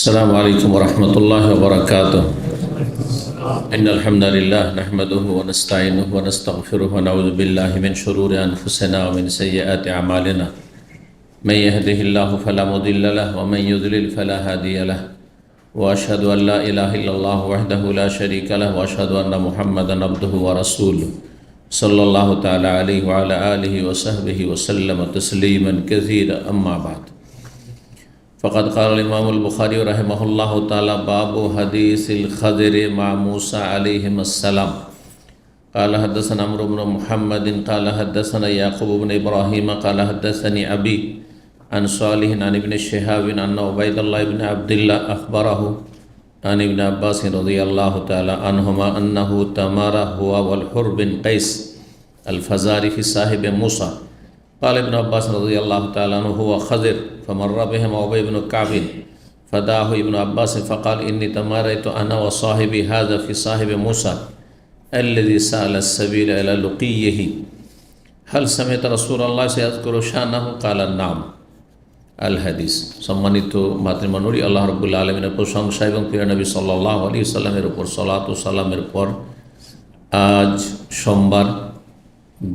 السلام عليكم ورحمة الله وبركاته. إن الحمد لله نحمده ونستعينه ونستغفره ونعوذ بالله من شرور أنفسنا ومن سيئات أعمالنا. من يهده الله فلا مضل له ومن يضلل فلا هادي له. وأشهد أن لا إله إلا الله وحده لا شريك له وأشهد أن محمدا عبده ورسوله صلى الله تعالى عليه وعلى آله وصحبه وسلم تسليما كثيرا. أما بعد، فقد قال الإمام البخاري رحمه الله تعالى: باب حديث الخضر مع موسى عليهما السلام. قال حدثنا عمرو بن محمد قال حدثنا يعقوب بن إبراهيم قال حدثني أبي عن صالح عن ابن شهاب أن عبيد الله بن عبد الله أخبره عن ابن عباس رضي الله تعالى عنهما أنه تمر هو والحر بن قيس الفزاري في صاحب موسى. قال ابن عباس رضي الله تعالى عنه: هو خضر. فمر بهم أبي بن كعب فدعاه ابن عباس فقال: إني تماريت أنا وصاحبي هذا في صاحب موسى الذي سأل السبيل إلى لقيه. هل سمعت رسول الله سيذكر شأنه؟ قال: نعم। আল হাদিস। সম্মানিত মাতৃমণ্ডলী, আল্লাহ রাব্বুল আলামিনের প্রশংসা এবং প্রিয় নবী সাল্লাল্লাহু আলাইহি সাল্লামের উপর সালাত ও সালামের পর আজ সোমবার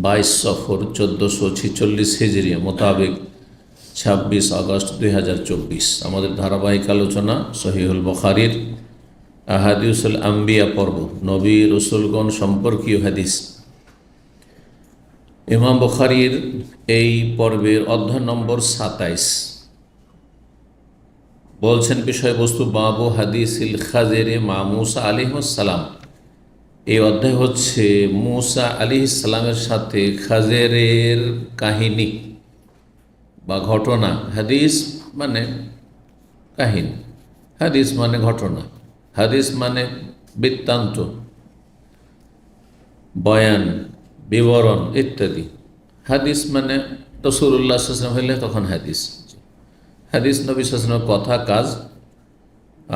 22 সফর 1446 হিজরি মোতাবেক 26 আগস্ট 2024 আমাদের ধারাবাহিক আলোচনা সহিহুল বুখারীর আহাদিসুল আম্বিয়া পর্ব, নবী রসুলগণ সম্পর্কীয় হাদিস। ইমাম বুখারীর এই পর্বের অধ্যায় নম্বর 27 বলছেন বিষয়বস্তু বাবু হাদিসিল খাজির মা মুসা আলাইহিস সালাম। এই অধ্যায় হচ্ছে মুসা আলাইহিস সালামের সাথে খাজিরের কাহিনী বা ঘটনা। হাদিস মানে কাহিনী, হাদিস মানে ঘটনা, হাদিস মানে বৃত্তান্ত, বয়ান, বিবরণ ইত্যাদি। হাদিস মানে রাসূলুল্লাহ সাল্লাল্লাহু আলাইহি ওয়াসাল্লাম হইলে তখন হাদিস। হাদিস নবী সাল্লাল্লাহু আলাইহি ওয়াসাল্লামের কথা, কাজ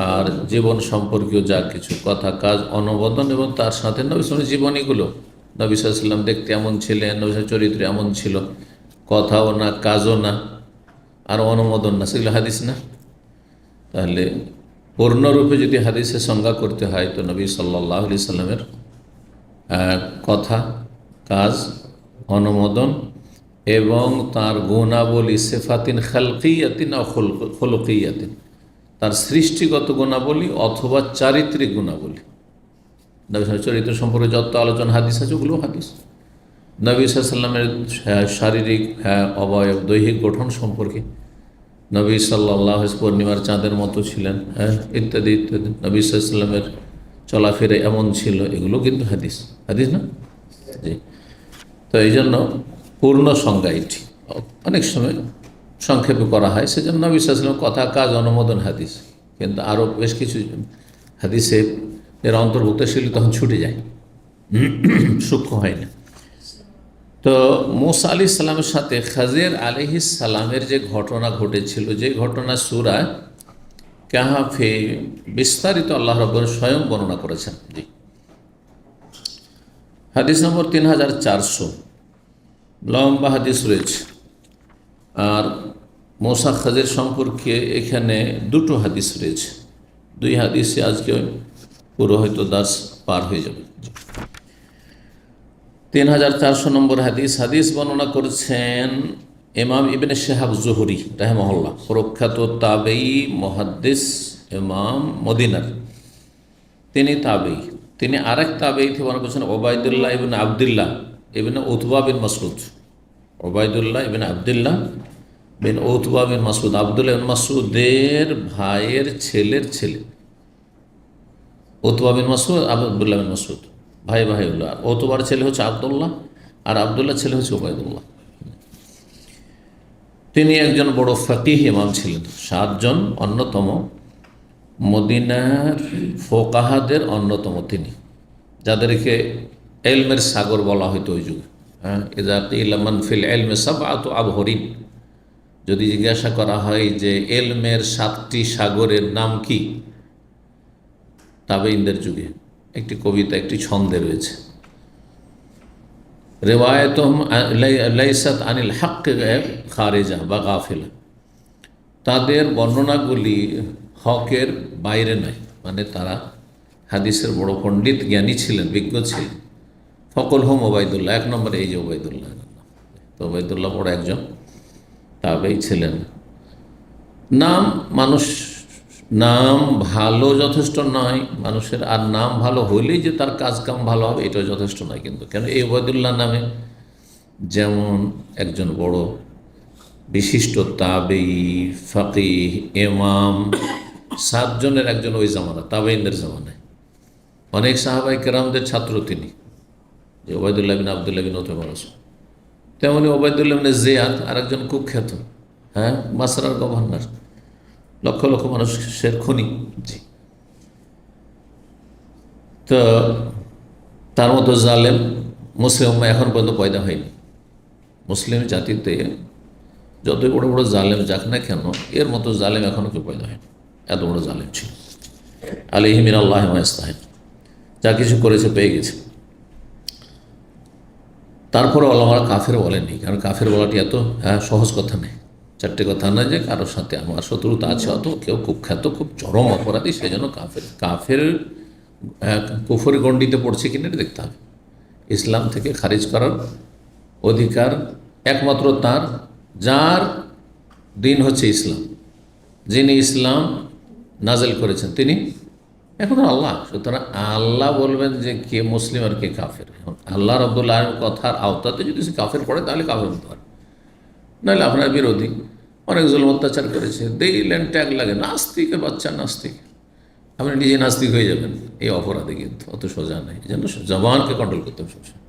আর জীবন সম্পর্কীয় যা কিছু কথা, কাজ, অনুমোদন এবং তার সাথে নবী সাল্লাল্লাহু আলাইহি ওয়াসাল্লামের জীবনীগুলো। নবী সাল্লাল্লাহু আলাইহি ওয়াসাল্লাম দেখতে এমন ছিলেন, নবী সাল্লাল্লাহু আলাইহি ওয়াসাল্লাম চরিত্র এমন ছিল, কথাও না, কাজও না, আর অনুমোদন না, সেগুলো হাদিস না। তাহলে পূর্ণরূপে যদি হাদিসের সংজ্ঞা করতে হয় তো নবী সাল্লাল্লাহু আলাইহি ওয়াসাল্লামের কথা, কাজ, অনুমোদন এবং তার গুণাবলী, সিফাতিন খালকিয়াতিন ও খুলুকিয়াতিন, তার সৃষ্টিগত গুণাবলী অথবা চারিত্রিক গুণাবলী। নবী সাল্লাল্লাহু চরিত্র সম্পর্কে যত আলোচনা হাদিস আছে ওগুলো হাদিস। নবী সাল্লাল্লাহু আলাইহি ওয়াসাল্লামের শারীরিক অবয়ব, দৈহিক গঠন সম্পর্কে, নবী সাল্লাল্লাহু আলাইহি ওয়াসাল্লাম পূর্ণিমার চাঁদের মতো ছিলেন, ইত্যাদি ইত্যাদি। নবী সাল্লাল্লাহু আলাইহি ওয়াসাল্লামের চলাফেরা এমন ছিল, এগুলো কিন্তু হাদিস। হাদিস না? জি। তো এই জন্য পূর্ণ সংজ্ঞা এটি অনেক সময় সংক্ষেপে করা হয়, সেজন্য নবী সাল্লাল্লাহু আলাইহি ওয়াসাল্লাম কথা, কাজ, অনুমোদন হাদিস। কিন্তু আরও বেশ কিছু হাদিসে এর অন্তর্ভুক্তশীল তখন ছুটে যায়, সূক্ষ্ম হয় না। তো মুসা আলাইহিস সালামের সাথে খাজির আলাইহিস সালামের যে ঘটনা ঘটেছিল, যে ঘটনা সূরা কাহফে বিস্তারিত আল্লাহ রাব্বুল স্বয়ং বর্ণনা করেছেন। জি। হাদিস নম্বর 3400, লম্বা হাদিস রয়েছে। আর মুসা খাজির সম্পর্কে এখানে দুটো হাদিস রয়েছে। দুই হাদিসে আজকে পুরো হয়তো দাস পার হয়ে যাবে। 3400 নম্বর হাদিস। হাদিস বর্ণনা করেছেন ইমাম ইবনে শিহাব জুহরি রাহিমাহুল্লাহ, প্রখ্যাত তাবেঈ মুহাদ্দিস ইমাম মদিনার। তিনি তাবেঈ। তিনি আরেক তাবেঈ থেকে বর্ণনা করেছেন ওবায়দুল্লাহ ইবনে আবদুল্লাহ ইবনে উতবা বিন মাসউদ। ওবায়দুল্লাহ ইবনে আবদুল্লাহ বিন উতবা বিন মাসউদ, আবদুল্লাহ বিন মাসউদের ভাইয়ের ছেলের ছেলে। উতবা বিন মাসউদ, আবদুল্লাহ বিন মাসউদ, ভাই ভাইউল্লাহ। উতবার ছেলে হচ্ছে আবদুল্লাহ আর আবদুল্লাহ ছেলে হচ্ছে ওবায়দুল্লাহ। তিনি একজন বড় ফাকিহ ইমাম ছিলেন, 7 জন অন্যতম মদিনার ফোকাহাদের অন্যতম তিনি, যাদেরকে এলমের সাগর বলা হয়তো ওই যুগে। ইযা কিলা মান ফিল ইলমি সাবআতু আবহরিন, যদি জিজ্ঞাসা করা হয় যে এলমের 7টি সাগরের নাম কি, তাবেঈনদের যুগে একটি কবিতা, একটি ছন্দে রয়েছে, রিওয়ায়াতুহুম লাইসাত আনিল হক খারিজা বা গাফিলা, তাদের বর্ণনাগুলি হকের বাইরে নয়, মানে তারা হাদিসের বড় পণ্ডিত জ্ঞানী ছিলেন, বিজ্ঞ ছিলেন। ফকল হোম ওবায়দুল্লাহ, এক নম্বরে এই যে ওবায়দুল্লাহ, তো ওবায়দুল্লাহ বড় একজন তাবেই ছিলেন। নাম মানুষ, নাম ভালো যথেষ্ট নয় মানুষের, আর নাম ভালো হইলেই যে তার কাজ কাম ভালো হবে এটাও যথেষ্ট নয় কিন্তু। কেন এই ওবায়দুল্লাহ নামে যেমন একজন বড় বিশিষ্ট তাবেই, ফকিহ, ইমাম, 7 জনের একজন ওই জামানা, তাবেইনদের জামানায় অনেক সাহাবায়ে কেরামদের ছাত্র তিনি, যে ওবায়দুল্লাহ বিন আবদুল্লাহ বিন উতবা। তেমনি ওবায়দুল্লাহ বিন জিয়াদ আর একজন কুখ্যাত, হ্যাঁ, মাসরার গভর্নর, লক্ষ লক্ষ মানুষের খুনি। জি, তো তার মতো জালেম মুসলিম এখন পর্যন্ত পয়দা হয়নি। মুসলিম জাতিতে যতই বড় বড় জালেম যাক না কেন, এর মতো জালেম এখনও কেউ পয়দা হয়নি। এত বড় জালেম ছিল। আলাইহি মিনাল্লাহি মা ইস্তাহিক, যা কিছু করেছে পেয়ে গেছে। তারপরে ওলামারা কাফের বলেননি, কারণ কাফের বলাটি এত সহজ কথা নেই। 4টে কথা না যে কারোর সাথে আমার শত্রুতা আছে, অত কেউ কুখ্যাত খুব চরম অপরাধী, সেই জন্য কাফের। কাফের কুফরি গণ্ডিতে পড়ছে কিনা এটা দেখতে হবে। ইসলাম থেকে খারিজ করার অধিকার একমাত্র তার, যার দিন হচ্ছে ইসলাম, যিনি ইসলাম নাজেল করেছেন তিনি এখন আল্লাহ। সুতরাং আল্লাহ বলবেন যে কে মুসলিম আর কে কাফের। আল্লাহ রাব্বুল আলামিনের কথার আওতাতে যদি সে কাফের পড়ে তাহলে কাফের হতে পারে, নাহলে আপনার বিরোধী। অনেক জুলুম অত্যাচার করেছে, দিলেন ট্যাগ লাগে নাস্তিকের বাচ্চা, নাস্তিক, আপনি নিজে নাস্তিক হয়ে যাবেন। এই অপরাধী কিন্তু অত সোজা নেই, এই জন্য জবানকে কন্ট্রোল করতে হবে সবসময়।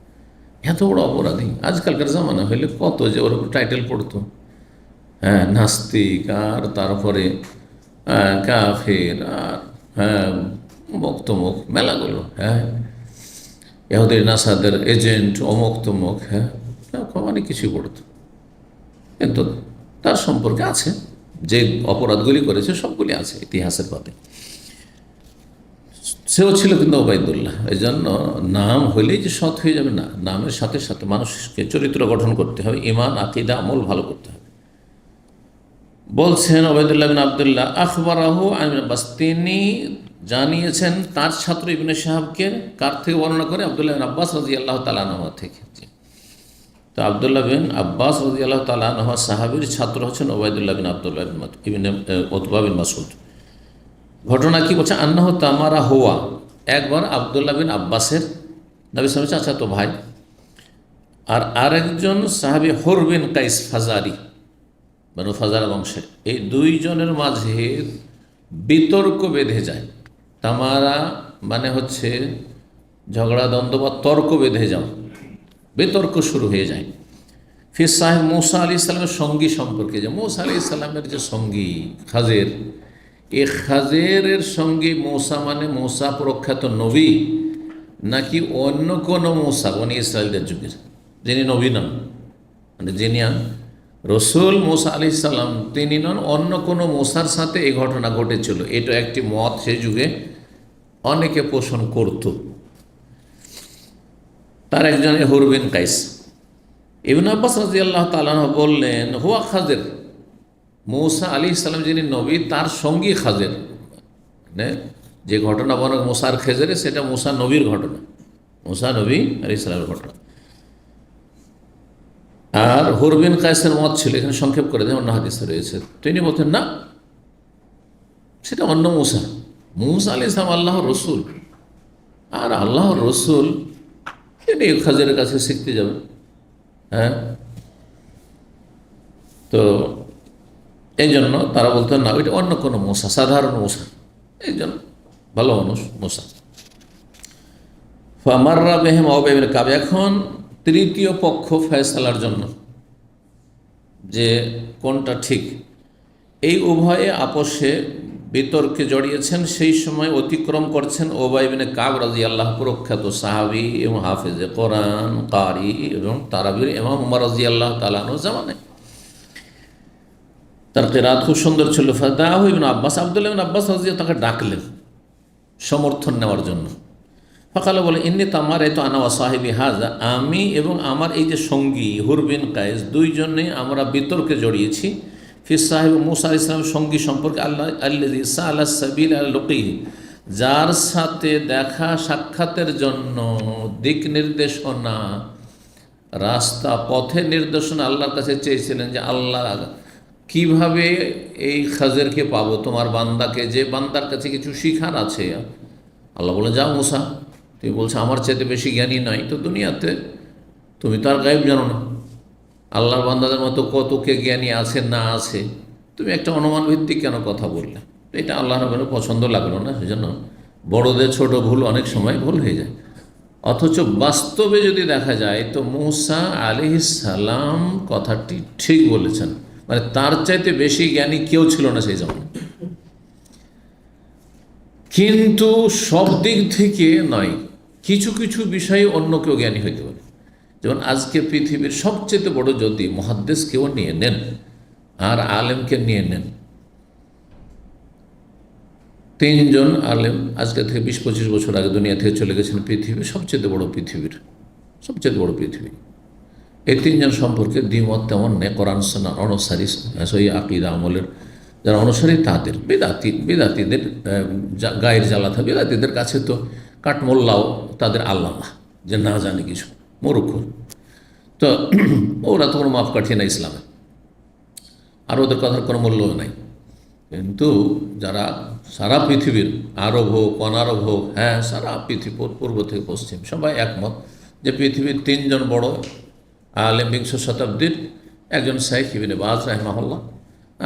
এত বড় অপরাধী আজকালকার জামানা হইলে কত যে ওর টাইটেল পড়তো, হ্যাঁ, নাস্তিক, আর তারপরে কাফের, আর হ্যাঁ অমুক তমুক, মেলাগুলো, হ্যাঁ, ইহুদি নাসাদের এজেন্ট, অমুক তমুক, হ্যাঁ, অনেক কিছুই পড়তো। কিন্তু তার সম্পর্কে আছে, যে অপরাধগুলি করেছে সবগুলি আছে ইতিহাসের পাতে। সেও ছিল কিন্তু ওবায়দুল্লাহ। এই জন্য নাম হইলেই যে সৎ হয়ে যাবে না, নামের সাথে সাথে মানুষকে চরিত্র গঠন করতে হবে, ঈমান, আকীদা, আমল ভালো করতে হবে। বলছেন ওবায়দুল্লাহ বিন আবদুল্লাহ আখবরাহু আন ইবনে আব্বাস, তিনি জানিয়েছেন তার ছাত্র ইবনে শাহাবকে। কার থেকে বর্ণনা করে? আব্দুল্লাহ বিন আব্বাস রাদিয়াল্লাহু তাআলা আনহু থেকে। তো আব্দুল্লাহ বিন আব্বাস রাদিয়াল্লাহু তাআলা আনহু সাহাবীর ছাত্র হচ্ছেন ওবায়দুল্লাহ বিন আবদুল্লাহ ইবনে উতবা বিন মাসউদ। ঘটনা কি বলছে? আন্নাহু তামারা হুয়া, একবার আব্দুল্লাহ বিন আব্বাসের, নবী সাল্লাল্লাহু আলাইহি ওয়াসাল্লাম তো ভাই, আর আরেকজন সাহাবী হুর বিন কাইস ফাজারি, বানু ফাজারা বংশের, এই 2 জনের মাঝে বিতর্ক বেঁধে যায়। তামারা মানে হচ্ছে ঝগড়া, দ্বন্দ্ব বা তর্ক বেঁধে যাও, বিতর্ক শুরু হয়ে যায়। ফির সাহেব মূসা আলাইহিস সালামের সঙ্গী সম্পর্কে, যে মূসা আলাইহিস সালামের যে সঙ্গী খাজের, এই খাজেরের সঙ্গে মূসা মানে মূসা প্রখ্যাত নবী, নাকি অন্য কোনো মূসা বনি ইসরায়েলদের যুগের, যিনি নবী নন, মানে যিনি রসুল মূসা আলাইহিস সালাম তিনি নন, অন্য কোনো মূসার সাথে এই ঘটনা ঘটেছিল। এটা একটি মত সেই যুগে অনেকে পোষণ করত। তার একজন হুর বিন কাইস। ইবনে আব্বাস রাদিয়াল্লাহু তাআলা বললেন, হুয়া খাজের, মূসা আলাইহিস সালাম যিনি নবী তার সঙ্গী খাজের, মানে যে ঘটনা বর্ণনা মূসার খেজরে, সেটা মূসা নবীর ঘটনা, মূসা নবী আলাইহিস সালামের ঘটনা। আর হুর বিন কায়েসের মত ছিল, এখানে সংক্ষেপ করে দেয়, অন্য হাদিসে রয়েছে, তিনি বলতেন না, সেটা অন্য মূসা। মূসা আলাইহিস সালাম আল্লাহর রসুল, আর আল্লাহর রসুল তিনি খাজেরের কাছে শিখতে যাবেন। হ্যাঁ, তো এই জন্য তারা বলতেন না, ওইটা অন্য কোনো মূসা, সাধারণ মূসা, এই জন্য ভালো মানুষ মূসা। ফামাররা বিহিম ওবাই বিন কাব, এখন তৃতীয় পক্ষ ফয়সালার জন্য যে কোনটা ঠিক, এই উভয়ে আপোষে বিতর্কে জড়িয়েছেন। সেই সময় অতিক্রম করছেন ওবাই বিন কাব রাদিয়াল্লাহু, প্রখ্যাত সাহাবী এবং হাফেজে কোরআন, কারি এবং তারাবির ইমাম উমর রাদিয়াল্লাহু তাআলা আনহু জামানায়। তার কিরাত খুব সুন্দর ছিল। ফাদাহু ইবনে আব্বাস, আব্দুল্লাহ ইবনে আব্বাস রাদিয়াল্লাহু তাকে ডাকলেন সমর্থন নেওয়ার জন্য। ফাকালা, বলে, ইন্নী তামারাইতু আনা ওয়া সাহিবি হাযা, আমি এবং আমার এই যে সঙ্গী হুর বিন কায়েস, 2 জনে আমরা বিতর্কে জড়িয়েছি। ফিস সাহেব মুসা আলাইহিস সালামের সঙ্গী সম্পর্কে আল্লাহ আল্লাযী সাআলা সাবিল আল-লুকী, যার সাথে দেখা সাক্ষাতের জন্য দিক নির্দেশনা, রাস্তা পথে নির্দেশনা আল্লাহর কাছে চেয়েছিলেন যে আল্লাহ কিভাবে এই খাজেরকে পাবো, তোমার বান্দাকে, যে বান্দার কাছে কিছু শিখার আছে। আল্লাহ বলে, যাও মুসা, তুমি বলছো আমার চাইতে বেশি জ্ঞানী নাই তো দুনিয়াতে, তুমি তো আর গায়েব জানো না, আল্লাহর বান্দাদের মতো কত কে জ্ঞানী আছে না আছে, তুমি একটা অনুমান ভিত্তিক কেন কথা বললে? এটা আল্লাহ রাব্বুল পছন্দ লাগলো না, সেজন্য বড়দের ছোট ভুল অনেক সময় ভুল হয়ে যায়। অথচ বাস্তবে যদি দেখা যায় তো মুসা আলাইহিস সালাম কথাটি ঠিক বলেছেন, মানে তার চাইতে বেশি জ্ঞানী কেউ ছিল না সেই জমানায়। কিন্তু সব দিক থেকে নয়, কিছু কিছু বিষয়ে অন্য কেউ জ্ঞানী হইতে পারে। যেমন আজকে পৃথিবীর সবচেয়ে বড় যদি মুহাদ্দিস কেউ নিয়ে নেন আর আলেমকে নিয়ে নেন, তিনজন আলেম আজকে থেকে 20-25 বছর আগে দুনিয়া থেকে চলে গেছেন পৃথিবীর সবচেয়ে বড় পৃথিবী। এই তিনজন সম্পর্কে দ্বিমত তেমন নেই। কোরআন সুন্নাহর অনুসারী, সহি আকীদা আমলের যারা অনুসারী তাদের, বেদাতীদের গায়ের জ্বালাথা, বেদাতীদের কাছে তো কাঠমোল্লাও তাদের আল্লামা, যে না জানে কিছু, মূর্খ। তো ওরা তো কোনো মাপকাঠি না ইসলামে, আর ওদের কথার কোনো মূল্য নাই। কিন্তু যারা সারা পৃথিবীর, আরব হোক অনারব হোক, হ্যাঁ সারা পৃথিবী পূর্ব থেকে পশ্চিম সবাই একমত যে পৃথিবীর তিনজন বড় আলেম বিংশ শতাব্দীর, একজন শেখ ইবনে বাজ রাহিমাহুল্লাহ,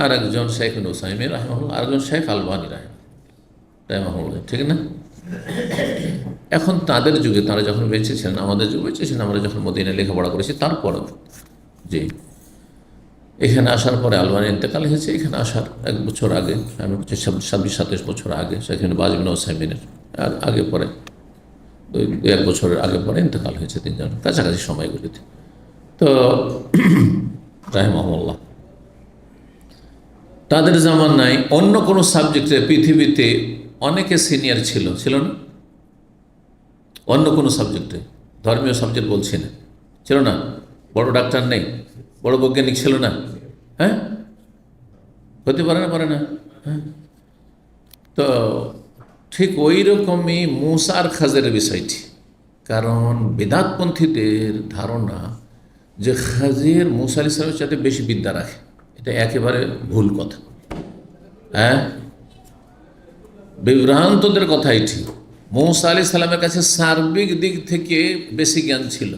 আর একজন শেখ ইবনে উসাইমিন রাহিমাহুল্লাহ, আর একজন শেখ আলবানী রাহিমাহুল্লাহ, ঠিক না? এখন তাদের যুগে, তারা যখন বেঁচে ছিলেন, আমাদের যুগে বেঁচে ছিলেন, আমরা যখন মদিনায় লেখাপড়া করেছি, তারপরেও যে এখানে আসার পরে আলবানী ইন্তেকাল হয়েছে, এখানে আসার 1 বছর আগে, আমি বলছি 26-27 বছর আগে, সেখানে বাজ ইবনে উসাইমিনের আগে পরে 2-1 বছরের আগে পরে ইন্তেকাল হয়েছে, তিনজন কাছাকাছি সময়গুলিতে। তো রাহিমাহুল্লাহ তাদের জামানায় অন্য কোনো সাবজেক্টে পৃথিবীতে অনেকে সিনিয়র ছিল না? অন্য কোনো সাবজেক্টে, ধর্মীয় সাবজেক্ট বলছি না, ছিল না? বড় ডাক্তার নেই, বড় বৈজ্ঞানিক ছিল না? হ্যাঁ, হতে পারে না? হ্যাঁ, তো ঠিক ওই রকমই মুসা আর খাজেরের বিষয়টি। কারণ বেদাতপন্থীদের ধারণা যে খাজির মুসা আলাইহিস সালামের সাথে বেশি বিদ্যা রাখে, এটা একেবারে ভুল কথা। হ্যাঁ, বিভ্রান্তদের কথাই ঠিক। মুসা আলাইহিস সালামের কাছে সার্বিক দিক থেকে বেশি জ্ঞান ছিল,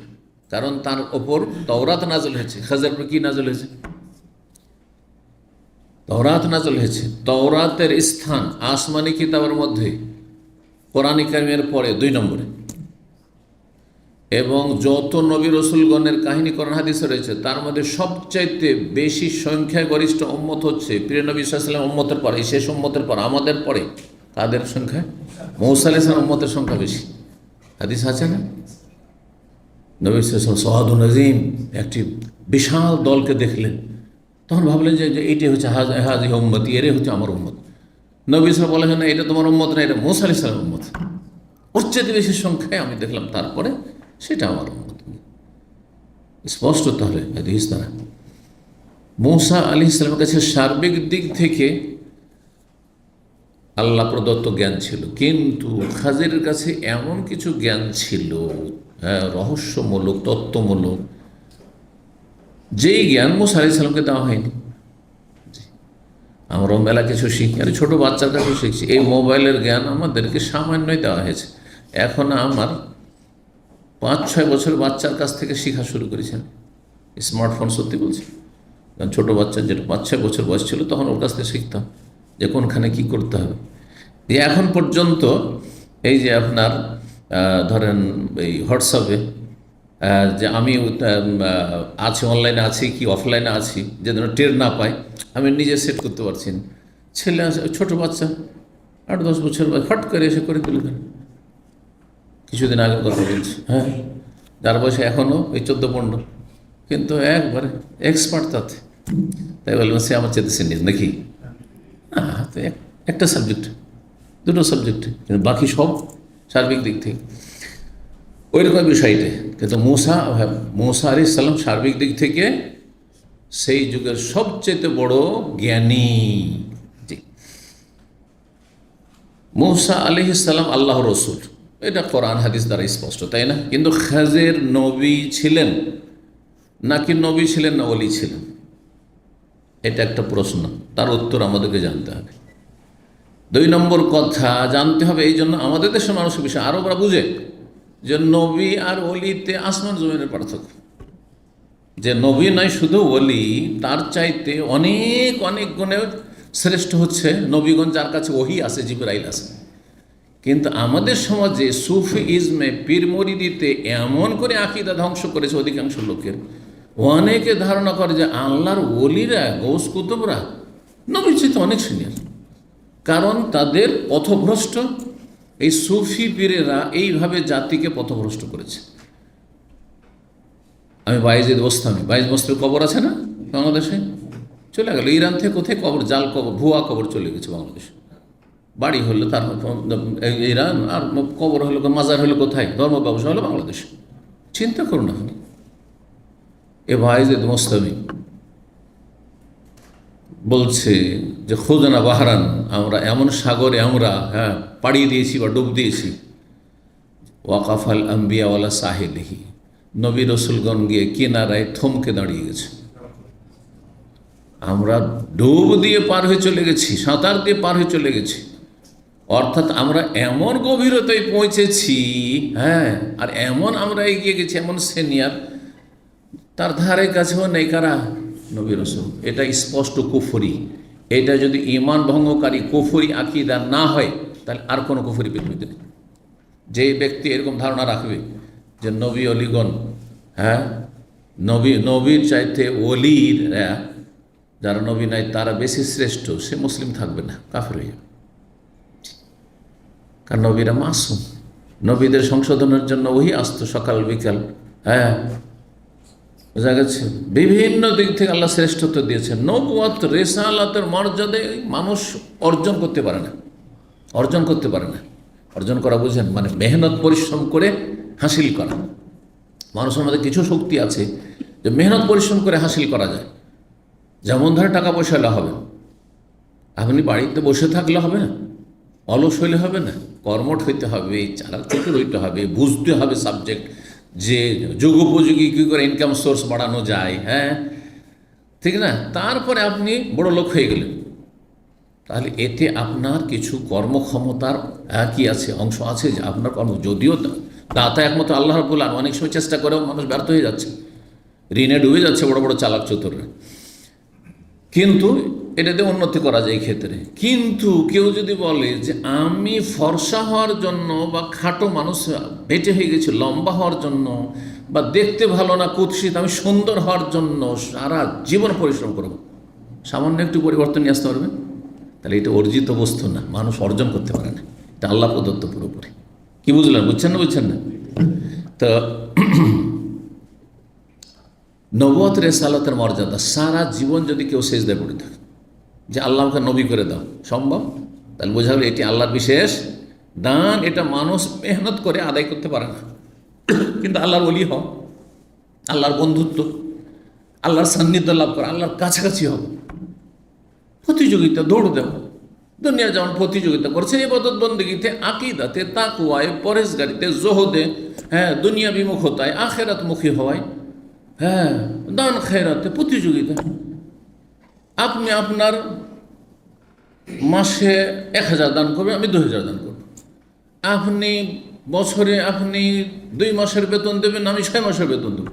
কারণ তার ওপর তাওরাত নাযিল হয়েছে। খাজির উপর কি নাযিল হয়েছে? তাওরাত নাযিল হয়েছে। তাওরাতের স্থান আসমানি কিতাবের মধ্যে কোরআন কারীমের পরে 2 নম্বরে, এবং যত নবী রসুলগণের কাহিনী কোরআন হাদিসে রয়েছে তার মধ্যে সবচাইতে বেশি সংখ্যাগরিষ্ঠ উম্মত হচ্ছে প্রিয় নবী সাল্লাল্লাহু আলাইহি ওয়াসাল্লাম উম্মতের পরে, শেষ উম্মতের পর, আমাদের পরে তাদের সংখ্যা, মুসা আলাইহিস সালাম উম্মতের সংখ্যা বেশি। হাদিস আছে না? নবী সাল্লাল্লাহু আলাইহি ওয়াসাল্লাম সাওয়াদুন আযীম, একটি বিশাল দলকে দেখলেন, তখন ভাবলেন যে এইটি হচ্ছে হাযিহি উম্মতি, এরাই হচ্ছে আমার উম্মত। নবী সাল্লাল্লাহু আলাইহি ওয়াসাল্লাম বলেন, এটা তোমার উম্মত না, এটা মুসা আলাইহিস সালামের উম্মত। ওর চেয়ে বেশি সংখ্যায় আমি দেখলাম, তারপরে সেটা আমার উম্মত। স্পষ্ট তাহলে হাদিস দ্বারা মুসা আলাইহিস সালামের কাছে সার্বিক দিক থেকে আল্লাহ প্রদত্ত জ্ঞান ছিল, কিন্তু খাজিরের কাছে এমন কিছু জ্ঞান ছিল, হ্যাঁ, রহস্যমূলক, তত্ত্বমূলক, যেই জ্ঞান মুসা আলাইহিস সালামকে দেওয়া হয়নি। আমরাও মেলা কিছু শিখি, আর ছোটো বাচ্চার কাছেও শিখছি। এই মোবাইলের জ্ঞান আমাদেরকে সামান্যই দেওয়া হয়েছে। এখন আমার 5-6 বছর বাচ্চার কাছ থেকে শেখা শুরু করেছেন স্মার্টফোন। সত্যি বলছি, কারণ ছোটো বাচ্চা যেটা 5-6 বছর বয়স ছিল, তখন ওর কাছ থেকে শিখতাম যে কোনখানে কী করতে হবে। এখন পর্যন্ত এই যে আপনার ধরেন এই হোয়াটসঅ্যাপে যে আমি আছি, অনলাইনে আছি কি অফলাইনে আছি, যে যেন টের না পাই, আমি নিজে সেট করতে পারছি না। ছেলে আছে, ছোটো বাচ্চা 8-10 বছর বয়স, ফট করে এসে করে দিল। কিছুদিন আগে কথা বলছি, হ্যাঁ, যার বয়সে এখনও ওই 14-15, কিন্তু একবারে এক্সপার্ট তাতে। তাই বলবেন সে আমার চেতে সিনিয়র নাকি? তো একটা সাবজেক্ট, 2টো সাবজেক্টে, কিন্তু বাকি সব সার্বিক দিক থেকে ওই রকম বিষয়টা। কিন্তু মুসা আলাইহিস সালাম সার্বিক দিক থেকে সেই যুগের সবচেয়ে বড় জ্ঞানী। জি, মূসা আলাইহিস সালাম আল্লাহ রসুল, এটা কোরআন হাদিস দ্বারা স্পষ্ট, তাই না? কিন্তু খাজির নবী ছিলেন নাকি নবী ছিলেন না ওলি ছিলেন? এটা একটা প্রশ্ন, তার উত্তর আমাদেরকে জানতে হবে। 2 নম্বর কথা জানতে হবে, এই জন্য আমাদের দেশের মানুষের বিষয় আরবরা বুঝে যে নবী আর ওলিতে আসমান জমিনের পার্থক্য। যে নবী নয় শুধু ওলি, তার চাইতে অনেক অনেক গুণে শ্রেষ্ঠ হচ্ছে নবীগণ, যার কাছে ওহী আছে, জিবরাইল আছে। কিন্তু আমাদের সমাজে সুফি ইজমে পীর মুরিদিতে এমন করে আকীদা ধ্বংস করেছে অধিকাংশ লোকের, অনেকে ধারণা করে যে আল্লাহর ওলিরা, গৌস কুতুবরা নবীর চেয়ে অনেক সিনিয়র। কারণ তাদের পথভ্রষ্ট এই সুফি পীরেরা এইভাবে জাতিকে পথভ্রষ্ট করেছে। আমি বাইজিদ বোস্তামি, বাইজিদ বোস্তামির কবর আছে না বাংলাদেশে? চলে গেল ইরান থেকে, কোথায় কবর, জাল কবর, ভুয়া কবর চলে গেছে বাংলাদেশে। বাড়ি হলো তার ইরান, আর কবর হলো, মাজার হলো কোথায়, ধর্ম ব্যবসা হলো বাংলাদেশে। চিন্তা করুন আপনি। এ বাইজিদ বোস্তামি বলছে যে খুদনা বাহরান, আমরা এমন সাগরে আমরা পাড়িয়ে দিয়েছি বা ডুব দিয়েছি, ওয়াকাফাল আম্বিয়া ওয়ালা সাহিলিহি, নবী রসুলগণ গিয়ে কিনারায় থমকে দাঁড়িয়ে গেছে। আমরা ডুব দিয়ে পার হয়ে চলে গেছি, সাঁতার দিয়ে পার হয়ে চলে গেছি, অর্থাৎ আমরা এমন গভীরতায় পৌঁছেছি, আর এমন আমরা এগিয়ে গেছি, এমন সিনিয়র, তার ধারে কাছেও নেই কারা, নবী রসুল। এটা স্পষ্ট কুফরি। এটা যদি ঈমান ভঙ্গকারী কুফরি আকীদা না হয়, তাহলে আর কোনো কুফরি পৃথিবীতে নেই। যে ব্যক্তি এরকম ধারণা রাখবে যে নবী অলিগণ, নবীর চাইতে ওলির, যারা নবী নাই তারা বেশি শ্রেষ্ঠ, সে মুসলিম থাকবে না, কাফের হয়ে যাবে। কারণ নবীরা মাসুম, নবীদের সংশোধনের জন্য ওহি আসতো সকাল বিকাল। বোঝা গেছে? বিভিন্ন দিক থেকে আল্লাহ শ্রেষ্ঠত্ব দিয়েছেন। নবুয়ত রিসালাতের মর্যাদায় মানুষ অর্জন করতে পারে না, অর্জন করতে পারে না। অর্জন করা বুঝেন, মানে মেহনত পরিশ্রম করে হাসিল করা। মানুষের মধ্যে কিছু শক্তি আছে যে মেহনত পরিশ্রম করে হাসিল করা যায়। যেমন ধরে টাকা পয়সা হলে হবে, আপনি বাড়িতে বসে থাকলে হবে না, অলস হইলে হবে না, কর্মঠ হইতে হবে, চালাক চতুর হইতে হবে, বুঝতে হবে সাবজেক্ট, যে যুগোপযোগী কী করে ইনকাম সোর্স বাড়ানো যায়, ঠিক না? তারপরে আপনি বড় লোক হয়ে গেলেন, তাহলে এতে আপনার কিছু কর্মক্ষমতার কি আছে, অংশ আছে, যে আপনার কর্ম, যদিও দাতা একমাত্র আল্লাহ রাব্বুল আলামিন, অনেক সময় চেষ্টা করেও মানুষ ব্যর্থ হয়ে যাচ্ছে, ঋণে ডুবে যাচ্ছে বড় বড় চালাক চতুররা, কিন্তু এটাতে উন্নতি করা যায় এই ক্ষেত্রে। কিন্তু কেউ যদি বলে যে আমি ফর্সা হওয়ার জন্য, বা খাটো মানুষ বেটে হয়ে গেছি লম্বা হওয়ার জন্য, বা দেখতে ভালো না কুৎসিত, আমি সুন্দর হওয়ার জন্য সারা জীবন পরিশ্রম করব, সামান্য একটু পরিবর্তন নিয়ে আসতে পারবে, তাহলে এটা অর্জিত বস্তু না, মানুষ অর্জন করতে পারে না, এটা আল্লাহ প্রদত্ত পুরোপুরি। কি বুঝলেন? বুঝছেন না? বুঝছেন না? তো নবুয়ত রিসালাতের মর্যাদা, সারা জীবন যদি কেউ সেজদায় পড়ে থাকে যে আল্লাহকে নবী করে দাও, সম্ভব? তাহলে বোঝা গেল এটি আল্লাহর বিশেষ দান। এটা মানুষ মেহনত করে আদায় করতে পারে না। কিন্তু আল্লাহর ওলি হও, আল্লাহর বন্ধুত্ব, আল্লাহর সান্নিধ্য লাভ করা, আল্লাহর কাছাকাছি হও, প্রতিযোগিতা, দৌড় দেওয়া। দুনিয়া যেমন প্রতিযোগিতা করছে ইবাদত বন্দেগীতে, আকীদাতে, তাকওয়ায়, পরেজগারিতে, জোহদে, দুনিয়া বিমুখতায়, আখিরাতমুখী হওয়ায়, দান খেরাতে প্রতিযোগিতা। আপনি আপনার মাসে 1000 দান করবেন, আমি 2000 দান করব। আপনি বছরে আপনি 2 মাসের বেতন দেবেন, আমি 6 মাসের বেতন দেব।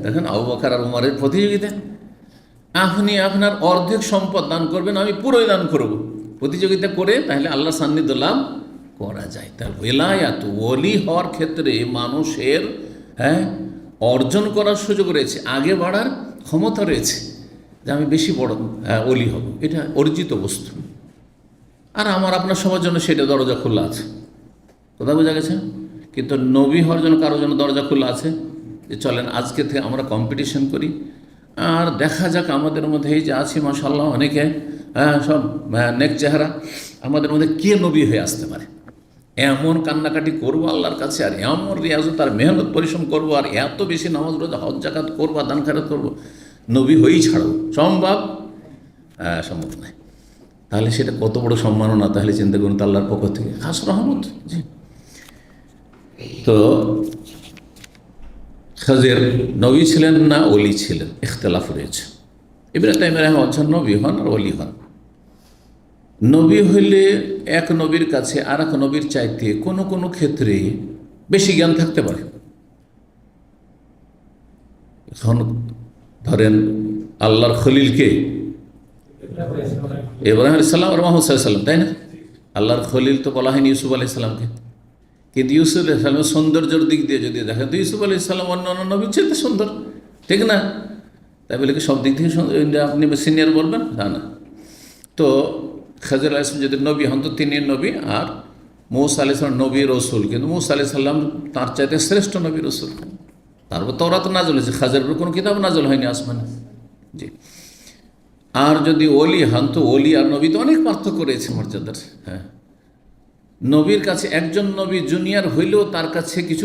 দেখেন আবু বকর আর উমরের প্রতিযোগিতা। আপনি আপনার অর্ধেক সম্পদ দান করবেন, আমি পুরোই দান করব। প্রতিযোগিতা করে তাহলে আল্লাহ সান্নিধ্য লাভ করা যায়। তার ওলায়াত, ওলি হওয়ার ক্ষেত্রে মানুষের অর্জন করার সুযোগ রয়েছে, আগে বাড়ার ক্ষমতা রয়েছে, যে আমি বেশি বড় ওলি হব, এটা অর্জিত বস্তু। আর আমার আপনার সবার জন্য সেটা দরজা খোলা আছে, কথা বোঝা গেছে? কিন্তু নবী হওয়ার জন্য কারোর জন্য দরজা খোলা আছে, যে চলেন আজকে থেকে আমরা কম্পিটিশন করি, আর দেখা যাক আমাদের মধ্যে এই যে আছে মাশাআল্লাহ অনেকে সব নেক চেহারা, আমাদের মধ্যে কে নবী হয়ে আসতে পারে। এমন কান্নাকাটি করবো আল্লাহর কাছে, আর এমন রিয়াজত আর মেহনত পরিশ্রম করবো, আর এত বেশি নামাজ রোজা হজ জাকাত করবো, দান খেরাত করবো, নবী হয়েই ছাড়ব, সম্ভব? সম্ভব নয়। তাহলে সেটা কত বড় সম্মাননা, তাহলে চিন্তা করুন, তো আল্লাহর পক্ষ থেকে খাস রহমত। জি। তো খাজির নবী ছিলেন না ওলি ছিলেন, ইখতলাফ রয়েছে। ইবনে তাইমিয়া রাহিমাহুল্লাহ নবী হন আর ওলি হন। নবী হইলে এক নবীর কাছে আর এক নবীর চাইতে কোনো কোনো ক্ষেত্রে বেশি জ্ঞান থাকতে পারে। এখন ধরেন আল্লাহর খলিলকে ইব্রাহিম আলাইহিস সালাম আর মুহাম্মদ সাল্লাল্লাহু আলাইহি ওয়াসাল্লাম, তাই না? আল্লাহর খলিল তো বলা হয়নি ইউসুফ আলাইহিস সালামকে, কিন্তু ইউসুফ আলাইহিস সালামের সৌন্দর্যের দিক দিয়ে যদি দেখেন তো ইউসুফ আলাইহিস সালাম অন্য অন্য নবীর চেয়ে সুন্দর, ঠিক না? তাই বলে কি সব দিক থেকে আপনি সিনিয়র বলবেন? না। তো খাজির আলাইহিস সালাম যদি নবী হন তো তিনি নবী, আর মূসা আলাইহিস সালাম নবী রসুল, কিন্তু মূসা আলাইহিস সালাম তার চাইতে শ্রেষ্ঠ নবী রসুল। তারপর তওরাত নাযিল হয়েছে, খাজিরের উপর কোনো কিতাব নাযিল হয়নি আসমানে। জি। আর যদি ওলি হন তো ওলি আর নবী তো অনেক পার্থক্য রয়েছে মর্যাদার। হ্যাঁ, নবীর কাছে একজন নবী জুনিয়র হইলেও তার কাছে কিছু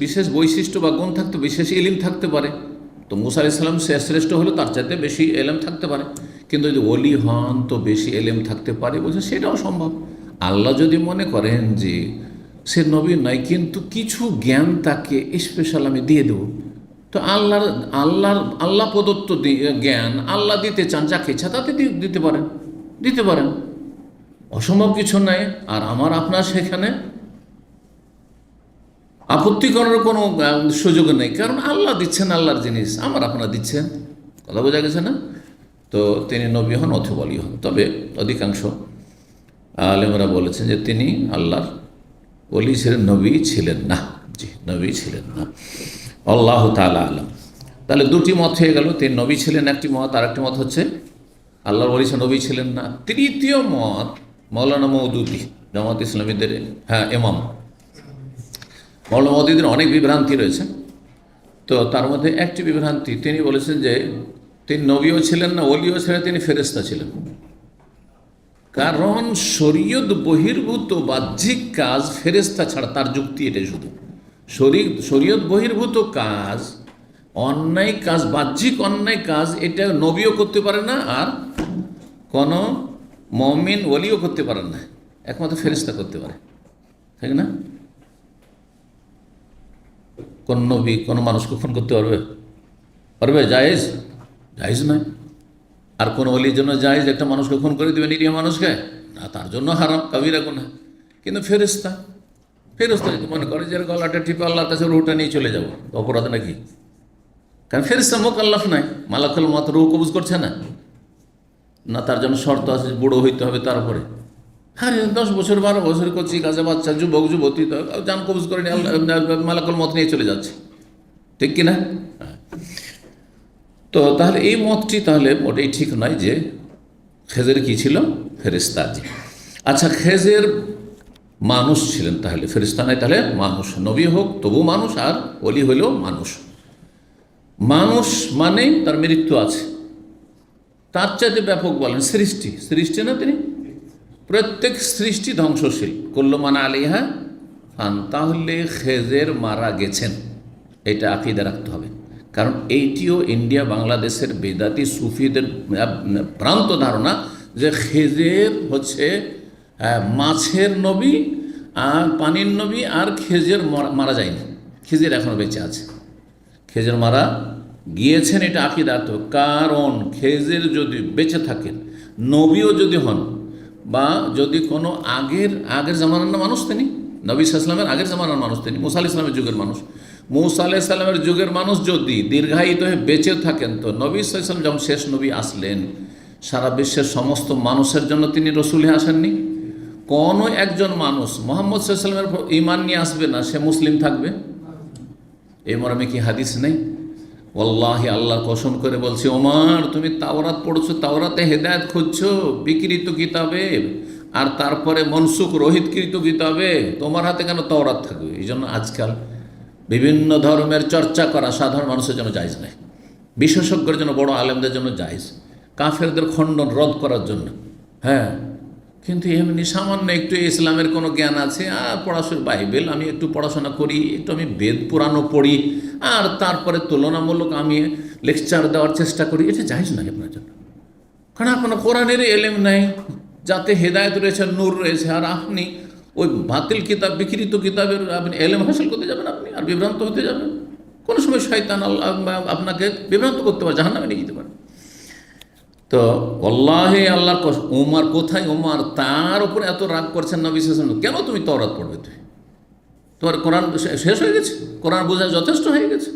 বিশেষ বৈশিষ্ট্য বা গুণ থাকতে, বিশেষ ইলম থাকতে পারে। তো মুসা আলাইহিস সালাম শ্রেষ্ঠ হলেও তার চাইতে বেশি এলেম থাকতে পারে। কিন্তু যদি ওলি হন তো বেশি এলেম থাকতে পারে, বলছে সেটাও সম্ভব। আল্লাহ যদি মনে করেন যে সে নবী নয় কিন্তু কিছু জ্ঞান তাকে স্পেশাল আমি দিয়ে দেব, তো আল্লাহ প্রদত্ত জ্ঞান আল্লাহ দিতে চান, যাকে ইচ্ছা তাতে দিতে পারেন, অসম্ভব কিছু নাই। আর আমার আপনার সেখানে আপত্তি করার কোনো সুযোগ নেই, কারণ আল্লাহ দিচ্ছেন আল্লাহর জিনিস, আমার আপনারা দিচ্ছেন। কথা বোঝা গেছে না? তো তিনি নবী হন অথবা ওলি হন। তবে অধিকাংশ আলেমরা বলেছেন যে তিনি আল্লাহর ওলি ছিলেন, নবী ছিলেন না। জি, নবী ছিলেন না। আল্লাহ তাআলা আলাম। তাহলে দুটি মত হয়ে গেল, তিনি নবী ছিলেন একটি মত, আর একটি মত হচ্ছে আল্লাহর ওলি নবী ছিলেন না। তৃতীয় মত মৌলানা মওদুদী, জামাত ইসলামীদের ইমাম। মৌলানা মওদুদীর অনেক বিভ্রান্তি রয়েছে, তো তার মধ্যে একটি বিভ্রান্তি, তিনি বলেছেন যে তিনি নবীও ছিলেন না, ওলিও ছিলেন, তিনি ফেরেশতা ছিলেন। কারণ শরীয়ত বহির্ভূত বাহ্যিক কাজ ফেরেশতা ছাড়া, তার যুক্তি এটাই শুধু, শরীয়ত বহির্ভূত কাজ, অন্যায় কাজ, বাহ্যিক অন্যায় কাজ, এটা নবীও করতে পারে না, আর কোনো মুমিন ওলিও করতে পারে না, একমাত্র ফেরেশতা করতে পারে, ঠিক না? কোন নবী কোনো মানুষকে খুন করতে পারবে? জায়েজ নয়। আর কোন ওলির জন্য জায়েজ একটা মানুষকে খুন করে দেবে, নিরীহ মানুষকে? না, তার জন্য হারাম, কাবিরা গুনাহ। কিন্তু ফেরেশতা যদি মনে করে যে গলাটা টিপে আল্লাহর কাছে রুহটা নিয়ে চলে যাবো, অপরাধ নাকি? কারণ ফেরেশতা মুকাল্লাফ নাই, মালাকুল মওত রুহ কবজ করছে না, তার জন্য শর্ত আছে, বুড়ো হইতে হবে। তারপরে 10 বছর 12 বছর করছি কাজে, বাচ্চা যুবক যুবতী তো জান কবজ করে নিয়ে মালাকুল মওত নিয়ে চলে যাচ্ছে, ঠিক কিনা? তো তাহলে এই মতটি তাহলে মোটেই ঠিক নয় যে খেজের কি ছিল, ফেরেশতা। আচ্ছা, খেজের মানুষ ছিলেন, তাহলে ফেরেশতা নাই, তাহলে মানুষ। নবী হোক তবু মানুষ, আর ওলি হইলেও মানুষ। মানুষ মানেই তার মৃত্যু আছে, তার চাইতে ব্যাপক বলেন সৃষ্টি না, তিনি প্রত্যেক সৃষ্টি ধ্বংসশীল, কুল্লু মান আলাইহা ফান। তাহলে খেজের মারা গেছেন, এটা আকীদা রাখতে হবে। কারণ এইটিও ইন্ডিয়া বাংলাদেশের বেদাতি সুফিদের ভ্রান্ত ধারণা যে খেজের হচ্ছে মাছের নবী আর পানির নবী, আর খেজের মারা যায়নি, খেজের এখনও বেঁচে আছে, খেজের মারা গিয়েছেন, এটা আকীদা। তো কারণ খেজের যদি বেঁচে থাকেন, নবীও যদি হন, বা যদি কোনো আগের জামানার মানুষ, তিনি নবী সাল্লাল্লাহু আলাইহি ওয়াসাল্লামের আগের জামানার মানুষ, তিনি মুসা আলাইহিস সালামের যুগের মানুষ, মুসা আলাইহিস সালামের যুগের মানুষ যদি দীর্ঘায়িত হয়ে বেঁচে থাকেন, তো নবী সাল্লাল্লাহু আলাইহি ওয়াসাল্লাম যখন শেষ নবী আসলেন, সারা বিশ্বের সমস্ত মানুষের জন্য তিনি রসুল হয়ে আসেননি। কোনো একজন মানুষ মুহাম্মদ সাল্লাল্লাহু আলাইহি ওয়াসাল্লামের ঈমান নিয়ে আসবে না, সে মুসলিম থাকবে? এই মর্মে কি হাদিস নেই? ওয়াল্লাহি, আল্লাহ কসম করে বলছি, ওমর তুমি তাওরাত পড়ছো, তাওরাতে হেদায়েত খুঁজছো বিকৃত কিতাবে, আর তারপরে মনসুখ রহিতকৃত কিতাবে, তোমার হাতে কেন তাওরাত থাকবে? এই জন্য আজকাল বিভিন্ন ধর্মের চর্চা করা সাধারণ মানুষের জন্য জায়েজ নয়, বিশেষজ্ঞের জন্য, বড় আলেমদের জন্য জায়েজ, কাফেরদের খণ্ডন রদ করার জন্য। হ্যাঁ, কিন্তু এমনি সামান্য একটু ইসলামের কোনো জ্ঞান আছে, আর পড়াশোনা বাইবেল আমি একটু পড়াশোনা করি, একটু আমি বেদ পুরাণও পড়ি, আর তারপরে তুলনামূলক আমি লেকচার দেওয়ার চেষ্টা করি, এটা জায়েজ নয় আপনার জন্য। কারণ আপনার কোরআনের এলেম নাই, যাতে হেদায়েত রয়েছে, নূর রয়েছে, আর আপনি ওই বাতিল কিতাব, বিকৃত কিতাবের আপনি এলেম হাসিল করতে যাবেন, আপনি আর বিভ্রান্ত হতে যাবেন। কোনো সময় শয়তান আপনাকে বিভ্রান্ত করতে পারে, জাহান্নামে নিয়ে যেতে পারে। তো আল্লাহে আল্লাহর ওমর কোথায়, ওমর তার উপর এত রাগ করছেন নবী সাল্লাল্লাহু আলাইহি ওয়াসাল্লাম, কেন তুমি তওরাত পড়বে? তোমার কোরআন শেষ হয়ে গেছে, কোরআন বোঝা যথেষ্ট হয়ে গেছে,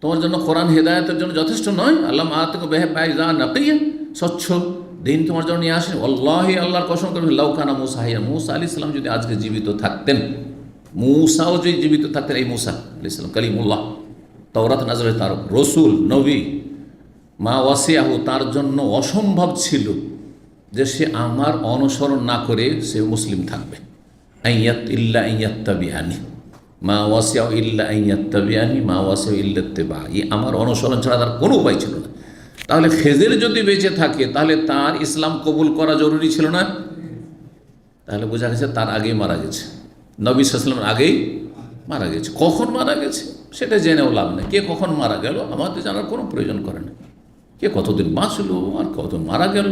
তোমার জন্য কোরআন হেদায়েতের জন্য যথেষ্ট নয়? আল্লাহ মাআতুকু বিহিযা নাকিয়া, স্বচ্ছ দিন তোমার জন্য নিয়ে আসেন। আল্লাহি আল্লাহর কসম করে, লাউ কানা মূসা হাইয়া, মূসা আলাইহিস সালাম যদি আজকে জীবিত থাকতেন, মূসাও যদি জীবিত থাকতেন, এই মূসা আলাইহিস সালাম কালিমুল্লাহ, তাওরাত নাযিল তার রসুল নবী, মা ওয়াসিয়াহু, তার জন্য অসম্ভব ছিল যে সে আমার অনুসরণ না করে সে মুসলিম থাকবে। আইয়াত ইল্লা আইয়াত্তাবিআনি, মা ওয়াসিয়াহু ইল্লা আইয়াত্তাবিআনি, মা ওয়াসিয়াহু ইল্লা ইত্তিবাই, আমার অনুসরণ ছাড়া তার কোনো উপায় ছিল না। তাহলে খেজের যদি বেঁচে থাকে, তাহলে তার ইসলাম কবুল করা জরুরি ছিল না? তাহলে বোঝা গেছে তার আগেই মারা গেছে, নবী সাল্লাল্লাহু আলাইহি ওয়াসাল্লাম আগেই মারা গেছে। কখন মারা গেছে সেটা জেনেও লাভ নেই, কে কখন মারা গেল আমাদের জানার কোনো প্রয়োজন করে না। কে কতদিন বাঁচলো আর কত মারা গেল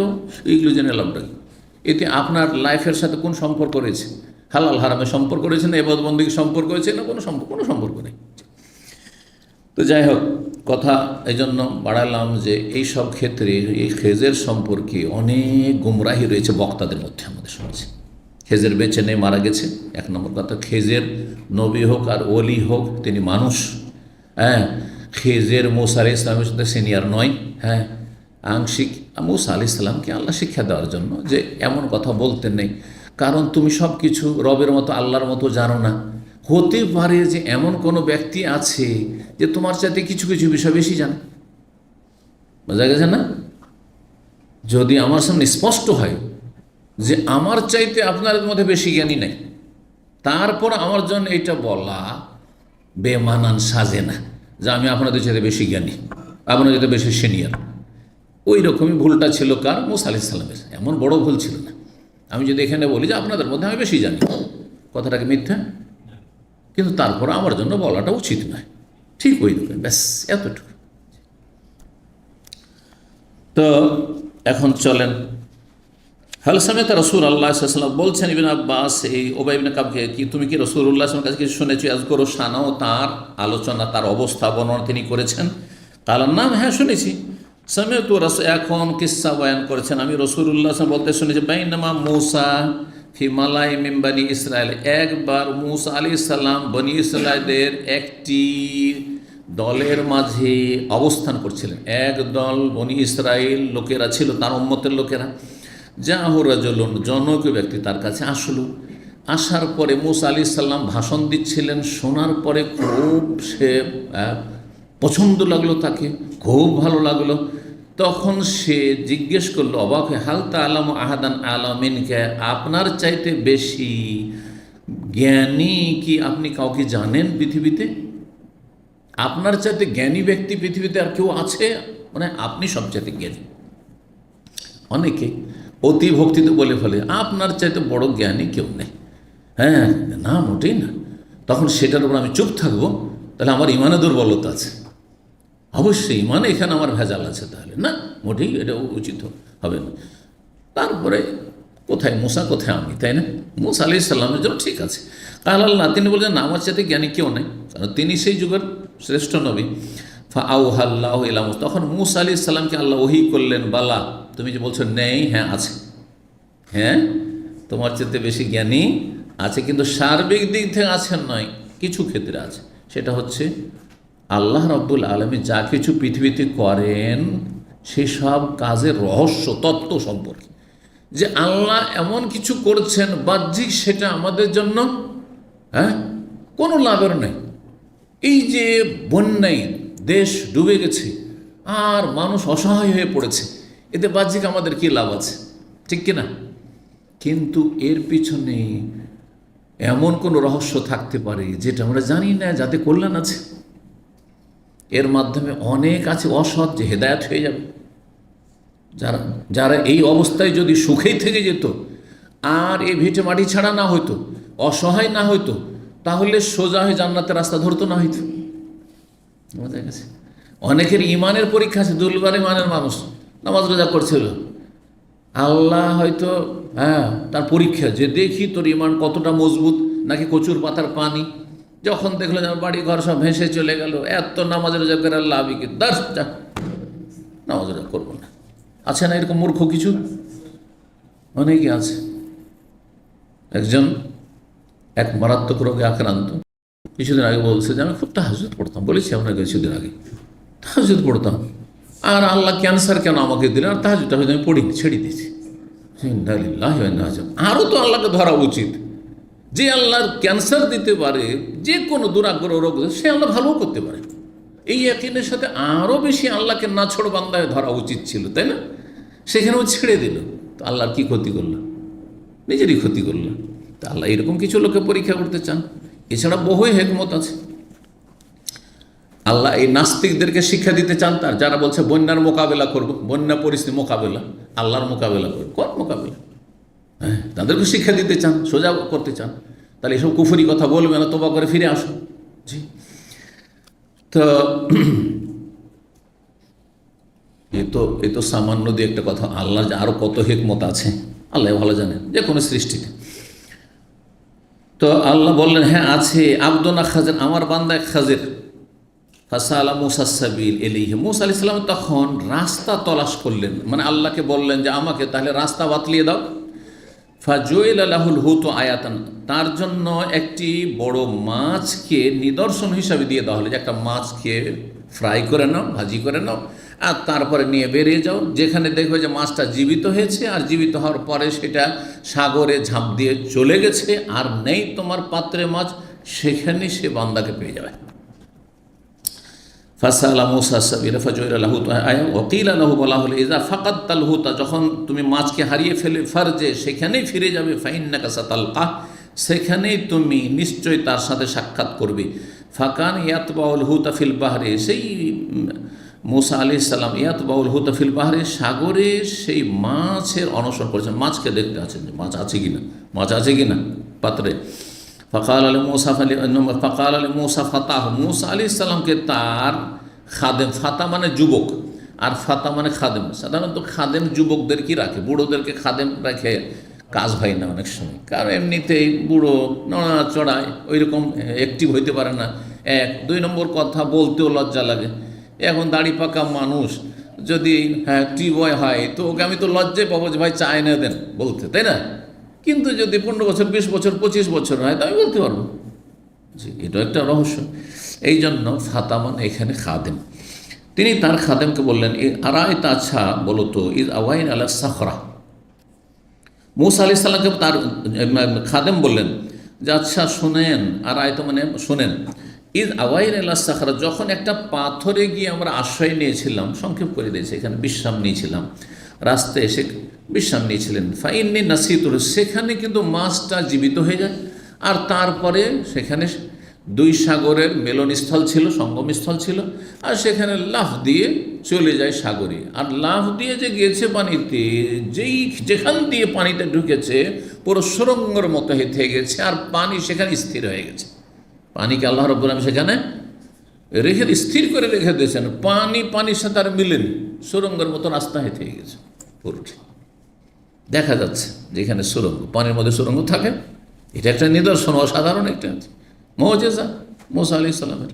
এইগুলো জেনে লাভ নেই। এতে আপনার লাইফের সাথে কোন সম্পর্ক রয়েছে? হালাল হারামের সম্পর্ক রয়েছে না ইবাদত বন্দেগীর সম্পর্ক রয়েছে না? কোনো সম্পর্ক নেই। তো যাই হোক, কথা এই জন্য বাড়ালাম যে এই সব ক্ষেত্রে এই খেজের সম্পর্কে অনেক গুমরাহি রয়েছে বক্তাদের মধ্যে আমাদের সমাজে। খেজের বেঁচে নেই, মারা গেছে, এক নম্বর কথা। খেজের নবী হোক আর ওলি হোক, তিনি মানুষ। হ্যাঁ, খেজের মূসা আলাইহিস সালামের সাথে সিনিয়র নয়। হ্যাঁ, আংশিক মূসা আলাইহিস সালামকে আল্লাহ শিক্ষা দেওয়ার জন্য যে এমন কথা বলতেন নেই, কারণ তুমি সব কিছু রবের মতো আল্লাহর মতো জানো না। হতে পারে যে এমন কোনো ব্যক্তি আছে যে তোমার চাইতে কিছু কিছু বিষয় বেশি জানে, বোঝা গেছে না? যদি আমার সামনে স্পষ্ট হয় যে আমার চাইতে আপনার মধ্যে বেশি জ্ঞানী নেই, তারপর আমার জন্য এটা বলা বেমানান সাজে না যে আমি আপনাদের চাইতে বেশি জ্ঞানী, আপনাদের চাইতে বেশি সিনিয়র। ওই রকমই ভুলটা ছিল কার? মূসা আলাইহিস সালামের। এমন বড় ভুল ছিল না। আমি যদি এখানে বলি যে আপনাদের মধ্যে আমি বেশি জানি, কথাটাকে মিথ্যা, কিন্তু তারপর আমার জন্য বলাটা উচিত নয়, ঠিক ওই রকম, ব্যাস এতটুকু। তো এখন চলেন, হাল সামিআত রাসূলুল্লাহ সাল্লাল্লাহু আলাইহি ওয়াসাল্লাম বলছেন ইবনে আব্বাস এই উবাই ইবনে কাবকে, কি তুমি কি রাসূলুল্লাহ সাল্লাল্লাহু আলাইহি ওয়াসাল্লামের কাছে কিছু শুনেছো? আযকুরু শানাও, তার আলোচনা, তার অবস্থা বর্ণনা তিনি করেছেন। কালার নাম, হ্যাঁ শুনেছি। সামিআতু রাসূল, এখন কিসসা বয়ান করেছেন, আমি রাসূলুল্লাহ সাল্লাল্লাহু আলাইহি ওয়াসাল্লাম বলতে শুনেছি, বাইনামা মূসা ফি মালাই মিন বনি ইসরাইল, একবার মূসা আলাইহিস সালাম বনি ইসরাইলদের একটি দলের মাঝে অবস্থান করছিলেন। এক দল বনি ইসরাইল লোকেরা ছিল, তার উম্মতের লোকেরা। জাহু রাজুলুন, জনৈক ব্যক্তি তার কাছে আসলো। আসার পরে মূসা আলাইহিস সালাম ভাষণ দিচ্ছিলেন, শোনার পরে খুব সে পছন্দ লাগলো, তাকে খুব ভালো লাগলো। তখন সে জিজ্ঞেস করলো অবাক হয়ে, হাল তাআলামু আহাদান আলামিনকা, আপনার চাইতে বেশি জ্ঞানী কি আপনি কাউকে জানেন পৃথিবীতে? আপনার চাইতে জ্ঞানী ব্যক্তি পৃথিবীতে আর কেউ আছে? মানে আপনি সবচাইতে জ্ঞানী। অনেকে অতি ভক্তিতে বলে ফেলে আপনার চাইতে বড় জ্ঞানী কেউ নেই। হ্যাঁ, না মোটেই না। তখন সেটার উপর আমি চুপ থাকবো, তাহলে আমার ইমানে দুর্বলতা আছে, অবশ্যই ইমানে এখানে আমার ভেজাল আছে, তাহলে না, মোটেই এটা উচিত হবে না। তারপরে কোথায় মূসা, কোথায় আমি, তাই না? মূসা আলাইহিস সালামের জন্য ঠিক আছে। আল্লাহ তিনি বলছেন না, আমার চাইতে জ্ঞানী কেউ নেই, কারণ তিনি সেই যুগের শ্রেষ্ঠ নবী। ফাআউহাল্লাহু ইলা মূসা, তখন মূসা আলাইহিস সালামকে আল্লাহ ওহী করলেন, বালা, তুমি যে বলছো নেই, হ্যাঁ আছে, হ্যাঁ তোমার চাইতে বেশি জ্ঞানী আছে, কিন্তু সার্বিক দিক থেকে আছেন নয়, কিছু ক্ষেত্রে আছে। সেটা হচ্ছে আল্লাহ রাব্বুল আলামিন যা কিছু পৃথিবীতে করেন সেসব কাজের রহস্য তত্ত্ব সম্পর্কে, যে আল্লাহ এমন কিছু করছেন বাহ্যিক, সেটা আমাদের জন্য কোনো লাভের নেই। এই যে বন্যায় দেশ ডুবে গেছে আর মানুষ অসহায় হয়ে পড়েছে, এতে বাহ্যিক আমাদের কি লাভ আছে? ঠিক কিনা? কিন্তু এর পিছনে এমন কোনো রহস্য থাকতে পারে যেটা আমরা জানি না, যাতে কল্যাণ আছে। এর মাধ্যমে অনেক আছে অসৎ যে হেদায়েত হয়ে যাবে, যারা যারা এই অবস্থায় যদি সুখেই থেকে যেত আর এই ভিটে মাটি ছাড়া না হইতো, অসহায় না হইতো, তাহলে সোজা হয়ে জান্নাতের রাস্তা ধরতো না হইতো। বোঝা গেছে? অনেকের ইমানের পরীক্ষা আছে, দুর্বল ইমানের মানুষ নামাজ রোজা করছিল, আল্লাহ হয়তো তার পরীক্ষা যে দেখি তোর ইমান কতটা মজবুত নাকি কচুর পাতার পানি। যখন দেখলো যে বাড়ি ঘর সব ভেসে চলে গেল, এত নামাজ রোজা করে আল্লাহ আবিকে দাস যা নামাজ রোজা করবো না। আছে না এরকম মূর্খ কিছু? অনেকে আছে। একজন এক মারাত্মক রোগে আক্রান্ত, কিছুদিন আগে বলছে যে আমি খুব তাহাজ্জুদ পড়তাম, বলেছি আপনাকে কিছুদিন আগে তাহাজ্জুদ পড়তাম, আর আল্লাহ ক্যান্সার কেন আমাকে দিলেন, আর তাহাজ্জুদটা হয়তো আমি পড়িনি, ছেড়ে দিয়েছি। আরও তো আল্লাহকে ধরা উচিত, যে আল্লাহর ক্যান্সার দিতে পারে, যে কোনো দুরাগ্রহ রোগ সে আল্লাহ ভালো করতে পারে। এই ইয়াকিনের সাথে আরও বেশি আল্লাহকে না ছোড় বান্দায় ধরা উচিত ছিল, তাই না? সেখানেও ছেড়ে দিল, তো আল্লাহর কি ক্ষতি করলো? নিজেরই ক্ষতি করলো। তা আল্লাহ এরকম কিছু লোকে পরীক্ষা করতে চান। এছাড়া বহুই হেকমত আছে। আল্লাহ এই নাস্তিকদেরকে শিক্ষা দিতে চান, তার যারা বলছে বন্যার মোকাবেলা করব, বন্যা পরিস্থিতি মোকাবেলা, আল্লাহর মোকাবেলা করব, কোন মোকাবেলা? হ্যাঁ, তাদেরকে শিক্ষা দিতে চান, সোজা করতে চান। তাহলে এসব কুফরি কথা বলবে না, তোবা করে ফিরে আসো। জি, তো এ তো সামান্য দিয়ে একটা কথা। আল্লাহ যে আরও কত হেকমত আছে আল্লাহ ভালো জানেন, যে কোনো সৃষ্টিতে। তো আল্লাহ বললেন হ্যাঁ আছে, আব্দুনা খাজের, আমার বান্দা এক খাজের। ফাসা আলা মুসা সাবিল এলিহি, মুসা আলাইহিস সালাম তখন রাস্তা তলাশ করলেন, মানে আল্লাহকে বললেন যে আমাকে তাহলে রাস্তা বাতলিয়ে দাও। ফাজুইল লাহুল হুত আয়াতান, তার জন্য একটি বড় মাছকে নিদর্শন হিসাবে দিয়ে দেওয়া হলো, যে একটা মাছকে ফ্রাই করে নাও, ভাজি করে নাও, আর তারপরে নিয়ে বেরিয়ে যাও, যেখানে দেখবে যে মাছটা জীবিত হয়েছে, আর জীবিত হওয়ার পরে সেটা সাগরে ঝাঁপ দিয়ে চলে গেছে, আর নেই তোমার পাত্রে মাছ, সেখানে সে বান্দাকে পেয়ে যাবে। ফাসালা মুসা সাবিলা ফাজুইলা লাহু আয়া ওয়াকিলা লাহু, বলা হলো ইজা ফাকাদতাল হুতা, যখন তুমি মাছকে হারিয়ে ফেলে ফারজে, সেখানেই ফিরে যাবে, ফাইন্নাকা সাতালকা, সেখানেই তুমি নিশ্চয়ই তার সাথে সাক্ষাৎ করবে। ফাকান ইয়াতবাউল হুতা ফিল বাহরে, সেই মুসা আলাইহিস সালাম ইয়াতবাউল হুতা ফিল বাহরে, সাগরে সেই মাছের অনুসরণ করেছেন, মাছকে দেখতে আছেন যে মাছ আছে কিনা, মাছ আছে কিনা পাত্রে। ফকাল আলী মুসা ফকাল আলী মুসা ফাতাহ, মুসা আলাইহিস সালামকে তার খাদেম, ফাতা মানে যুবক আর ফাতা মানে খাদেম, সাধারণত খাদেম যুবকদের কি রাখে, বুড়োদেরকে খাদেম রাখে, কাজ হয় না অনেক সময়, কারণ এমনিতেই বুড়ো নড়া চড়ায়, ওই রকম অ্যাক্টিভ হইতে পারে না। এক, দুই নম্বর কথা, বলতেও লজ্জা লাগে। এখন দাড়ি পাকা মানুষ যদি টি বয় হয়, তো ওকে আমি তো লজ্জায় পাবো যে ভাই চা এনে দেন বলতে, তাই না? কিন্তু যদি 15 বছর, 20 বছর, 25 বছর হয়, তো আমি বলতে পারবো। জি, এটা একটা রহস্য। এই জন্য ফাতামান এখানে খাদেম। তিনি তার খাদেমকে বললেন আরায় তা, আচ্ছা বলো তো, ইজ আওয়াইন আলা সাখরা, মুসা আলাইহিস সালামকে তার খাদেম বললেন যে আচ্ছা শোনেন, আরায় তো মানে শোনেন, ইজ আওয়াইন আলা সাখরা, যখন একটা পাথরে গিয়ে আমরা আশ্রয় নিয়েছিলাম, সংক্ষেপ করে দিয়েছে, এখানে বিশ্রাম নিয়েছিলাম, রাস্তায় এসে বিশ্রাম নিয়েছিলেন। ফাইন্নি নাসিতুর, সেখানে কিন্তু মাছটা জীবিত হয়ে যায়, আর তারপরে সেখানে দুই সাগরের মিলনস্থল ছিল, সঙ্গমস্থল ছিল, আর সেখানে লাফ দিয়ে চলে যায় সাগরে। আর লাফ দিয়ে যে গিয়েছে পানিতে, যেখান দিয়ে পানিটা ঢুকেছে পুরো সুরঙ্গের মতো থেকে গেছে, আর পানি সেখানে স্থির হয়ে গেছে। পানিকে আল্লাহ রাব্বুল আলামিন সেখানে স্থির করে রেখে দিয়েছেন, পানির সাথে আর মিলেনি, সুরঙ্গের মতো রাস্তা হয়ে থেকে গেছে পুরোটি। দেখা যাচ্ছে যেখানে সুরঙ্গ, পানির মধ্যে সুরঙ্গ থাকে, এটা একটা নিদর্শন, অসাধারণ একটা মুজিজা মুসা আলাইহিস সালামের।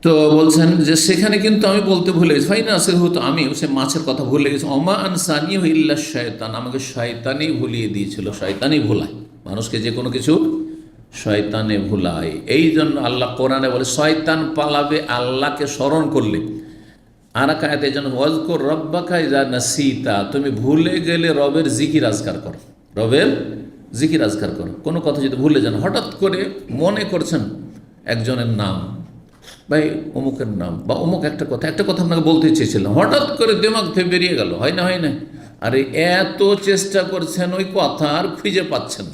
তো বলছেন যে সেখানে কিন্তু আমি বলতে ভুলে গেছি, ফাইনা আসে হতো, আমি সে মাছের কথা ভুলে গেছি। ওমা আনসানি ইল্লা শয়তান, আমাকে শয়তানই ভুলিয়ে দিয়েছিল। শয়তানই ভুলায় মানুষকে, যে কোনো কিছু শয়তানে ভুলায়। এই জন্য আল্লাহ কোরআনে বলে শয়তান পালাবে আল্লাহকে স্মরণ করলে। আর কায়াতে যেন ওয়াজকুর রব্বাকা ইযা নাসিতা, তুমি ভুলে গেলে রবের জিকির আজকার করো, রবের জিকির আজকার করো। কোনো কথা যদি ভুলে যান, হঠাৎ করে মনে করছেন একজনের নাম, ভাই অমুকের নাম বা অমুক একটা কথা আপনাকে বলতে চেয়েছিলাম, হঠাৎ করে দিমাগ থেকে বেরিয়ে গেল, হয় না? আরে এত চেষ্টা করছেন ওই কথা আর খুঁজে পাচ্ছেন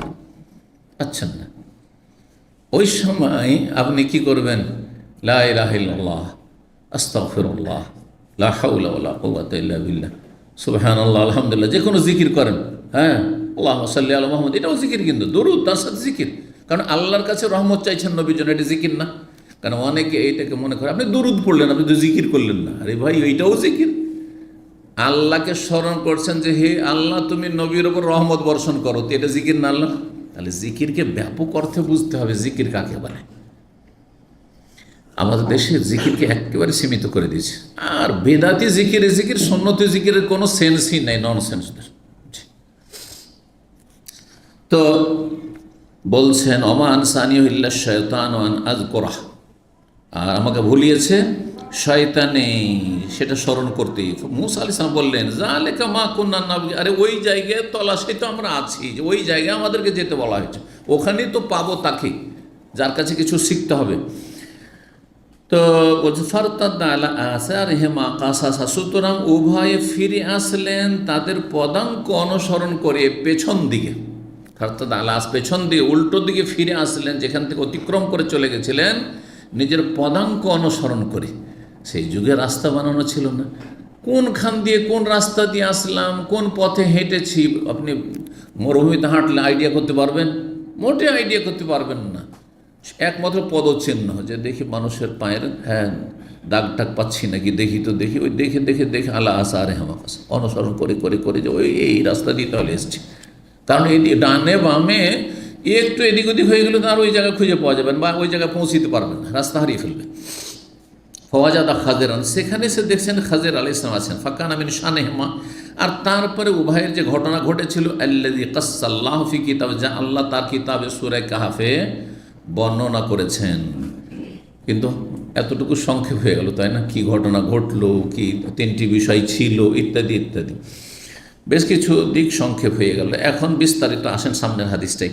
না, ওই সময় আপনি কি করবেন? লা ইলাহা ইল্লাল্লাহ, আস্তাগফিরুল্লাহ, লা হাওলা ওয়ালা কুওয়াতা ইল্লা বিল্লাহ, সুবহানাল্লাহ, আলহামদুলিল্লাহ, যে কোনো জিকির করেন। হ্যাঁ, আল্লাহুম্মা সাল্লি আলা মুহাম্মদ, এটাও জিকির, কিন্তু দরুদ তার সাথে জিকির। কারণ আল্লাহর কাছে রহমত চাইছেন নবীর জন্য, এটা জিকির না? কারণ অনেকে এইটাকে মনে করে আপনি দরুদ পড়লেন, আপনি তো জিকির করলেন না। আরে ভাই, এইটাও জিকির। আল্লাহকে স্মরণ করছেন যে হে আল্লাহ তুমি নবীর ওপর রহমত বর্ষণ করো, তো এটা জিকির না আল্লাহ? তাহলে জিকিরকে ব্যাপক অর্থে বুঝতে হবে, জিকির কাকে বলে। আমাদের দেশে জিকিরকে একেবারে সীমিত করে দিয়েছে। আর বেদাতি জিকিরে জিকির, সুন্নতি জিকিরের কোনো সেন্সই নেই, নন সেন্স। তো বলছেন ওমান সানিউ ইল্লা শায়তান ওয়ান আযকুরাহ, আর আমাকে ভুলিয়েছে শয়তানে সেটা স্মরণ করতে। মুসা আলাইহিস সালাম বললেন যালিকা মা কুন্না নাবগি, আরে ওই জায়গায় তলাশে তো আমরা আছি, যে ওই জায়গায় আমাদেরকে যেতে বলা হয়েছে, ওখানেই তো পাবো তাকে যার কাছে কিছু শিখতে হবে। তো বলছে ফারতাদ্দা আলা আসারিহিমা কাসাসা, সুতরাং উভয়ে ফিরে আসলেন তাদের পদাঙ্ক অনুসরণ করে পেছন দিকে। ফারতাদ্দা আলা, পেছন দিকে, উল্টো দিকে ফিরে আসলেন, যেখান থেকে অতিক্রম করে চলে গেছিলেন নিজের পদাঙ্ক অনুসরণ করে। সেই যুগে রাস্তা বানানো ছিল না, কোনখান দিয়ে কোন রাস্তা দিয়ে আসলাম, কোন পথে হেঁটেছি, আপনি মরুভূমিতে হাঁটলে আইডিয়া করতে পারবেন? মোটে আইডিয়া করতে পারবেন না। একমাত্র পদচিহ্ন, যে দেখি মানুষের পায়ের দাগ টাগ পাচ্ছি নাকি, দেখি তো দেখি, ওই দেখে দেখে দেখে আলা আসারে হামাকাস অনুসরণ করে করে করে যে ওই এই রাস্তা দিয়ে তাহলে এসছি। কারণ এই ডানে বামে একটু এদিক ওদিক হয়ে গেলে তো আর ওই জায়গায় খুঁজে পাওয়া যাবেন, বা ওই জায়গায় পৌঁছিতে পারবেন না, রাস্তা হারিয়ে ফেলবে। ফওয়াজাদা খাজেরান, সেখানে সে দেখছেন খাজের আলাইহিস সালাম আছেন। ফাকানা মিন শানিহিমা, আর তারপরে উভয়ের যে ঘটনা ঘটেছিল, আল্লাযী কাসসাল্লাহু ফি কিতাব, যা আল্লাহ তার কিতাবে সূরা কাহফে বর্ণনা করেছেন। কিন্তু এতটুকু সংক্ষেপ হয়ে গেল, তাই না? কি ঘটনা ঘটলো, কি তিনটি বিষয় ছিল, ইত্যাদি ইত্যাদি, বেশ কিছু দিক সংক্ষেপ হয়ে গেল। এখন বিস্তারিত আসেন সামনের হাদিসটাই।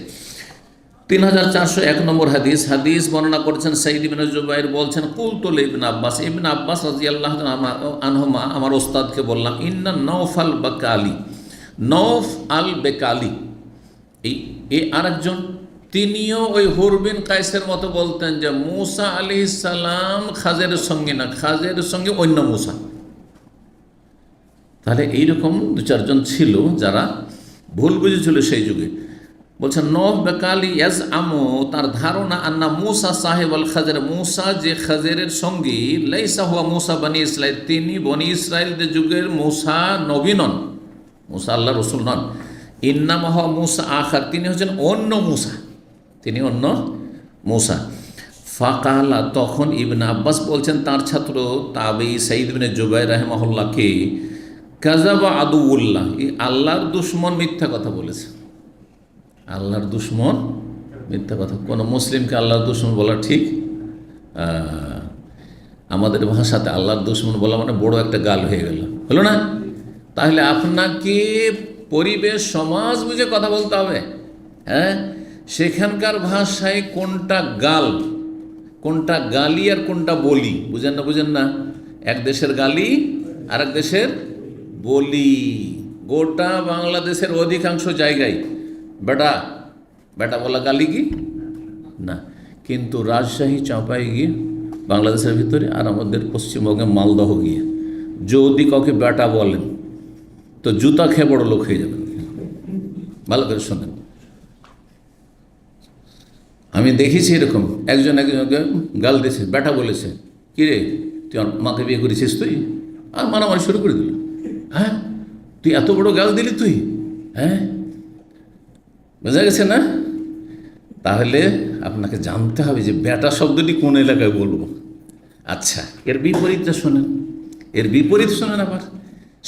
3401 নম্বর হাদিস। হাদিস বর্ণনা করেছেন সাঈদ ইবনে জুবাইর, বলছেন কুলতু লিবনে আব্বাস, ইবনে আব্বাস রাদিয়াল্লাহু আনহুমা, আমার ওস্তাদকে বললাম, ইন্না নওফ আল বাকালি, নওফ আল বেকালি, এই আরেকজন, তিনিও ওই হুর বিন কায়েসের মতো বলতেন যে মূসা আলাইহিস সালাম খাজেরের সঙ্গে না, খাজেরের সঙ্গে অন্য মূসা। তাহলে এইরকম দু চারজন ছিল যারা ভুল বুঝেছিল সেই যুগে। বলছেন নওফ বেকালি ইয়াজ আমো, তার ধারণা, আন্না মূসা সাহেব আল খাজের, মূসা যে খাজেরের সঙ্গী, লাইসা হুয়া মূসা বনি ইসরাইল, তিনি বনি ইসরাইলদের যুগের মূসা নবী নন, মূসা আল্লাহ রসুল নন। ইন্নামা হুয়া মূসা আখার, তিনি হচ্ছেন অন্য মূসা, তিনি অন্য মূসা। ফাকালা, তখন ইবনে আব্বাস বলছেন তার ছাত্র তাবেঈ সাঈদ ইবনে জুবাইর রাহিমাহুল্লাহকে, কাযাবা আদুউল্লাহ, এই আল্লাহর দুশমন মিথ্যা কথা বলেছে। আল্লাহর দুশমন মিথ্যা কথা, কোনো মুসলিমকে আল্লাহর দুশমন বলা ঠিক? আমাদের ভাষাতে আল্লাহর দুশমন বলা মানে বড় একটা গাল হয়ে গেল, হলো না? তাহলে আপনাকে পরিবেশ সমাজ বুঝে কথা বলতে হবে। হ্যাঁ, সেখানকার ভাষায় কোনটা গাল, কোনটা গালি আর কোনটা বলি, বুঝেন না? বুঝেন না? এক দেশের গালি আর এক দেশের বলি। গোটা বাংলাদেশের অধিকাংশ জায়গায় বেটা বেটা বলা গালি কি না, কিন্তু রাজশাহী চাঁপাই গিয়ে বাংলাদেশের ভিতরে, আর আমাদের পশ্চিমবঙ্গে মালদহ গিয়ে যদি কাউকে বেটা বলেন তো জুতা খেয়ে বড় লোক হয়ে যাবেন। ভালো করে শোনেন, আমি দেখেছি এরকম, একজন একজনকে গাল দিয়েছে, বেটা বলেছে, কিরে তুই আমার মাকে বিয়ে করেছিস তুই, আর মারামারি শুরু করে দিল। হ্যাঁ, তুই এত বড় গাল দিলি তুই? হ্যাঁ, বোঝা গেছে না? তাহলে আপনাকে জানতে হবে যে বেটা শব্দটি কোন এলাকায় বলবো। আচ্ছা, এর বিপরীতটা শোনেন, এর বিপরীত শোনেন আবার।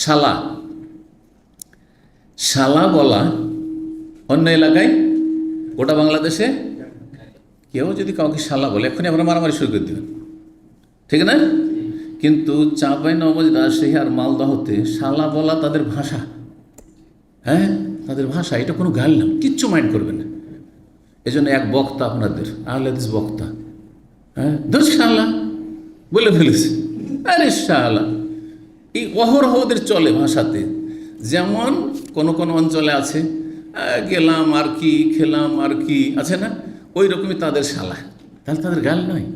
শালা, শালা বলা অন্য এলাকায়, গোটা বাংলাদেশে কেউ যদি কাউকে শালা বলে এক্ষুনি আমরা মারামারি শুরু করে দেবেন, ঠিক না? কিন্তু চাঁপাইনবাবগঞ্জ, রাজশাহী আর মালদহতে শালা বলা তাদের ভাষা। হ্যাঁ, তাদের ভাষা, এটা কোনো গাল না, কিচ্ছু মাইন্ড করবে না। এই জন্য এক বক্তা, আপনাদের আহলে হাদিস বক্তা, হ্যাঁ, ধর শালা বলে ফেলেছে। আরে শালা এই অহরহ ওদের চলে ভাষাতে। যেমন কোন কোন অঞ্চলে আছে গেলাম আর কি, খেলাম আর কি, আছে না? ওই রকমই তাদের শালা। তাহলে তাদের গাল নয়।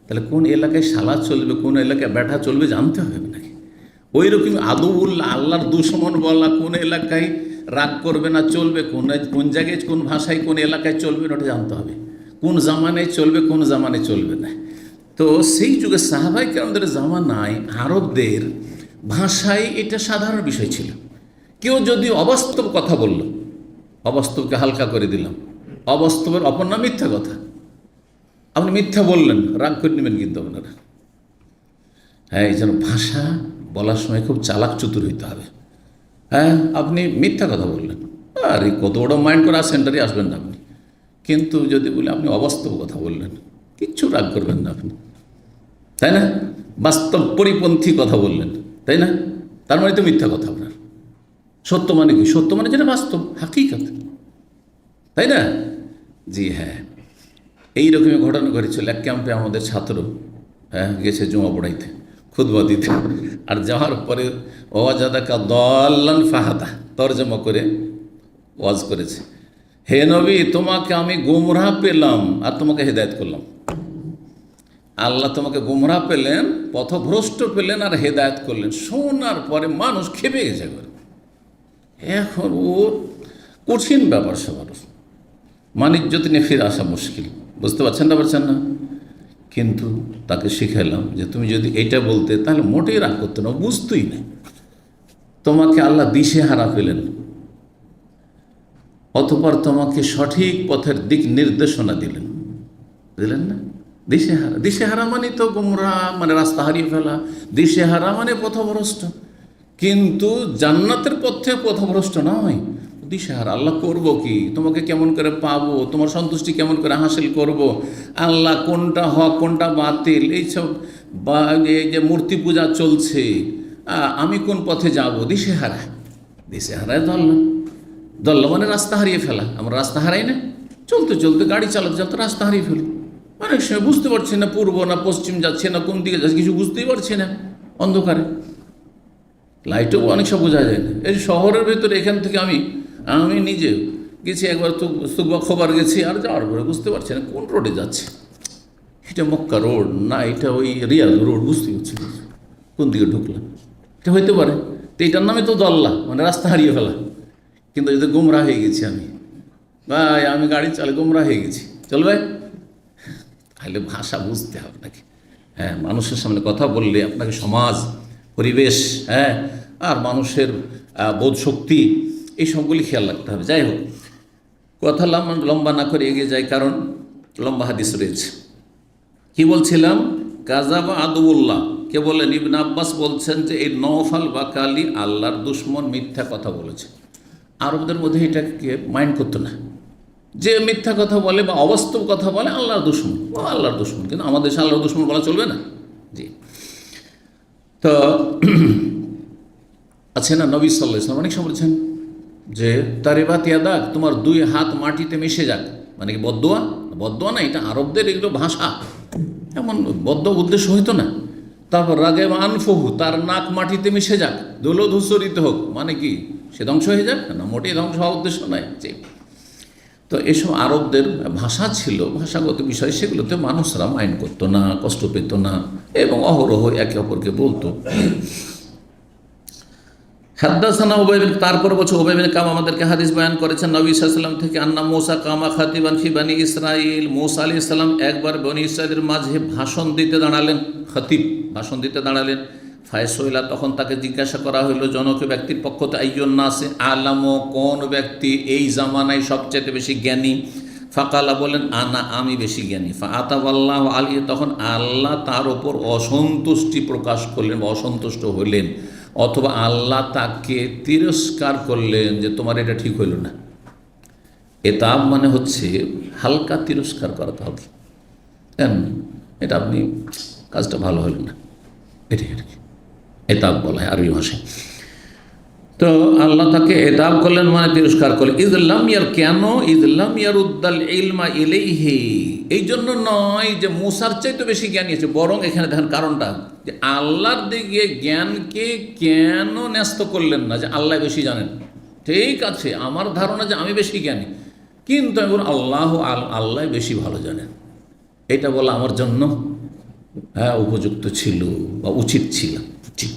তাহলে কোন এলাকায় শালা চলবে, কোন এলাকায় ব্যাটা চলবে জানতে হবে নাকি? ওই রকম আদৌল্লাহ, আল্লাহর দুশমন বলা, কোন এলাকায় রাগ করবে না চলবে, কোন জায়গায় কোন ভাষায় কোন এলাকায় চলবে ওটা জানতে হবে, কোন জামানায় চলবে কোন জামানায় চলবে না। তো সেই যুগে সাহাবাই কেরামদের জামানায় আরবদের ভাষায় এটা সাধারণ বিষয় ছিল। কেউ যদি অবাস্তব কথা বলল, অবাস্তবকে হালকা করে দিলাম, অবাস্তবের অপর নাম মিথ্যা কথা, আপনি মিথ্যা বললেন, রাগ করে নেবেন কিন্তু আপনারা। হ্যাঁ, এই জন্য ভাষা বলার সময় খুব চালাক চতুর হইতে হবে। হ্যাঁ, আপনি মিথ্যা কথা বললেন, আর এই কত বড় মাইন্ড করা সেন্টারে আসবেন না আপনি। কিন্তু যদি বলে আপনি অবাস্তব কথা বললেন, কিচ্ছু রাগ করবেন না আপনি, তাই না? বাস্তব পরিপন্থী কথা বললেন, তাই না? তার মানে তো মিথ্যা কথা আপনার। সত্য মানে কি? সত্য মানে যেটা বাস্তব, হাকিকত, তাই না? জি হ্যাঁ, এইরকমই ঘটনা ঘটেছিল। এক ক্যাম্পে আমাদের ছাত্র গেছে জুমা পড়াইতে, খুতবা দিতে, আর যাওয়ার পরে ওয়াজাদাকা দল্লান ফাহাদা তর্জমা করে ওয়াজ করেছে, হে নবী তোমাকে আমি গুমরাহ পেলাম আর তোমাকে হেদায়েত করলাম। আল্লাহ তোমাকে গুমরাহ পেলেন, পথভ্রষ্ট পেলেন আর হেদায়েত করলেন। শোনার পরে মানুষ খেপে গেছে করে। এখন ও কঠিন ব্যাপার সবার, মানিজ্যত নিয়ে ফিরে আসা মুশকিল, বুঝতে পারছেন না? কিন্তু তাকে শিখাইলাম যে তুমি যদি এটা বলতে তাহলে মোটেই রাগ করতে না, বুঝতেই না। তোমাকে আল্লাহ দিশে হারা পেলেন, অতঃপর তোমাকে সঠিক পথের দিক নির্দেশনা দিলেন না? দিশেহারা মানে তো গুমরাহ, মানে রাস্তা হারিয়ে ফেলা। দিশেহারা মানে পথভ্রষ্ট, কিন্তু জান্নাতের পথে পথভ্রষ্ট নয়, দিশেহারা। আল্লাহ করব কি, তোমাকে কেমন করে পাবো, তোমার সন্তুষ্টি কেমন করে হাসিল করব, আল্লাহ কোনটা হক কোনটা বাতিল, এইসব এই যে মূর্তি পূজা চলছে, আমি কোন পথে যাব, দিশেহারায় দল্লা মানে রাস্তা হারিয়ে ফেলা। আমরা রাস্তা হারাই না, চলতে চলতে গাড়ি চালাতে রাস্তা হারিয়ে ফেলি। অনেক সময় বুঝতে পারছি না পূর্ব না পশ্চিম যাচ্ছে না কোন দিকে যাচ্ছে, কিছু বুঝতেই পারছি না, অন্ধকারে। লাইটও অনেক সব বোঝা যায় না। এই শহরের ভেতরে এখান থেকে আমি নিজে গেছি একবার, তুকবা খবর গেছি, আর যাওয়ার পরে বুঝতে পারছি না কোন রোডে যাচ্ছে, এটা মক্কা রোড না এটা ওই রিয়াদ রোড, বুঝতে পারছি কোন দিকে ঢুকলাম। এটা হইতে পারে, তো এটার নামে তো দল্লা, মানে রাস্তা হারিয়ে ফেলা। কিন্তু যদি গুমরাহ হয়ে গেছি আমি গাড়ি চালে গুমরাহ হয়ে গেছি, চলবে? তাহলে ভাষা বুঝতে হবে নাকি? হ্যাঁ, মানুষের সামনে কথা বললে আপনাকে সমাজ, পরিবেশ, আর মানুষের বোধ শক্তি, এই সবগুলি খেয়াল রাখতে হবে। যাই হোক, কথা লম্বা না করে এগিয়ে যায়, কারণ লম্বা হাদিস রয়েছে। কি বলছিলাম? কাযাবা আদুউল্লাহ কে বলেন? ইবনে আব্বাস বলছেন যে এই নওফাল বাকালি আল্লাহর দুশমন, মিথ্যা কথা বলেছে। আরবদের মধ্যে এটাকে মাইন্ড করতো না, যে মিথ্যা কথা বলে বা অবাস্তব কথা বলে আল্লাহর দুশমন, আল্লাহর দুশমন। কিন্তু আমাদের দেশে আল্লাহর দুশমন বলা চলবে না। জি, তো আছে না, নবী সাল্লাল্লাহু আলাইহি ওয়াসাল্লাম অনেক সময় বলছেন যে তারিবাত ইয়াদাক, তোমার দুই হাত মাটিতে মিশে যাক। মানে কি বদদোয়া না, এটা আরবদের এগুলো ভাষা, এমন বদদোয়া উদ্দেশ্য হইতো না। তারপর রাগে আনফহু, তার নাক মাটিতে মিশে যাক, ধুলোধূসরিত হোক, মানে কি সে ধ্বংস হয়ে যাক না, মোটেই ধ্বংস হওয়ার উদ্দেশ্য নয়। যে তো এসব আরবদের ভাষা ছিল, ভাষাগত বিষয়, সেগুলোতে মানুষরা মাইন্ড করতো না, কষ্ট পেত না, এবং অহরহ একে অপরকে বলতো। হাদ্দাসানা উবাই বিন, তারপর বলছে উবাই বিন কাম আমাদেরকে হাদিস বয়ান করেছেন নবী সাল্লাল্লাহু আলাইহি ওয়াসাল্লাম থেকে, আন্না মূসা কামা খাতিবান ফি বানি ইসরাইল, মূসা আলাইহিস সালাম একবার বনি ইসরাইলের মাঝে ভাষণ দিতে দাঁড়ালেন, খতিব ভাষণ দিতে দাঁড়ালেন। ফায়সইলা, তখন তাকে জিজ্ঞাসা করা হইল জনক ব্যক্তির পক্ষ থেকে, আইয়ুন নাসে আলাম, কোন ব্যক্তি এই জামানায় সবচেয়ে বেশি জ্ঞানী? ফাকালা, বলেন আনা, আমি বেশি জ্ঞানী। ফাআতাবাল্লাহু আলাইহি, তখন আল্লাহ তার ওপর অসন্তুষ্টি প্রকাশ করলেন বা অসন্তুষ্ট হইলেন, অথবা আল্লাহ তাকে তিরস্কার করলেন যে তোমার এটা ঠিক হইল না। এতাব মানে হচ্ছে হালকা তিরস্কার করাতে হবে, এটা আপনি কাজটা ভালো হইল না, এটাই আর কি এতাব বলা হয় আরবি ভাষায়। তো আল্লাহ তাকে এতাব করলেন মানে তিরস্কার করলেন। ইদলাম ইয়ার, কেন? ইদলাম ইয়ারুদ্দাল ইলমা ইলাইহি, এই জন্য নয় যে মূসার চাইতে বেশি জ্ঞানী আছে, বরং এখানে দেখেন কারণটা, যে আল্লাহর দিকে জ্ঞানকে কেন ন্যস্ত করলেন না, যে আল্লাহ বেশি জানেন। ঠিক আছে, আমার ধারণা যে আমি বেশি জ্ঞানী, কিন্তু আমি বলুন আল্লাহ বেশি ভালো জানেন, এটা বলা আমার জন্য উপযুক্ত ছিল বা উচিত ছিল। ঠিক,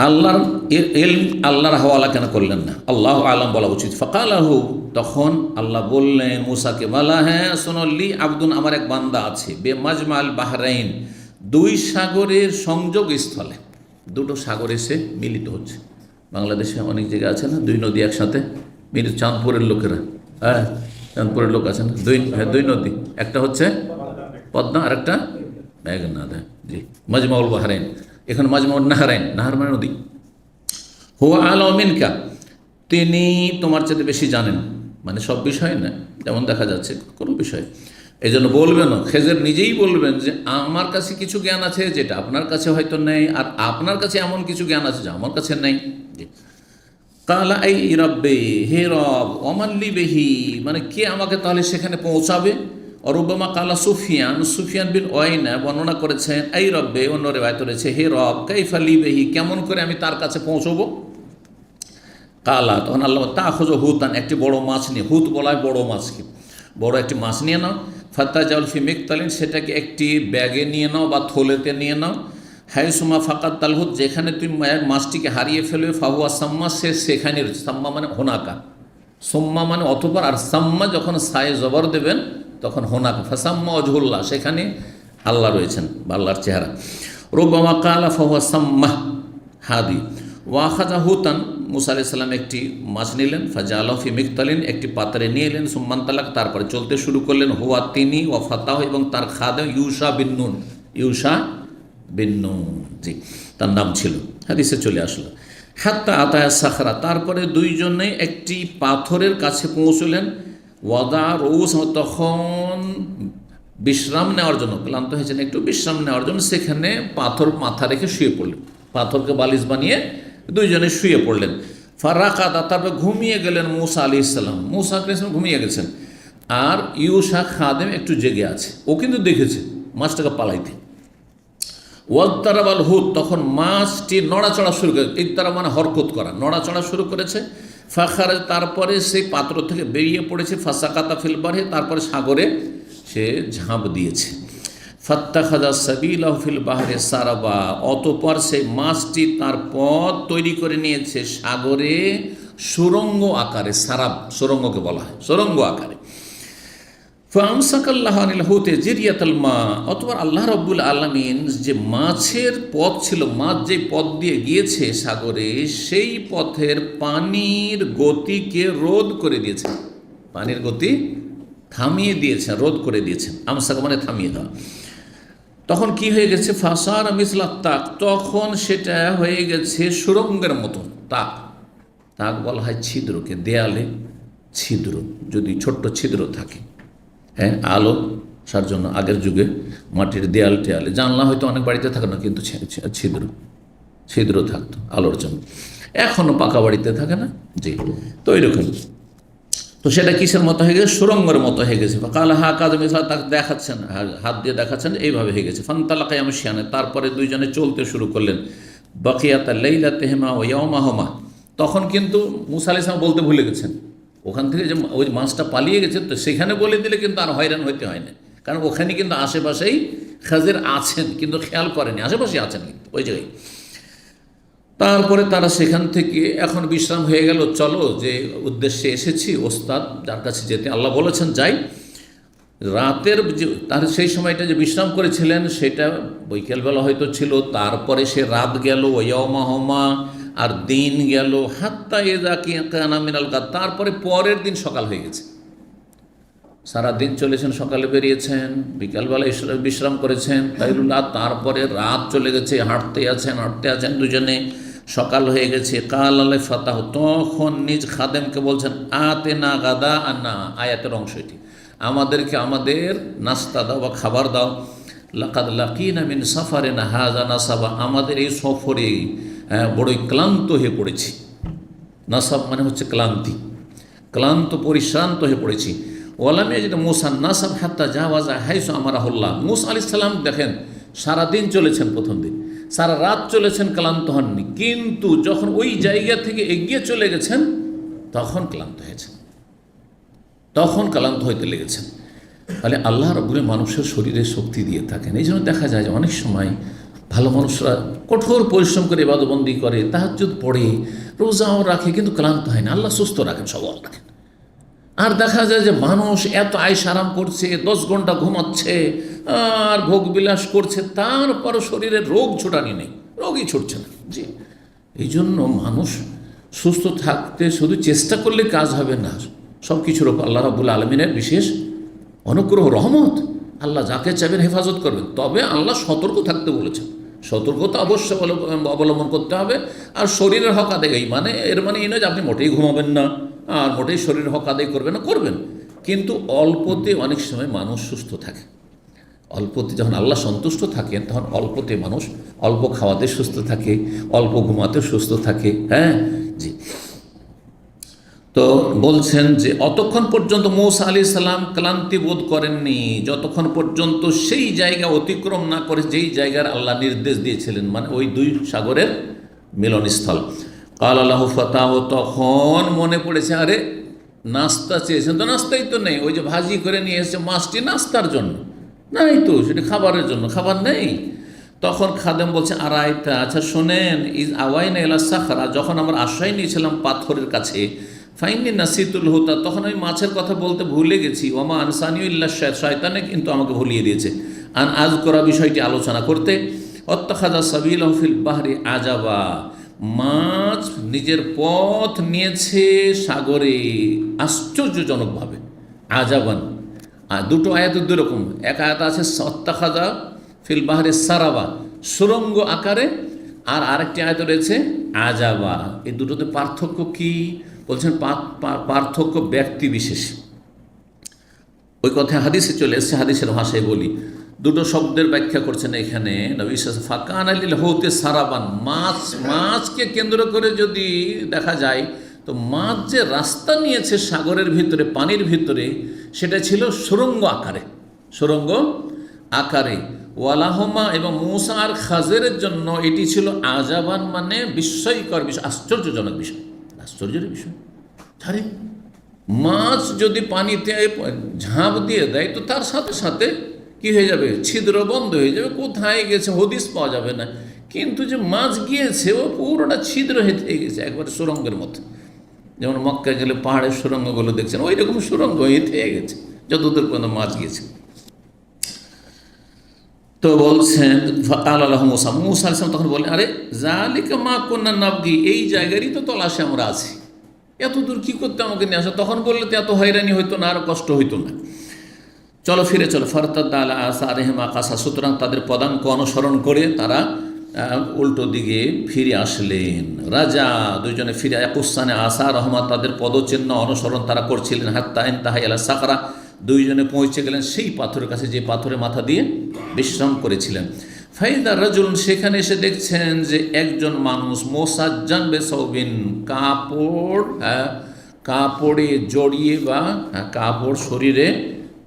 আল্লাহর ইলম আল্লাহর হাওয়ালা কেন করলেন না? আল্লাহ আলাম বলা উচিত। ফাকালাহু, তখন আল্লাহ বললেন মুসাকে, বলা হ্যাঁ সোনল্লি আব্দুন, আমার এক বান্দা আছে, বে মাজমাল বাহরাইন, দুই সাগরের সংযোগ স্থলে, দুটো সাগর এসে মিলিত হচ্ছে। বাংলাদেশে অনেক জায়গা আছে না, দুই নদী একসাথে মিলিত, চাঁদপুরের লোকেরা, হ্যাঁ চাঁদপুরের লোক আছে না, দুই নদী, একটা হচ্ছে পদ্মা আর একটা মেঘনা, জি মাজমাউল বাহরাইন, এখন মাজমাউল নাহরাইন, নাহার মানে নদী। হুয়া আলমিনকা, তিনি তোমার চেয়ে বেশি জানেন, মানে সব বিষয় না, যেমন দেখা যাচ্ছে কোনো বিষয়। এই জন্য বলবেন, খেজের নিজেই বলবেন যে আমার কাছে কিছু জ্ঞান আছে যেটা আপনার কাছে হয়তো নেই, আর আপনার কাছে এমন কিছু জ্ঞান আছে যা আমার কাছে নেই। কালা এই রব্বে, হে রব, অমাল্লি বেহি, মানে কে আমাকে তাহলে সেখানে পৌঁছাবে। অরুবামা কালা সুফিয়ান বিন ওয়াইনা বর্ণনা করেছেন, এই রব্বে, অন্য রেওয়ায়েত রয়েছে হে রব, কাইফালি বেহি, কেমন করে আমি তার কাছে পৌঁছবো। কালা, তখন আল্লাহ তা খোঁজো হুতান, একটি বড় মাছ নিয়ে, হুত বলা হয় বড় মাছকে, বড় একটি মাছ নিয়ে নাও। ফাত্তা জাউল ফি মিকতালিন, সেটাকে একটি ব্যাগে নিয়ে নাও বা থলেতে নিয়ে নাও। হাইসুমা ফাকাত তালহুদ, যেখানে তুমি মাছটিকে হারিয়ে ফেলবে, ফাহুয়া সাম্মা, সে সেখানে রয়েছে। সাম্মা মানে হোনাকা, সোম্মা মানে অতপর, আর সাম্মা যখন সায়ে জবর দেবেন তখন হোনাকা, ফাসাম্মা অজহুল্লাহ, সেখানে আল্লাহ রয়েছেন বা আল্লাহর চেহারা। রুবামা কালা ফাহুয়া সাম্মা হাদি। ওয়াখাজা হুতান, মুসা আলাইহিস সালাম একটি মাছ নিলেন, ফাজা আলফি মিকতালিন, একটি পাত্রে নিয়ে এলেন, সুম্মান তালাক, তারপরে চলতে শুরু করলেন, হুয়া তিনি, ওয়া ফাতাহ, এবং তার খাদেম ইউসা বিন নুন, ইউসা বিন নুন, জি তার নাম ছিল, হাদিসে চলে আসলো। হাত্তা আতায়া সাখরা, তারপরে দুইজনে একটি পাথরের কাছে পৌঁছলেন। ওয়াদা রৌস, তখন বিশ্রাম নেওয়ার জন্য, ক্লান্ত হয়েছেন, একটু বিশ্রাম নেওয়ার জন্য সেখানে পাথর মাথা রেখে শুয়ে পড়লেন, পাথরকে বালিশ বানিয়ে দুইজনে শুয়ে পড়লেন। ফারাকাদা, তারপর ঘুমিয়ে গেলেন মুসা আলাইহিস সালাম, মুসা আলাইহিস সালাম ঘুমিয়ে গেছেন, আর ইউসা খাদেম একটু জেগে আছে, ও কিন্তু দেখেছে মাছটাকে পালাইতে। ওয়াত্তারাবাল হুদ, তখন মাছটি নড়াচড়া শুরু করে, ইত্তারা মানে হরকত করা, নড়াচড়া শুরু করেছে। ফাখারে, তারপরে সেই পাত্র থেকে বেরিয়ে পড়েছে। ফাসাকাতা ফিল বারহে, তারপরে সাগরে সে ঝাঁপ দিয়েছে। ফাত্তাখাযা সাবিলাহু ফিল বাহরে সারাবা, অতঃপর সেই মাছটি তার পথ তৈরি করে নিয়েছে সাগরে সুরঙ্গ আকারে, সারাব সুরঙ্গকে বলা হয়, সুরঙ্গ আকারে। ফামসাকাল্লাহু আনিল হুতে জিরিয়াতাল মা, অতঃপর আল্লাহ রাব্বুল আলামিন যে মাছের পথ ছিল, মাছ যে পথ দিয়ে গিয়েছে সাগরে, সেই পথের পানির গতিকে রোধ করে দিয়েছেন, পানির গতি থামিয়ে দিয়েছেন, রোধ করে দিয়েছেন। আমসাক মানে থামিয়ে দেওয়া। তখন কি হয়ে গেছে, ফাসার মিসলা তাক, তখন সেটা হয়ে গেছে সুরঙ্গের মতন। তাক, তাক বলা হয় ছিদ্রকে, দেয়ালে ছিদ্র, যদি ছোট্ট ছিদ্র থাকে, হ্যাঁ আলো সার জন্য আগের যুগে মাটির দেয়াল টেয়ালে, জানলা হয়তো অনেক বাড়িতে থাকে না, কিন্তু ছিদ্র থাকতো আলোর জন্য, এখনও পাকা বাড়িতে থাকে না, জি তো এরকম। তো সেটা কিসের মতো হয়ে গেছে, সুরঙ্গের মতো হয়ে গেছে। কালা হা কাজ মিসলা তাক, দেখাচ্ছেন হাত দিয়ে দেখাচ্ছেন, এইভাবে হয়ে গেছে। ফান্তালাকা ইয়ামশিয়ানে, তারপরে দুইজনে চলতে শুরু করলেন। বাকিয়াতা লাইলাতিহিমা ওয়া ইয়াওমাহুমা, তখন কিন্তু মুসা আলাইহিস সালাম বলতে ভুলে গেছেন, ওখান থেকে যে ওই মাছটা পালিয়ে গেছে, তো সেখানে বলে দিলে কিন্তু আর হয়রান হইতে হয় না, কারণ ওখানে কিন্তু আশেপাশেই খাজির আছেন, কিন্তু খেয়াল করেনি আশেপাশে আছেন কিন্তু ওই জায়গায়। তারপরে তারা সেখান থেকে এখন বিশ্রাম হয়ে গেল, চলো যে উদ্দেশ্যে এসেছি, ওস্তাদ যার কাছে যেতে আল্লাহ বলেছেন যাই। রাতের যে তার সেই সময়টা যে বিশ্রাম করেছিলেন সেটা বৈকালবেলা হয়তো ছিল, তারপরে সে রাত গেল, ওয়াউমাহমা, আর দিন গেল, হাত্তা এদা কানা মিনাল গাদ, তারপরে পরের দিন সকাল হয়ে গেছে। সারাদিন চলেছেন, সকালে বেরিয়েছেন, বিকালবেলা বিশ্রাম করেছেন, তাইলুল্লাহ, তারপরে রাত চলে গেছে, হাঁটতে আছেন দুজনে, সকাল হয়ে গেছে। কাল আলাই ফাতাহ, তখন নিজ খাদেমকে বলছেন, আতে না গাদা আন্না, আয়াতের অংশ এটি, আমাদেরকে আমাদের নাস্তা দাও বা খাবার দাও। লাকাদ লাকিনা মিন সাফারিনা হাযা নাসাবা, আমাদের এই সফরে বড়ই ক্লান্ত হয়ে পড়েছি। নাসাব মানে হচ্ছে ক্লান্তি, ক্লান্ত পরিশ্রান্ত হয়ে পড়েছি। ওয়ালামিয়া যেটা মুসা নাসাব হাত্তা জাওয়াজা হাইসু আমারাহুল্লাহ, মুসা আলাইহিস সালাম দেখেন সারাদিন চলেছেন, প্রথম দিন সারা রাত চলেছেন, ক্লান্ত হননি, কিন্তু যখন ওই জায়গা থেকে এগিয়ে চলে গেছেন তখন ক্লান্ত হয়েছেন, তখন ক্লান্ত হইতে লেগেছেন। তাহলে আল্লাহ রাব্বুল মানুষের শরীরে শক্তি দিয়ে থাকেন। এই জন্য দেখা যায় যে অনেক সময় ভালো মানুষরা কঠোর পরিশ্রম করে ইবাদতবন্দি করে, তাহাজ্জুদ পড়ে, রোজাও রাখে, কিন্তু ক্লান্ত হয় না। আল্লাহ সুস্থ রাখেন, সবল রাখেন। আর দেখা যায় যে মানুষ এত আয়েশ আরাম করছে, 10 ঘন্টা ঘুমাচ্ছে আর ভোগ বিলাস করছে, তারপরও শরীরে রোগ ছুটানি নেই, রোগই ছুটছে না। জি, এই জন্য মানুষ সুস্থ থাকতে শুধু চেষ্টা করলে কাজ হবে না, সব কিছুর ওপর আল্লাহ রাব্বুল আলামিনের বিশেষ অনুগ্রহ, রহমত। আল্লাহ যাকে চাইবেন হেফাজত করবেন। তবে আল্লাহ সতর্ক থাকতে বলেছেন, সতর্কতা অবশ্যই অবলম্বন করতে হবে। আর শরীরের হক আদায়, এই মানে এর মানে এই নয় যে আপনি মোটেই ঘুমাবেন না আর মোটেই শরীরের হক আদায় করবেন না, করবেন, কিন্তু অল্পতে অনেক সময় মানুষ সুস্থ থাকে। অল্পতে যখন আল্লাহ সন্তুষ্ট থাকেন তখন অল্পতে মানুষ অল্প খাওয়াতে সুস্থ থাকে, অল্প ঘুমাতে সুস্থ থাকে। হ্যাঁ, জি। তো বলছেন যে অতক্ষণ পর্যন্ত মূসা আলাইহিস সালাম ক্লান্তি বোধ করেননি, যতক্ষণ পর্যন্ত সেই জায়গা অতিক্রম না করে যেই জায়গার আল্লাহ নির্দেশ দিয়েছিলেন, মানে ওই 2 সাগরের মিলনস্থল। কাল আল্লাহ ফাতাহ, তখন মনে পড়েছে, আরে নাস্তা চেয়েছেন তো, নাস্তাই তো নেই। ওই যে ভাজি করে নিয়ে এসেছে মাছটি নাস্তার জন্য, নাই তো, সেটা খাবারের জন্য, খাবার নেই। তখন খাদেম বলছে, আরাইতা, আচ্ছা শোনেন, ইজ আওয়াইনা ইলা সাখরা, যখন আমরা আশ্রয় নিয়েছিলাম পাথরের কাছে, ফাইনি নাসিতুল হুতা, তখন আমি মাছের কথা বলতে ভুলে গেছি, ওমা আনসানিউ ইল্লা শয়তানে কিন্তু আমাকে ভুলিয়ে দিয়েছে, আন আজ করা বিষয়টি আলোচনা করতে। অত্তাখাযা সাবিলাহু ফিল বাহরি আজাবা, মাছ নিজের পথ নিয়েছে সাগরে আশ্চর্যজনকভাবে, আজাবান। আর 2টো আয়াত 2 রকম, এক আয়াত আছে অত্তাখাযা ফিল বাহরি সারাবা, সুরঙ্গ আকারে, আর আরেকটি আয়াত রয়েছে আজাবা। এই দুটোতে পার্থক্য কি? বলছেন পার্থক্য ব্যক্তি বিশেষ। ওই কথা হাদিসে চলে এসছে, হাদিসের ভাষায় বলি। 2টো শব্দের ব্যাখ্যা করছেন এখানে নবী সাল্লাল্লাহু, ফাকান আলিল হৌতে সারাবান, মাছকে কেন্দ্র করে যদি দেখা যায় তো মাছ যে রাস্তা নিয়েছে সাগরের ভিতরে, পানির ভিতরে, সেটা ছিল সুরঙ্গ আকারে, সুরঙ্গ আকারে। ওয়ালাহমা, এবং মূসা আর খাজেরের জন্য এটি ছিল আজাবান, মানে বিস্ময়কর বিষয়, আশ্চর্যজনক বিষয়, আশ্চর্যের বিষয়। আরে মাছ যদি পানিতে ঝাঁপ দিয়ে দেয় তো তার সাথে সাথে কি হয়ে যাবে, ছিদ্র বন্ধ হয়ে যাবে, কোথায় গেছে হদিস পাওয়া যাবে না। কিন্তু যে মাছ গিয়েছে ও পুরোটা ছিদ্র হয়ে গেছে, একবারে সুরঙ্গের মতো। যেমন মক্কায় গেলে পাহাড়ের সুরঙ্গগুলো দেখছেন, ওই রকম সুরঙ্গ হয়ে গেছে যতদূর পর্যন্ত মাছ গিয়েছে। তো বলছেন আল্লাহ মূসা আলাইহিস সালাম তখন বলেন, আরে যালিকা মা কুন্না নাবগি, এই জায়গারই তো তলাশে আমরা আছি, এত দূর কী করতে আমাকে নিয়ে আসা? তখন বললে তো এত হয়রানি হইতো না, আর কষ্ট হইতো না। চলো ফিরে চলো। ফারতাদ্দা আলা আসারিহিম কাসা, সুতরাং তাদের পদাঙ্ক অনুসরণ করে তারা উল্টো দিকে ফিরে আসলেন। রাজা 2জনে ফিরে একুস্তানে আসা রহমান, তাদের পদচিহ্ন অনুসরণ তারা করছিলেন। হাত্তা ইনতাহা ইলা সাকরা, 2জনে পৌঁছে গেলেন সেই পাথরের কাছে যে পাথরে মাথা দিয়ে বিশ্রাম করেছিলেন। ফাইদা রাজুলুন, সেখানে এসে দেখছেন যে একজন মানুষ, মোসাজ্জান বেসাউবিন, কাপড়ে জড়িয়ে বা কাপড় শরীরে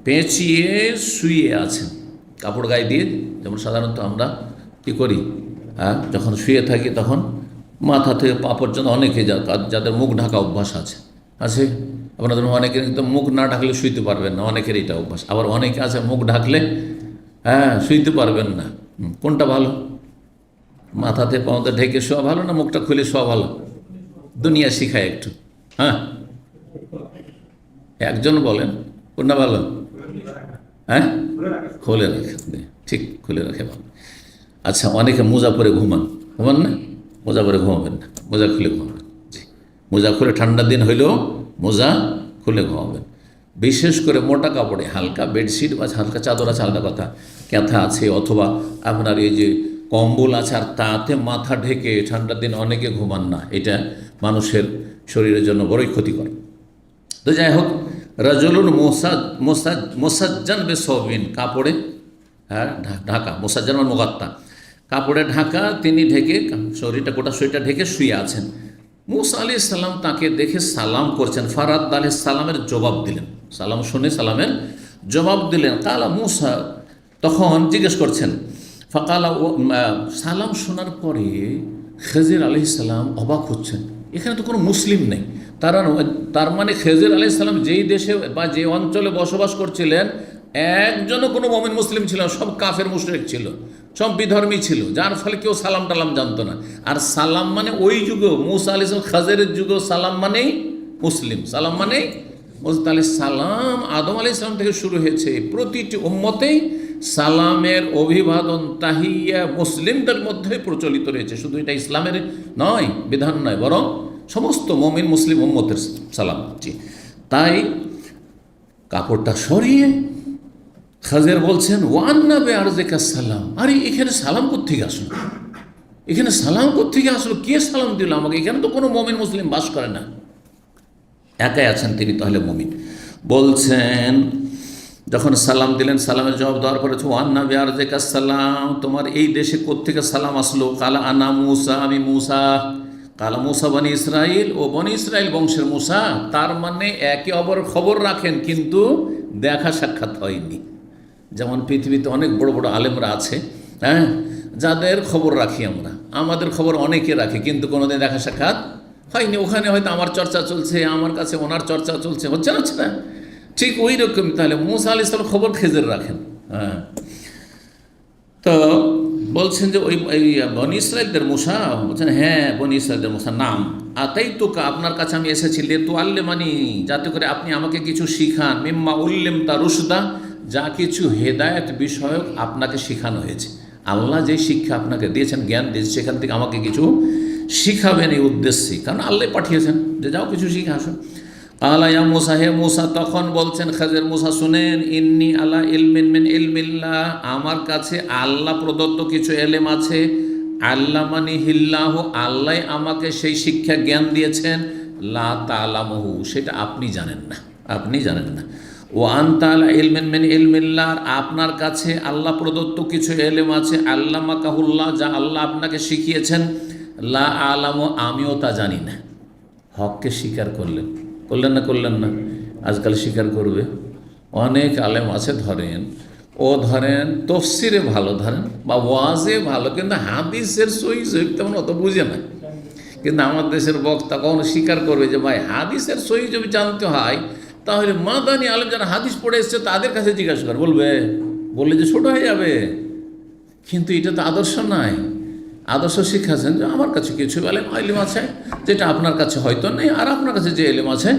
পেঁচিয়ে শুয়ে আছেন। কাপড় গায়ে দিয়ে, যেমন সাধারণত আমরা কী করি, যখন শুয়ে থাকি তখন মাথা থেকে পা পর্যন্ত অনেকে যাদের মুখ ঢাকা অভ্যাস আছে আপনাদের অনেকের কিন্তু মুখ না ঢাকলে শুইতে পারবেন না, অনেকের এটা অভ্যাস। আবার অনেকে আছে মুখ ঢাকলে শুইতে পারবেন না। কোনটা ভালো? মাথাতে পাওতে ঢেকে শোয়া ভালো না মুখটা খুলে শোয়া ভালো? দুনিয়া শিখায় একটু। একজন বলেন কোনটা ভালো? খুলে রাখে, ঠিক, খুলে রাখে ভালো। আচ্ছা, অনেকে মোজা পরে ঘুমান না? মোজা পরে ঘুমাবেন না, মোজা খুলে ঘুমাবেন। জি, মোজা খুলে, ঠান্ডার দিন হইলেও মোজা খুলে ঘুমাবেন। বিশেষ করে মোটা কাপড়ে, হালকা বেডশিট বা হালকা চাদর আছে আলাদা কথা, ক্যাথা আছে, অথবা আপনার এই যে কম্বল আছে, আর তাতে মাথা ঢেকে ঠান্ডার দিন অনেকে ঘুমান না, এটা মানুষের শরীরের জন্য বড়ই ক্ষতিকর। তো যাই হোক, রাজুলুন মোসাজ্জান বেসাউবিন, কাপড়ে ঢাকা, মোসাজ্জান মানে মুগাত্তা, কাপড়ে ঢাকা, তিনি ঢেকে শরীরটা, গোটা শরীরটা ঢেকে শুয়ে আছেন। মূসা আলাইহিস সালাম তাকে দেখে সালাম করছেন। ফারাদ আলাইহিস সালামের জবাব দিলেন, সালাম শুনে সালামের জবাব দিলেন। কালা মূসা, তখন জিজ্ঞেস করছেন, ফাকালা, সালাম শোনার পরে খেজির আলাইহিস সালাম অবাক হচ্ছেন, এখানে তো কোনো মুসলিম নেই। তার মানে খেজির আলাইহিস সালাম যেই দেশে বা যে অঞ্চলে বসবাস করছিলেন, একজনও কোনো মুমিন মুসলিম ছিল না, সব কাফের মুশরিক ছিল, সব বিধর্মী ছিল, যার ফলে কেউ সালাম টালাম জানতো না। আর সালাম মানে ওই যুগেও মুসা আলাইহিস সালাম খাজরের যুগেও সালাম মানেই মুসলিম, সালাম মানেই তাহলে সালাম আদম আলাইহিস সালাম থেকে শুরু হয়েছে। প্রতিটি উম্মতেই সালামের অভিবাদন তাহিয়া মুসলিমদের মধ্যে প্রচলিত রয়েছে। শুধু এটা ইসলামের নয়, বিধান নয়, বরং সমস্ত মুমিন মুসলিম উম্মতের সালাম। জি, তাই কাপড়টা সরিয়ে খাজের বলছেন ওয়ান্না বে আরজেকা সালাম। আরে এখানে সালাম কোত্থেকে আসলো? এখানে সালাম কোত্থেকে আসলো? কে সালাম দিল আমাকে? এখানে তো কোনো মুমিন মুসলিম বাস করে না, একাই আছেন তিনি, তাহলে মুমিন। বলছেন যখন সালাম দিলেন, সালামের জবাব দেওয়ার পরে ওয়ান্না বে আরজেকা সালাম, তোমার এই দেশে কোত্থেকে সালাম আসলো? কালা আনা মুসা, আমি মুসা। কালা মুসা বনি ইসরাইল, ও বনি ইসরাইল বংশের মুসা। তার মানে একে অপর খবর রাখেন, কিন্তু দেখা সাক্ষাৎ হয়নি। যেমন পৃথিবীতে অনেক বড় বড় আলেমরা আছে, হ্যাঁ, যাদের খবর রাখি আমরা, আমাদের খবর অনেকে রাখে, কিন্তু কোনোদিন দেখা সাক্ষাৎ হয়নি। ওখানে হয়তো আমার চর্চা চলছে, আমার কাছে ওনার চর্চা চলছে, হচ্ছে না, হচ্ছে না? ঠিক ওই রকম তাহলে মুসা আলাইহিস সালাম খবর খেজের রাখেন। হ্যাঁ, তো বলছেন যে ওই বনি ইসরাইলদের মুসা, বলছেন হ্যাঁ বনি ইসরাইলদের মুসা। নাম আতাই তোকা, আপনার কাছে আমি এসেছি, লেতু আল্লেমানি, যাতে করে আপনি আমাকে কিছু শিখান, মিম্মা উল্লেম তা রুশদা, যা কিছু হেদায়েত বিষয়ক আপনাকে শেখানো হয়েছে। আল্লাহ যে শিক্ষা আপনাকে দিয়েছেন, জ্ঞান দিয়েছে, সেখান থেকে আমাকে কিছু শিখাবেন এই উদ্দেশ্যে, কারণ আল্লাহ পাঠিয়েছেন যে যাও কিছু শিখে আসুন। আলা ইয়া মুসা, হে মুসা, তখন বলছেন খাজের, মুসা শুনেন, ইন্নি আলা ইলমিন মিন ইলমিল্লাহ, আমার কাছে আল্লাহ প্রদত্ত কিছু এলেম আছে। আল্লামানি হিল্লাহ, আল্লাহ আমাকে সেই শিক্ষা জ্ঞান দিয়েছেন। লা তালামহু, সেটা আপনি জানেন না, আপনি জানেন না। ও আনতা আলা ইলমিন মিন ইলমিল্লাহ, আপনার কাছে আল্লাহ প্রদত্ত কিছু এলেম আছে। আল্লামাকাহুল্লাহ, যা আল্লাহ আপনাকে শিখিয়েছেন। লা আলামু, আমিও তা জানি না। হককে স্বীকার করলেন, করলেন না, করলেন না? আজকাল স্বীকার করবে অনেক আলেম আছে, ধরেন তফসিরে ভালো, ধরেন বা ওয়াজে ভালো, কিন্তু হাদিসের সহি জয়ীফ তেমন অত বুঝে না। কিন্তু আমার দেশের বক্তা কখনো স্বীকার করবে যে ভাই হাদিসের সহি যদি জানতে হয় তাহলে মাদানি আলেম যারা হাদিস পড়ে এসছে তাদের কাছে জিজ্ঞাসা কর, বললে যে ছোট হয়ে যাবে। কিন্তু এটা তো আদর্শ নাই। আদর্শ শিখাচ্ছেন যে আমার কাছে কিছু এলেম আছে যেটা আপনার কাছে হয়তো নেই, আর আপনার কাছে যে এলেম আছে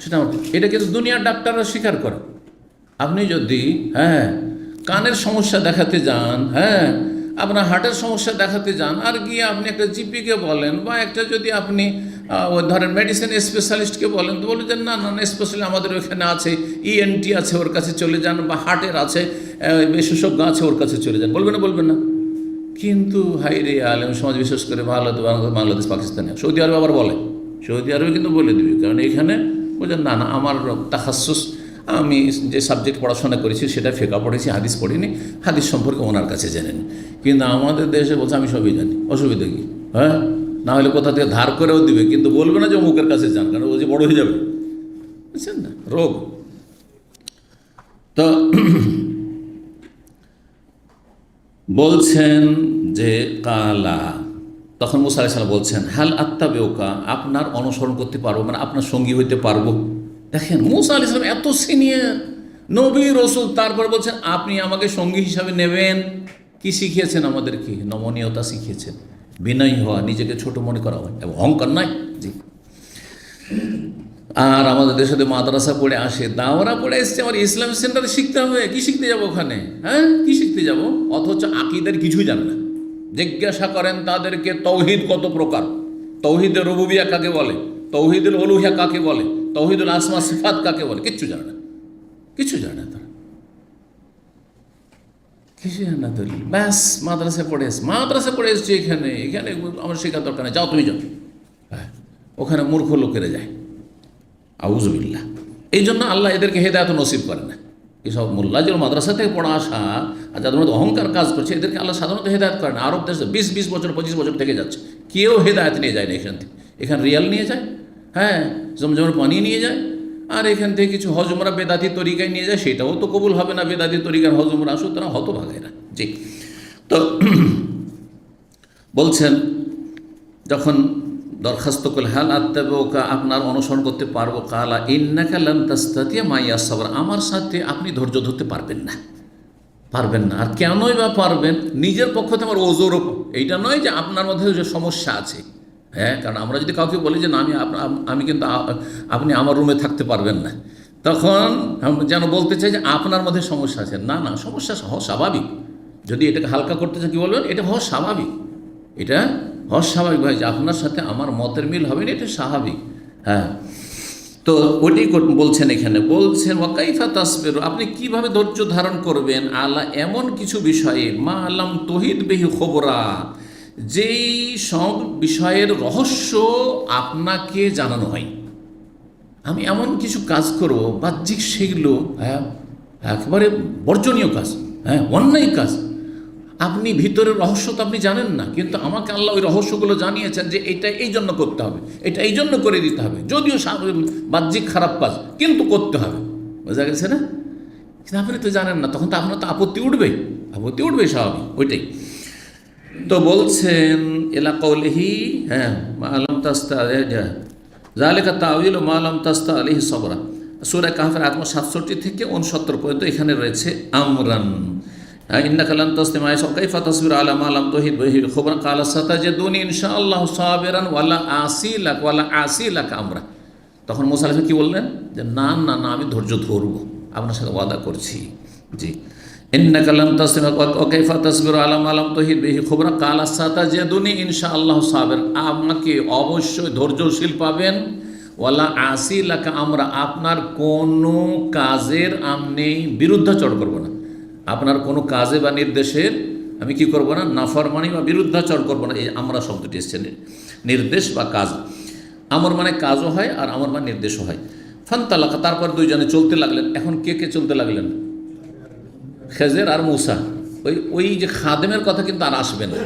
সেটা আমার। এটা কিন্তু দুনিয়ার ডাক্তাররা স্বীকার করে। আপনি যদি কানের সমস্যা দেখাতে যান, আপনার হার্টের সমস্যা দেখাতে যান, আর গিয়ে আপনি একটা জিপিকে বলেন বা একটা যদি আপনি ধরেন মেডিসিন স্পেশালিস্টকে বলেন, তো বলে যে না না স্পেশালি আমাদের ওখানে আছে, ইএনটি আছে, ওর কাছে চলে যান, বা হার্টের আছে বিশেষজ্ঞ আছে, ওর কাছে চলে যান, বলবেন না? কিন্তু হাইরে আলেম সমাজ, বিশেষ করে বাংলাদেশ, পাকিস্তানে, সৌদি আরব আবার বলে, সৌদি আরবে কিন্তু বলে দিবি, কারণ এখানে বলছেন না না আমার তাখাসুস, আমি যে সাবজেক্ট পড়াশোনা করেছি সেটা ফিকহ পড়েছি, হাদিস পড়িনি, হাদিস সম্পর্কে ওনার কাছে জেনে নি। কিন্তু আমাদের দেশে বলছে আমি সবই জানি, অসুবিধা কি? না হলে কোথা থেকে ধার করেও দিবে, কিন্তু বলবে না যে অমুকের কাছে যান, কারণ ও যে বড় হয়ে যাবে, বুঝছেন না, রোগ। তো বলছেন যে কালা, তখন মুসা আলাইহিস সালাম বলছেন হাল আত্তাবিউকা, আপনার অনুসরণ করতে পারবো, মানে আপনার সঙ্গী হইতে পারবো। দেখেন মুসা আলাইহিস সালাম এত সিনিয়র নবী রসুল, তারপর বলছেন আপনি আমাকে সঙ্গী হিসাবে নেবেন। কি শিখিয়েছেন আমাদেরকে? নমনীয়তা শিখিয়েছেন, বিনয়ী হওয়া, নিজেকে ছোট মনে করা হয় এবং অহংকার নাই। জি। আর আমাদের দেশে মাদ্রাসা পড়ে আসে, দাওরা পড়ে এসছে, আমার ইসলাম সেন্টারে শিখতে হবে। কি শিখতে যাবো ওখানে? কি শিখতে যাব? অথচ আকীদার কিছুই জানে না। জিজ্ঞাসা করেন তাদেরকে তৌহিদ কত প্রকার, তৌহিদের রুবুবিয়া কাকে বলে, তৌহিদুল উলুহিয়া কাকে বলে, তৌহিদুল আসমা সিফাত কাকে বলে, কিচ্ছু জানে না, কিছু জানে না তারা, কিছু জানে না। তো ব্যাস মাদ্রাসা পড়ে এসছে, এখানে আমার শেখার দরকার নেই, যাও তুমি যাও। ওখানে মূর্খ লোকেরা যায়, আউযুবিল্লাহ। এই জন্য আল্লাহ এদেরকে হেদায়েত নসিব করে না। এসব মোল্লা যে মাদ্রাসা থেকে পড়া আসা আর যাদের মধ্যে অহংকার কাজ করছে, এদেরকে আল্লাহ সাধারণত হেদায়েত করে না। আরব দেশে 20 বছর 25 বছর থেকে যাচ্ছে, কেউ হেদায়েত নিয়ে যায় না এখান থেকে। এখানে রিয়াল নিয়ে যায়, জমজমের পানি নিয়ে যায়, আর এখান থেকে কিছু হজমরা বেদাতি তরিকায় নিয়ে যায়, সেটাও তো কবুল হবে না। বেদাতি তরিকার হজমরা আসুক, তারা হতভাগেরা। জি। তো বলছেন যখন দরখাস্ত করলে হাল আত্তাবিউকা, আপনার অনুসরণ করতে পারবো। কালা ইন্নাকা লান তাস্তাতিয়া মাইয়া সাবর, আমার সাথে আপনি ধৈর্য ধরতে পারবেন না। পারবেন না। আর কেনই বা পারবেন? নিজের পক্ষ থেকে আমার ওজোর ওপর, এইটা নয় যে আপনার মধ্যে যে সমস্যা আছে। হ্যাঁ, কারণ আমরা যদি কাউকে বলি যে না আমি কিন্তু আপনি আমার রুমে থাকতে পারবেন না, তখন যেন বলতে চাই যে আপনার মধ্যে সমস্যা আছে। না না, সমস্যা হওয়া স্বাভাবিক। যদি এটাকে হালকা করতে চাই, কী বলবেন, এটা হওয়া স্বাভাবিক, এটা হওয়া স্বাভাবিক ভাই, যে আপনার সাথে আমার মতের মিল হবে না, এটা স্বাভাবিক। হ্যাঁ, তো ওইটাই বলছেন এখানে, বলছেন ওয়াকাইফা তাসবিরু, আপনি কিভাবে ধৈর্য ধারণ করবেন আলা এমন কিছু বিষয়ে মা আলাম তহিদ বেহি খবরা, যেই সব বিষয়ের রহস্য আপনাকে জানানো হয়। আমি এমন কিছু কাজ করব বাহ্যিক, সেগুলো হ্যাঁ একেবারে বর্জনীয় কাজ, হ্যাঁ অন্যায় কাজ, আপনি ভিতরের রহস্য তো আপনি জানেন না, কিন্তু আমাকে আল্লাহ ওই রহস্যগুলো জানিয়েছেন যে এটা এই জন্য করতে হবে, এটা এই জন্য করে দিতে হবে, যদিও বাহ্যিক খারাপ কাজ কিন্তু করতে হবে। বোঝা গেছে না? কিন্তু আপনি তো জানেন না, তখন তো আপনার তো আপত্তি উঠবে, আপত্তি উঠবে, স্বাভাবিক ওইটাই। তো বলছেন এলা কওলিহি, হ্যাঁ মা আলাম তাস্তা জালিকা তাউইল মা আলাম তাস্তা আলাইহি সবরা, সূরা কাহফের আয়াত 67 থেকে 69 পর্যন্ত এখানে রয়েছে আমরান ইন্নাকা লান তাসতামি কাইফা তাসবিরু আলা মা লাম তুহিত বিহি খবরা ক্বালা সাতাজিদুনি ইনশাআল্লাহু সাবিরান ওয়ালা আসিলাক আমরা। তখন মুসা আলাইহিস সালাম কি বললেন? যে না না না, আমি ধৈর্য ধরব, আপনার সাথে ওয়াদা করছি। জি, ইন্নাকা লান তাসতামি কাইফা তাসবিরু আলা মা লাম তুহিত বিহি খবরা ক্বালা সাতাজিদুনি ইনশাআল্লাহু সাবির, আমাকে অবশ্যই ধৈর্যশীল পাবেন, ওয়ালা আসিলাক আমরা, আপনার কোনো কাজের আমি বিরুদ্ধাচরণ করব না, আপনার কোনো কাজে বা নির্দেশের আমি কি করব না, নাফরমানি বা বিরুদ্ধাচরণ করব না। এই আমরা শব্দটি এসছে নির্দেশ বা কাজ, আমার মানে কাজও হয় আর আমার মানে নির্দেশও হয়। ফান্তালাকা, তারপর দুইজনে চলতে লাগলেন। এখন কে কে চলতে লাগলেন? খেজের আর মূসা। ওই যে খাদেমের কথা কিন্তু আর আসবে না,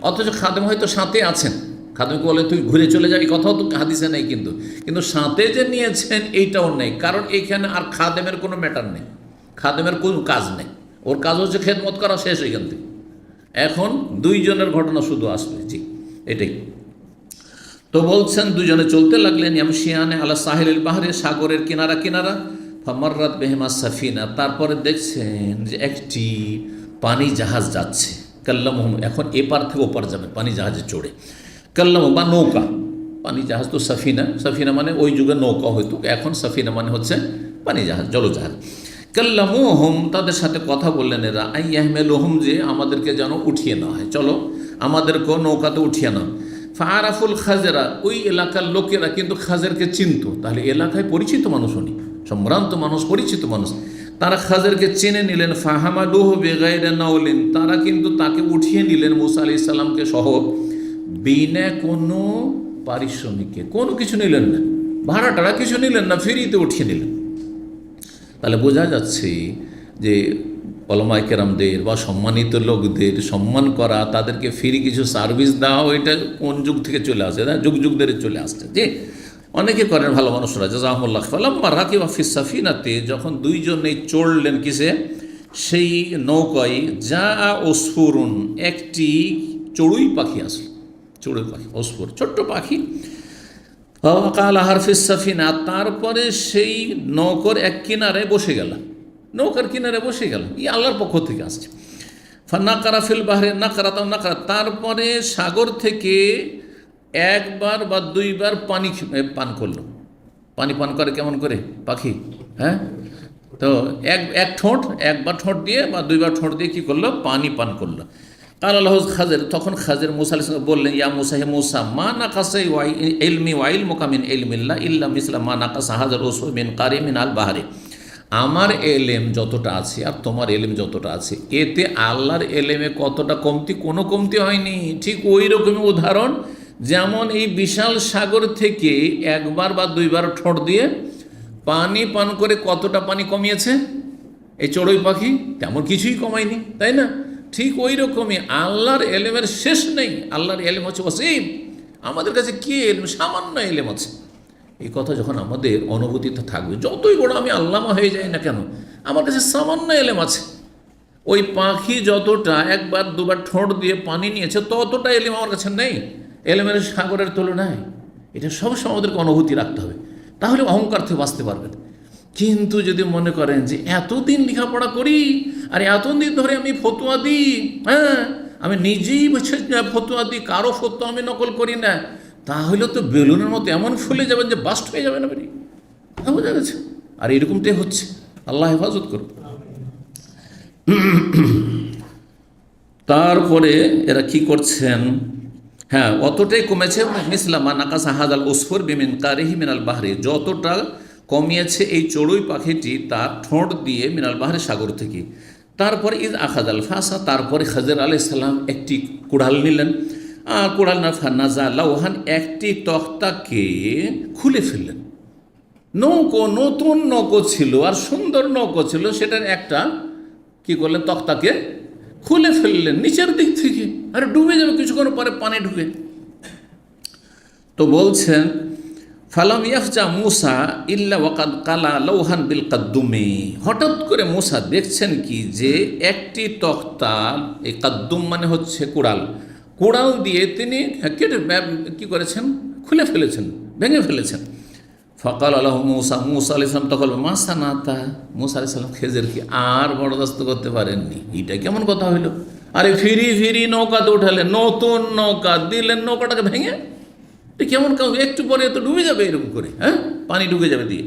অথচ খাদেম হয়তো সাথে আছেন, খাদেমকে বলে তুই ঘুরে চলে যাবি, কথাও তো হাদিসে নেই, কিন্তু সাথে যে নিয়েছেন এইটাও নেই, কারণ এইখানে আর খাদেমের কোনো ম্যাটার নেই, খাদেমের কোনো কাজ নেই, ওর কাজ হচ্ছে খেদমত করা, শেষ এখান থেকে। এখন দুইজনের ঘটনা শুধু আসবে। জি, এটাই তো বলছেন। দুজনে চলতে লাগলেন ইয়ামশিয়ানে আলা সাহিলিল বাহরে, সাগরের কিনারা কিনারা, ফামাররাত বিহিমা সাফিনা, তারপরে দেখছেন যে একটি পানি জাহাজ যাচ্ছে। কাল্লামহুম, এখন এপার থেকে ওপার যাবে পানি জাহাজে চড়ে। কাল্লাম বা নৌকা, পানি জাহাজ তো সাফিনা, সাফিনা মানে ওই যুগে নৌকা হইতো, এখন সাফিনা মানে হচ্ছে পানি জাহাজ, জলজাহাজ। কাল্লামুহুম, তাদের সাথে কথা বললেন এরা, আইয়াহমেলুহুম, যে আমাদেরকে যেন উঠিয়ে নেওয়া হয়, চলো আমাদেরকেও নৌকাতে উঠিয়ে নাও। ফারাফুল খাজেরা, ওই এলাকার লোকেরা কিন্তু খাজেরকে চিনত, তাহলে এলাকায় পরিচিত মানুষ, উনি সম্ভ্রান্ত মানুষ, পরিচিত মানুষ, তারা খাজেরকে চিনে নিলেন। ফাহামালুহু বিগাইরি নাওলিন, তারা কিন্তু তাকে উঠিয়ে নিলেন মুসা আলাইহিস সালামকে সহ, বিনা কোনো পারিশ্রমিকে, কোনো কিছু নিলেন না, ভাড়া টাড়া কিছু নিলেন না, ফ্রিতে উঠিয়ে নিলেন। তাহলে বোঝা যাচ্ছে যে ওলামায়ে কেরামদের বা সম্মানিত লোকদের সম্মান করা, তাদেরকে ফ্রি কিছু সার্ভিস দেওয়া, এটা কোন যুগ থেকে চলে আসছে, যুগ যুগ ধরে চলে আসছে। যে অনেকে করেন ভালো মানুষরা, জাযাহুমুল্লাহ। ফালাম্মা রাকিবা ফিস সাফিনাতে, যখন দুইজনে চড়লেন কিসে, সেই নৌকায়, যা ওসফুরুন, একটি চড়ুই পাখি আসলো, চড়ুই পাখি, ওসফুর ছোট্ট পাখি। কালা হারফিস সাফিনা, তারপরে সেই নৌকার এক কিনারে বসে গেল, নৌকার কিনারে বসে গেল, ই আল্লাহর পক্ষ থেকে আসছে। ফান্নাকারা ফিল বাহরে নাকারা, তাও নাকারা, তারপরে সাগর থেকে একবার বা দুইবার পানি পান করলো। পানি পান করে কেমন করে পাখি? হ্যাঁ, তো এক ঠোঁট, একবার ঠোঁট দিয়ে বা দুইবার ঠোঁট দিয়ে কী করলো, পানি পান করলো। আর আল্লাহ খাজের, তখন খাজের মুসা আলাইহিস সালাম বললেন, ইয়া মুসা, হে মুসা, মা নাকাসা ইলমি ওয়া ইলমুকা মিন ইলমিল্লাহ ইল্লা মিসলা মা নাকাসা হাযার রাসূল মিন কারিমিন আল বাহরে, আমার এলেম যতটা আছে আর তোমার এলেম যতটা আছে, এতে আল্লাহর এলেমে কতটা কমতি, কোনো কমতি হয়নি। ঠিক ওই রকমই উদাহরণ, যেমন এই বিশাল সাগর থেকে একবার বা দুইবার ঠোঁট দিয়ে পানি পান করে কতটা পানি কমিয়েছে এই চড়ুই পাখি, তেমন কিছুই কমায়নি, তাই না? ঠিক ওই রকমই আল্লাহর এলেমের শেষ নেই। আল্লাহর এলেম হচ্ছে অসীম, আমাদের কাছে কি এলেম, সামান্য এলেম আছে। এই কথা যখন আমাদের অনুভূতিতে থাকবে, যতই বড় আমি আল্লামা হয়ে যাই না কেন, আমার কাছে সামান্য এলেম আছে। ওই পাখি যতটা একবার দুবার ঠোঁট দিয়ে পানি নিয়েছে, ততটা এলেম আমার কাছে নেই এলেমের সাগরের তুলনায়। এটা সবসময় আমাদেরকে অনুভূতি রাখতে হবে, তাহলে অহংকার থেকে বাঁচতে পারবেন। কিন্তু যদি মনে করেন যে এতদিন লেখাপড়া করি আর এতদিন ধরে আমি ফতোয়া দিই, হ্যাঁ আমি নিজেই ফতোয়া দিই, কারো ফতোয়া আমি নকল করি না, তাহলে তো বেলুনের মতো এমন ফুলে যাবেন যে বাস্ট হয়ে যাবে না বেরি, বোঝা গেছে। আর এরকমটাই হচ্ছে, আল্লাহ হেফাজত করুন। তারপরে এরা কি করছেন, হ্যাঁ অতটাই কমেছে, মিসলামা নাকাসা হাজাল ওসফর বিমিন কারিহি মিনাল বাহরে, যতটা কমিয়েছে এই চড়ুই পাখিটি তার ঠোঁট দিয়ে মিনাল বাহরে, সাগর থেকে। তারপরে ঈদ আখাদাল ফাসা, তারপরে খাজর আলাইহিস সালাম একটি কুড়াল নিলেন, কুড়াল না ফান্নাজা লাউহান, একটি তক্তাকে খুলে ফেললেন। নৌকো, নতুন নৌকো ছিল আর সুন্দর নৌকো ছিল, সেটার একটা কি করলেন, তক্তাকে খুলে ফেললেন নিচের দিক থেকে, আর ডুবে যাবে কিছুক্ষণ পরে পানি ঢুকে। তো বলছেন ফালাম ইয়াফজা মুসা ইল্লা ওয়াকাদ কালা লৌহান বিল কাদ্দুমি, হঠাৎ করে মুসা দেখছেন কি যে একটি তক্তা, এই কাদ্দুম মানে হচ্ছে কুড়াল, কুড়াল দিয়ে তিনি কেটে কী করেছেন, খুলে ফেলেছেন, ভেঙে ফেলেছেন। ফকাল আল্লাহ মুসা, মুসা আলাইহিস সালাম তখন মাসা নাতা, মুসা আলাইহিস সালাম খেজের কি আর বরদাস্ত করতে পারেননি, এটা কেমন কথা হইল, আরে ফিরি ফিরি নৌকাতে উঠালেন, নতুন নৌকা দিলেন, নৌকাটাকে ভেঙে, কেমন কাউ, একটু পরে তো ডুবে যাবে এরকম করে, হ্যাঁ পানি ঢুকে যাবে দিয়ে।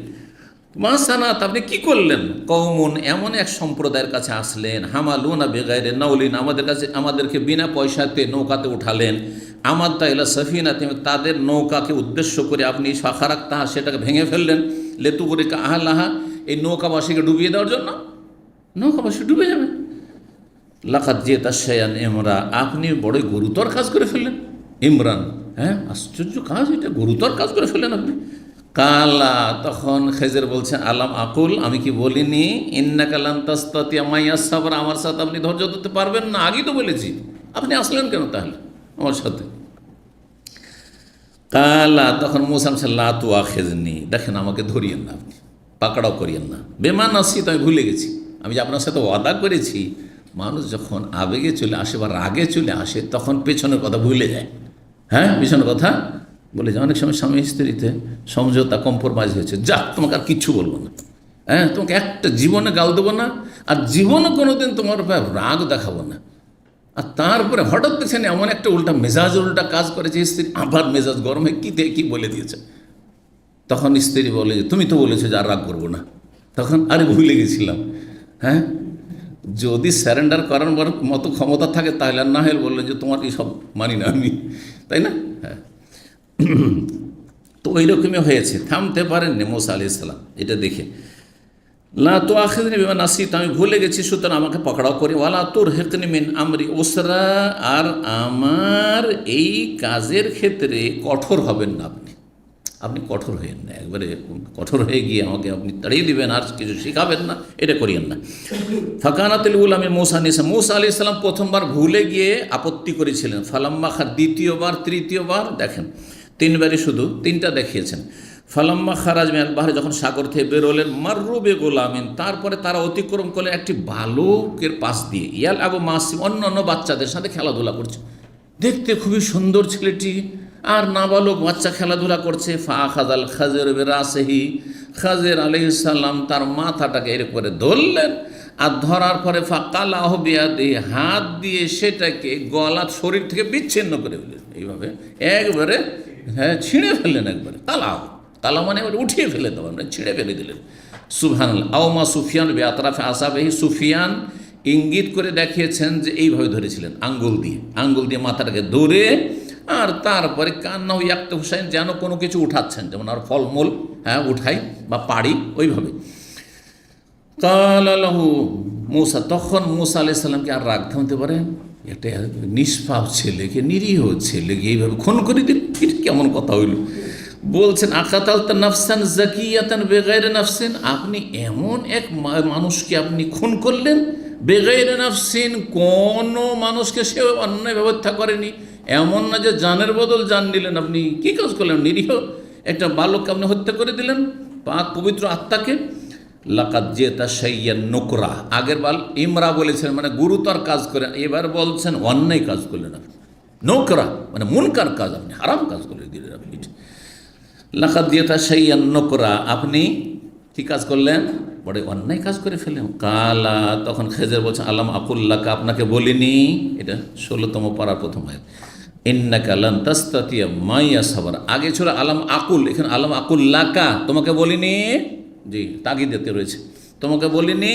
মাসানাত, আপনি কি করলেন, কওমুন, এমন এক সম্প্রদায়ের কাছে আসলেন, হামালুনা বেগাইরে নাউলিন, আমাদেরকে বিনা পয়সাতে নৌকাতে উঠালেন, আমার তাইলা সফিনাতে, তাদের নৌকাকে উদ্দেশ্য করে আপনি ফাখারাক তাহা, সেটাকে ভেঙে ফেললেন, লেতুবরিকা আহলাহা, এই নৌকাবাসীকে ডুবিয়ে দেওয়ার জন্য, নৌকাবাসী ডুবে যাবে। লাকাত জিতা শায়ান ইমরা, আপনি বড়ই গুরুতর কাজ করে ফেললেন, ইমরান, হ্যাঁ আশ্চর্য কাজ, এটা গুরুতর কাজ করে ফেললেন আপনি। কালা, তখন খেজের বলছেন আলাম আকুল, আমি কি বলিনি, ইন্নাকা লান তাস্তাতিয়া মাইয়া সাবরা, আমার সাথে আপনি ধৈর্য ধরতে পারবেন না, আগেই তো বলেছি, আপনি আসলেন কেন তাহলে আমার সাথে। কালা, তখন মুসা লা তুয়া খেজনি, দেখেন আমাকে ধরিয়েন না, আপনি পাকড়াও করিয়েন না, বেমান আসি তো আমি ভুলে গেছি, আমি যে আপনার সাথে ওয়াদা করেছি। মানুষ যখন আবেগে চলে আসে বা রাগে চলে আসে, তখন পেছনের কথা ভুলে যায়, হ্যাঁ পিছনের কথা বলে যায়। অনেক সময় স্বামী স্ত্রীতে সমঝোতা, কম্প্রোমাইজ হয়েছে, যা তোমাকে আর কিচ্ছু বলবো না, হ্যাঁ তোমাকে একটা জীবনে গাল দেবো না, আর জীবনে কোনোদিন তোমার উপর রাগ দেখাবো না। আর তারপরে হঠাৎ দেখছেন এমন একটা উল্টা কাজ করেছে স্ত্রী, আবার মেজাজ গরম হয়ে কী বলে দিয়েছে। তখন স্ত্রী বলে যে তুমি তো বলেছো যে আর রাগ করবো না, তখন আরে ভুলে গেছিলাম। হ্যাঁ, যদি স্যারেন্ডার করার মতো ক্ষমতা থাকে তাহলে আর না হলে বললেন যে তোমার সব মানি না আমি, তাই না? হ্যাঁ, তো ওই রকমই হয়েছে, থামতে পারেননি মুসা আলাইহিস সালাম। এটা দেখে লা তো আখিরনি বিমা নাসিত, আমি ভুলে গেছি সুতরাং আমাকে পকড়াও করি, ওয়ালা তুরহিকনি মিন আমরি উসরা, আর আমার এই কাজের ক্ষেত্রে কঠোর হবেন না আপনি কঠোর হইয়েন না, একবারে কঠোর হয়ে গিয়ে আমাকে আপনি তাড়িয়ে দিবেন আর কিছু শেখাবেন না, এটা করিয়েন না। ফাকানাতুল উলামি মুসা নিসা, মুসা আলাইহিস সালাম প্রথমবার ভুলে গিয়ে আপত্তি করেছিলেন, ফালাম্মা খার, দ্বিতীয়বার, তৃতীয়বার, দেখেন তিনবারই শুধু তিনটা দেখিয়েছেন। ফালাম্মা খারাজ মিনাল বাহরে, যখন সাগর থেকে বেরোলেন, মাররুবে গোলামিন, তারপরে তারা অতিক্রম করলেন একটি বালকের পাশ দিয়ে, ইয়াল আবু মাসিম, অন্য বাচ্চাদের সাথে খেলাধুলা করছে, দেখতে খুবই সুন্দর ছেলেটি, আর নাবালক বাচ্চা খেলাধুলা করছে। ফা খাজাল খাজের বেরাসেহি, খাজের আলাইহিস সালাম তার মাথাটাকে এর করে ধরলেন, আর ধরার পরে ফাকালাহ বিয়াদি, হাত দিয়ে সেটাকে গলা শরীর থেকে বিচ্ছিন্ন করে ফেললেন, এইভাবে একবারে, হ্যাঁ ছিঁড়ে ফেললেন একবারে, তালা মানে এবার উঠিয়ে ফেলে দেওয়া, মানে ছিঁড়ে ফেলে দিলেন। সুবহানাল্লাহ। আওমা সুফিয়ান বেআতরাফে আসাবেহি, সুফিয়ান ইঙ্গিত করে দেখিয়েছেন যে এইভাবে ধরেছিলেন, আঙ্গুল দিয়ে মাথাটাকে ধরে, আর তারপরে কান্না ইয়াক্ত হুসাইন, যেন কোনো কিছু উঠাচ্ছেন, যেমন আর ফলমূল হ্যাঁ উঠাই বা পাড়ি, ওইভাবে। কালালাহু মুসা, তখন মুসা আলাইহিস সালামকে আর রাগ থামতে পারে, একটা নিষ্পাপ ছেলেকে, নিরীহ ছেলেকে এইভাবে খুন করে দিন, এটা কেমন কথা হইল। বলছেন আকাতালতা নাফসান জাকিয়াতান বেগাইরে নাফসিন, আপনি এমন এক মানুষকে আপনি খুন করলেন, বেগাইরে নাফসিন, কোনো মানুষকে সে অন্যায় ব্যবস্থা করেনি, এমন না যে জানের বদল জান নিলেন, আপনি কী কাজ করলেন, নিরীহ একটা বালককে আপনি হত্যা করে দিলেন, পাক পবিত্র আত্মাকে। লাকাত জিতা শাইয়ান নুকরা, আগের বাল ইমরা বলেছেন মানে গুরুতর কাজ করেন, এবার বলছেন অন্যায় কাজ করলেন আপনি, নোকরা মানে মুনকার কাজ, আপনি হারাম কাজ করে দিলেন আপনি। লাকাত জিতা শাইয়ান নুকরা, আপনি কী কাজ করলেন, বড় অন্যায় কাজ করে ফেললাম। কালা, তখন খেজর বলছে আলাম আকুল্লাকা, আপনাকে বলিনি, এটা 16তম পারার প্রথম আয়াত, ইন্নাকা লান তাস্তাতিয়া মাইয়া সাবর, আগে ছিল আলাম আকুল, এখানে আলাম আকুল্লাকা, তোমাকে বলিনি, জি তাগিদ দিতে রয়েছে, তোমাকে বলিনি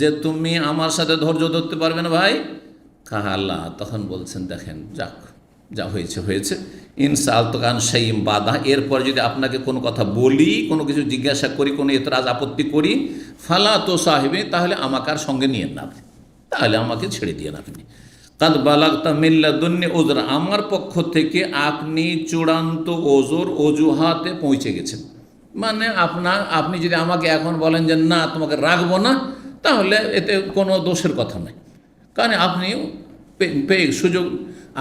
যে তুমি আমার সাথে ধৈর্য ধরতে পারবে না ভাই। কালা, তখন বলছেন দেখেন যাক, যা হয়েছে হয়েছে, ইনসাল তো কান সাইম বাধা, এরপর যদি আপনাকে কোনো কথা বলি, কোনো কিছু জিজ্ঞাসা করি, কোনো এতরাজ আপত্তি করি, ফালা তো সাহেবে, তাহলে আমাকে আর সঙ্গে নিয়েন না আপনি, তাহলে আমাকে ছেড়ে দিয়ে আপনি। কাদ বালাগতা মিল্লাদুন্নি ওজরা, আমার পক্ষ থেকে আপনি চূড়ান্ত ওজোর অজুহাতে পৌঁছে গেছেন। মানে আপনি যদি আমাকে এখন বলেন যে না তোমাকে রাখবো না, তাহলে এতে কোনো দোষের কথা নাই, কারণ আপনি পেয়ে সুযোগ,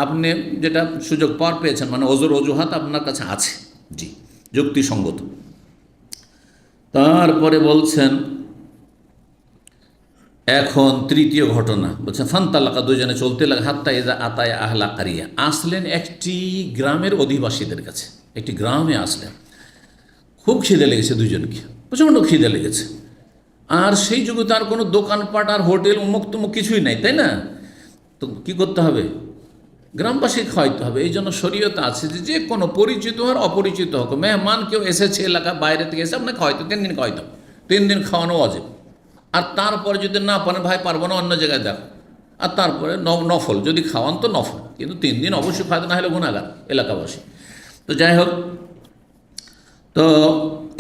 আপনি যেটা সুযোগ পার পেয়েছেন, মানে ওজোর অজুহাত আপনার কাছে আছে, জি যুক্তিসঙ্গত। তারপরে বলছেন এখন তৃতীয় ঘটনা, বলছেন ফান্তালাকা, দুজনে চলতে লাগে, হাত্তা এজা আতায় আহলা কারিয়া, আসলেন একটি গ্রামের অধিবাসীদের কাছে, একটি গ্রামে আসলেন, খুব খিদে লেগেছে দুজনকে, প্রচণ্ড খিদে লেগেছে, আর সেই যুগে তার কোনো দোকানপাট আর হোটেল উমুক তুমুক কিছুই নাই, তাই না? তো কী করতে হবে, গ্রামবাসী খাওয়াইতে হবে। এই জন্য শরীয়ত আছে যে কোনো পরিচিত আর অপরিচিত হোক, মেহমান কেউ এসেছে এলাকা বাইরে থেকে এসে আপনাকে খাওয়াইতে, 3 দিন খাওয়াইতে, 3 দিন খাওয়ানো অজেব। আর তারপরে যদি না পারেন, ভাই পারবো না, অন্য জায়গায় দেখো, আর তারপরে নফল, যদি খাওয়ান তো নফল, কিন্তু 3 দিন অবশ্যই খাওয়াতে, না হলে গুনাহগার এলাকাবাসী। তো যাই হোক, তো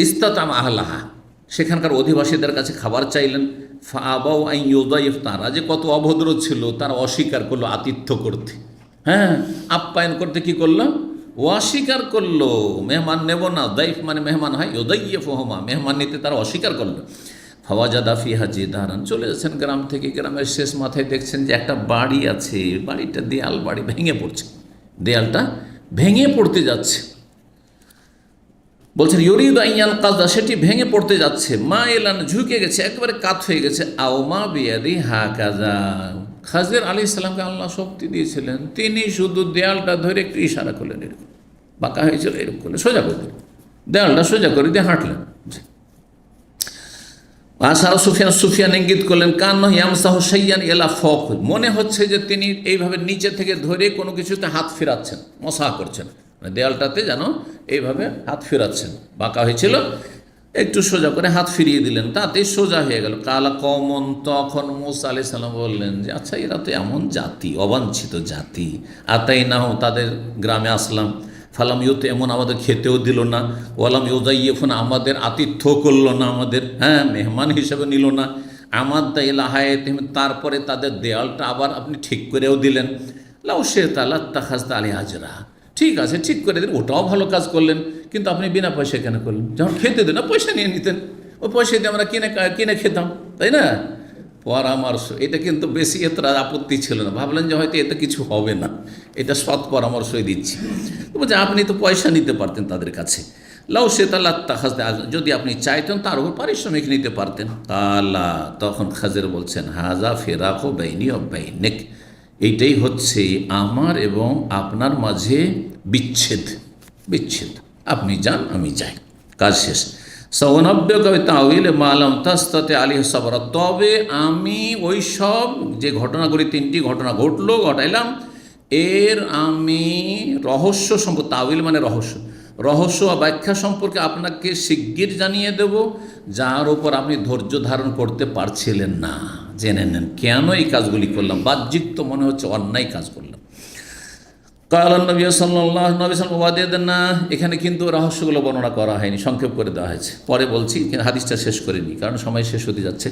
ইস্তাতাম আহলাহা, সেখানকার অধিবাসীদের কাছে খাবার চাইলেন। ফাআবাউ আন ইউদাইফ, তারা যে কত অভদ্র ছিল, তারা অস্বীকার করলো আতিথ্য করতে, হ্যাঁ আপ্যায়ন করতে, কি করলো, অস্বীকার করলো, মেহমান নেব না, দাইফ মানে মেহমান হয়, ইউদাইফুহুমা, মেহমান নিতে তারা অস্বীকার করলো। ফাওয়াজাদা ফিহা জিদারান, চলে যাচ্ছেন গ্রাম থেকে, গ্রামের শেষ মাথায় দেখছেন যে একটা বাড়ি আছে, বাড়িটা দেয়াল বাড়ি ভেঙে পড়ছে, দেয়ালটা ভেঙে পড়তে যাচ্ছে। বলছেন ইউরিদ আইয়ান কাজা, সেটি ভেঙে পড়তে যাচ্ছে, মা এলান, ঝুঁকে গেছে, একেবারে কাত হয়ে গেছে, আও মা বিয়াদি হা কাজা, খাজির আলাইহিস সালামকে আল্লাহ শক্তি দিয়েছিলেন, তিনি শুধু দেয়ালটা ধরে একটু ইশারা করলেন, এরকম বাঁকা হয়েছিল, এরকম করলেন, সোজা করে দিলেন, দেয়ালটা সোজা করে দিয়ে হাঁটলেন। আসারা সুফিয়ান ইঙ্গিত করলেন, কান্ন ইয়ামসাহু শাইয়ান এলা ফক, মনে হচ্ছে যে তিনি এইভাবে নিচে থেকে ধরে কোনো কিছুতে হাত ফেরাচ্ছেন, মশা করছেন, মানে দেয়ালটাতে যেন এইভাবে হাত ফেরাচ্ছেন, বাঁকা হয়েছিল, একটু সোজা করে হাত ফিরিয়ে দিলেন, তাতেই সোজা হয়ে গেল। কালা কমন, তখন মুসা আলাইহিস সালাম বললেন যে আচ্ছা এরা তো এমন জাতি, অবাঞ্ছিত জাতি, আতাই নাও, তাদের গ্রামে আসলাম, ফালাম ইউতে, এমন আমাদের খেতেও দিল না, ওয়ালাম ইউদাইফুন, আমাদের আতিথ্য করলো না, আমাদের হ্যাঁ মেহমান হিসেবে নিল না, আমার দা ইলাহায়াত, তারপরে তাদের দেয়ালটা আবার আপনি ঠিক করেও দিলেন, লাউ সে তালা তাখাজতা আলী আজরা, ঠিক আছে ঠিক করে দিন, ওটাও ভালো কাজ করলেন, কিন্তু আপনি বিনা পয়সা কেন করলেন, যখন খেতে দেন না পয়সা নিয়ে নিতেন, ওই পয়সা দিয়ে আমরা কিনে খেতাম, তাই না? পরামর্শ, এটা কিন্তু বেশি এত আপত্তি ছিল না, ভাবলেন যে হয়তো এতে কিছু হবে না, এটা সৎ পরামর্শই দিচ্ছি। তো বলছে আপনি তো পয়সা নিতে পারতেন তাদের কাছে, লাউ সে তালা তাখাজতা, যদি আপনি চাইতেন তার উপর পারিশ্রমিক নিতে পারতেন। কালা, তখন খাজের বলছেন হাজা ফেরাকো বাইনি ও বাইনেক, এইটাই হচ্ছে আমার এবং আপনার মাঝে বিচ্ছেদ, বিচ্ছেদ, আপনি যান আমি যাই, কাজ শেষ। সৌনব্য কবি তাউইল মালাম তাস্তাতে আলী সবরা, তবে আমি ওই সব যে ঘটনাগুলি, 3টি ঘটনা ঘটাইলাম, এর আমি রহস্য সম্পর্কে, তাউইল মানে রহস্য, রহস্য ব্যাখ্যা সম্পর্কে আপনাকে শিগগির জানিয়ে দেব, যার উপর আপনি ধৈর্য ধারণ করতে পারছিলেন না। জেনে নেন কেন এই কাজগুলি করলাম, বাহ্যিক তো মনে হচ্ছে অন্যায় কাজ করলাম। কালান নবী সাল্লাল্লাহু আলাইহি ওয়াসাল্লাম ওয়াদাদান না, এখানে কিন্তু রহস্যগুলো বর্ণনা করা হয়নি, সংক্ষেপ করে দেওয়া হয়েছে, পরে বলছি, কিন্তু হাদিসটা শেষ করিনি কারণ সময় শেষ হতে যাচ্ছে।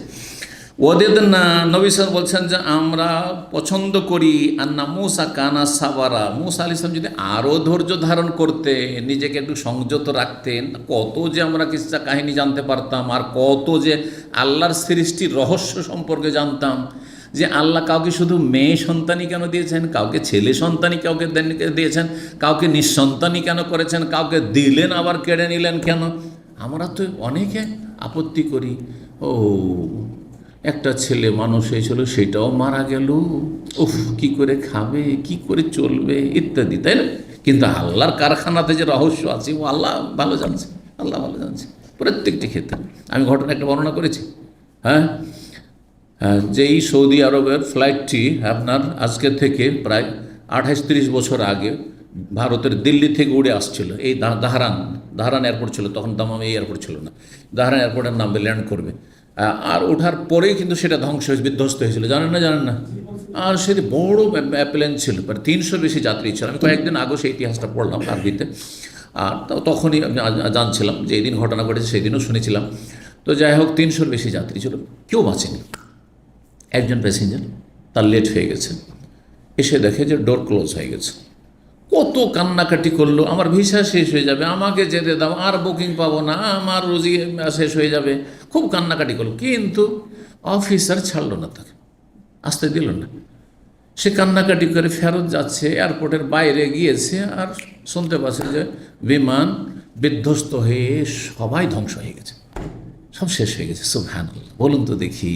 ওয়াদাদান না, নবী সাল্লাল্লাহু বলছেন যে আমরা পছন্দ করি, আন্না মুসা কানা সাবারা, মুসা আলাইহিস সালাম যদি আরও ধৈর্য ধারণ করতেন, নিজেকে একটু সংযত রাখতেন, কত যে আমরা কিসসা কাহিনী জানতে পারতাম, আর কত যে আল্লাহর সৃষ্টির রহস্য সম্পর্কে জানতাম, যে আল্লাহ কাউকে শুধু মেয়ে সন্তানই কেন দিয়েছেন, কাউকে ছেলে সন্তানই কাউকে দিয়েছেন, কাউকে নিঃসন্তানই কেন করেছেন, কাউকে দিলেন আবার কেড়ে নিলেন কেন। আমরা তো অনেকে আপত্তি করি, ও একটা ছেলে মানুষ হয়েছিল সেটাও মারা গেল, উফ কি করে খাবে, কি করে চলবে ইত্যাদি, তাই না? কিন্তু আল্লাহর কারখানাতে যে রহস্য আছে ও আল্লাহ ভালো জানছে, আল্লাহ ভালো জানছে প্রত্যেকটি ক্ষেত্রে। আমি ঘটনা একটা বর্ণনা করেছি, হ্যাঁ, যেই সৌদি আরবের ফ্লাইটটি আপনার আজকে থেকে প্রায় 28-30 বছর আগে ভারতের দিল্লি থেকে উড়ে আসছিল, এই দাহারান এয়ারপোর্ট ছিল তখন, দামাম এই এয়ারপোর্ট ছিল না, দাহারান এয়ারপোর্টের নামবে ল্যান্ড করবে, আর ওঠার পরেই কিন্তু সেটা ধ্বংস হয়েছে, বিধ্বস্ত হয়েছিল, জানেন না। আর সেটি বড় প্লেন ছিল, প্রায় 300 বেশি যাত্রী ছিল। আমি কয়েকদিন আগে সেই ইতিহাসটা পড়লাম আরবিতে, আর তখনই আমি জানছিলাম যে এই দিন ঘটনা ঘটেছে, সেই দিনও শুনেছিলাম। তো যাই হোক, 300 বেশি যাত্রী ছিল, কেউ বাঁচেনি। একজন প্যাসেঞ্জার, তার লেট হয়ে গেছে, এসে দেখে যে ডোর ক্লোজ হয়ে গেছে। কত কান্নাকাটি করলো, আমার ভিসা শেষ হয়ে যাবে, আমাকে যেতে দাও, আর বুকিং পাবো না, আমার রোজি শেষ হয়ে যাবে, খুব কান্নাকাটি করলো। কিন্তু অফিসার ছাড়লো না, তাকে আসতে দিল না। সে কান্নাকাটি করে ফেরত যাচ্ছে, এয়ারপোর্টের বাইরে গিয়েছে, আর শুনতে পাচ্ছে যে বিমান বিধ্বস্ত হয়ে সবাই ধ্বংস হয়ে গেছে, সব শেষ হয়ে গেছে। সুবহানাল্লাহ, বলুন তো দেখি,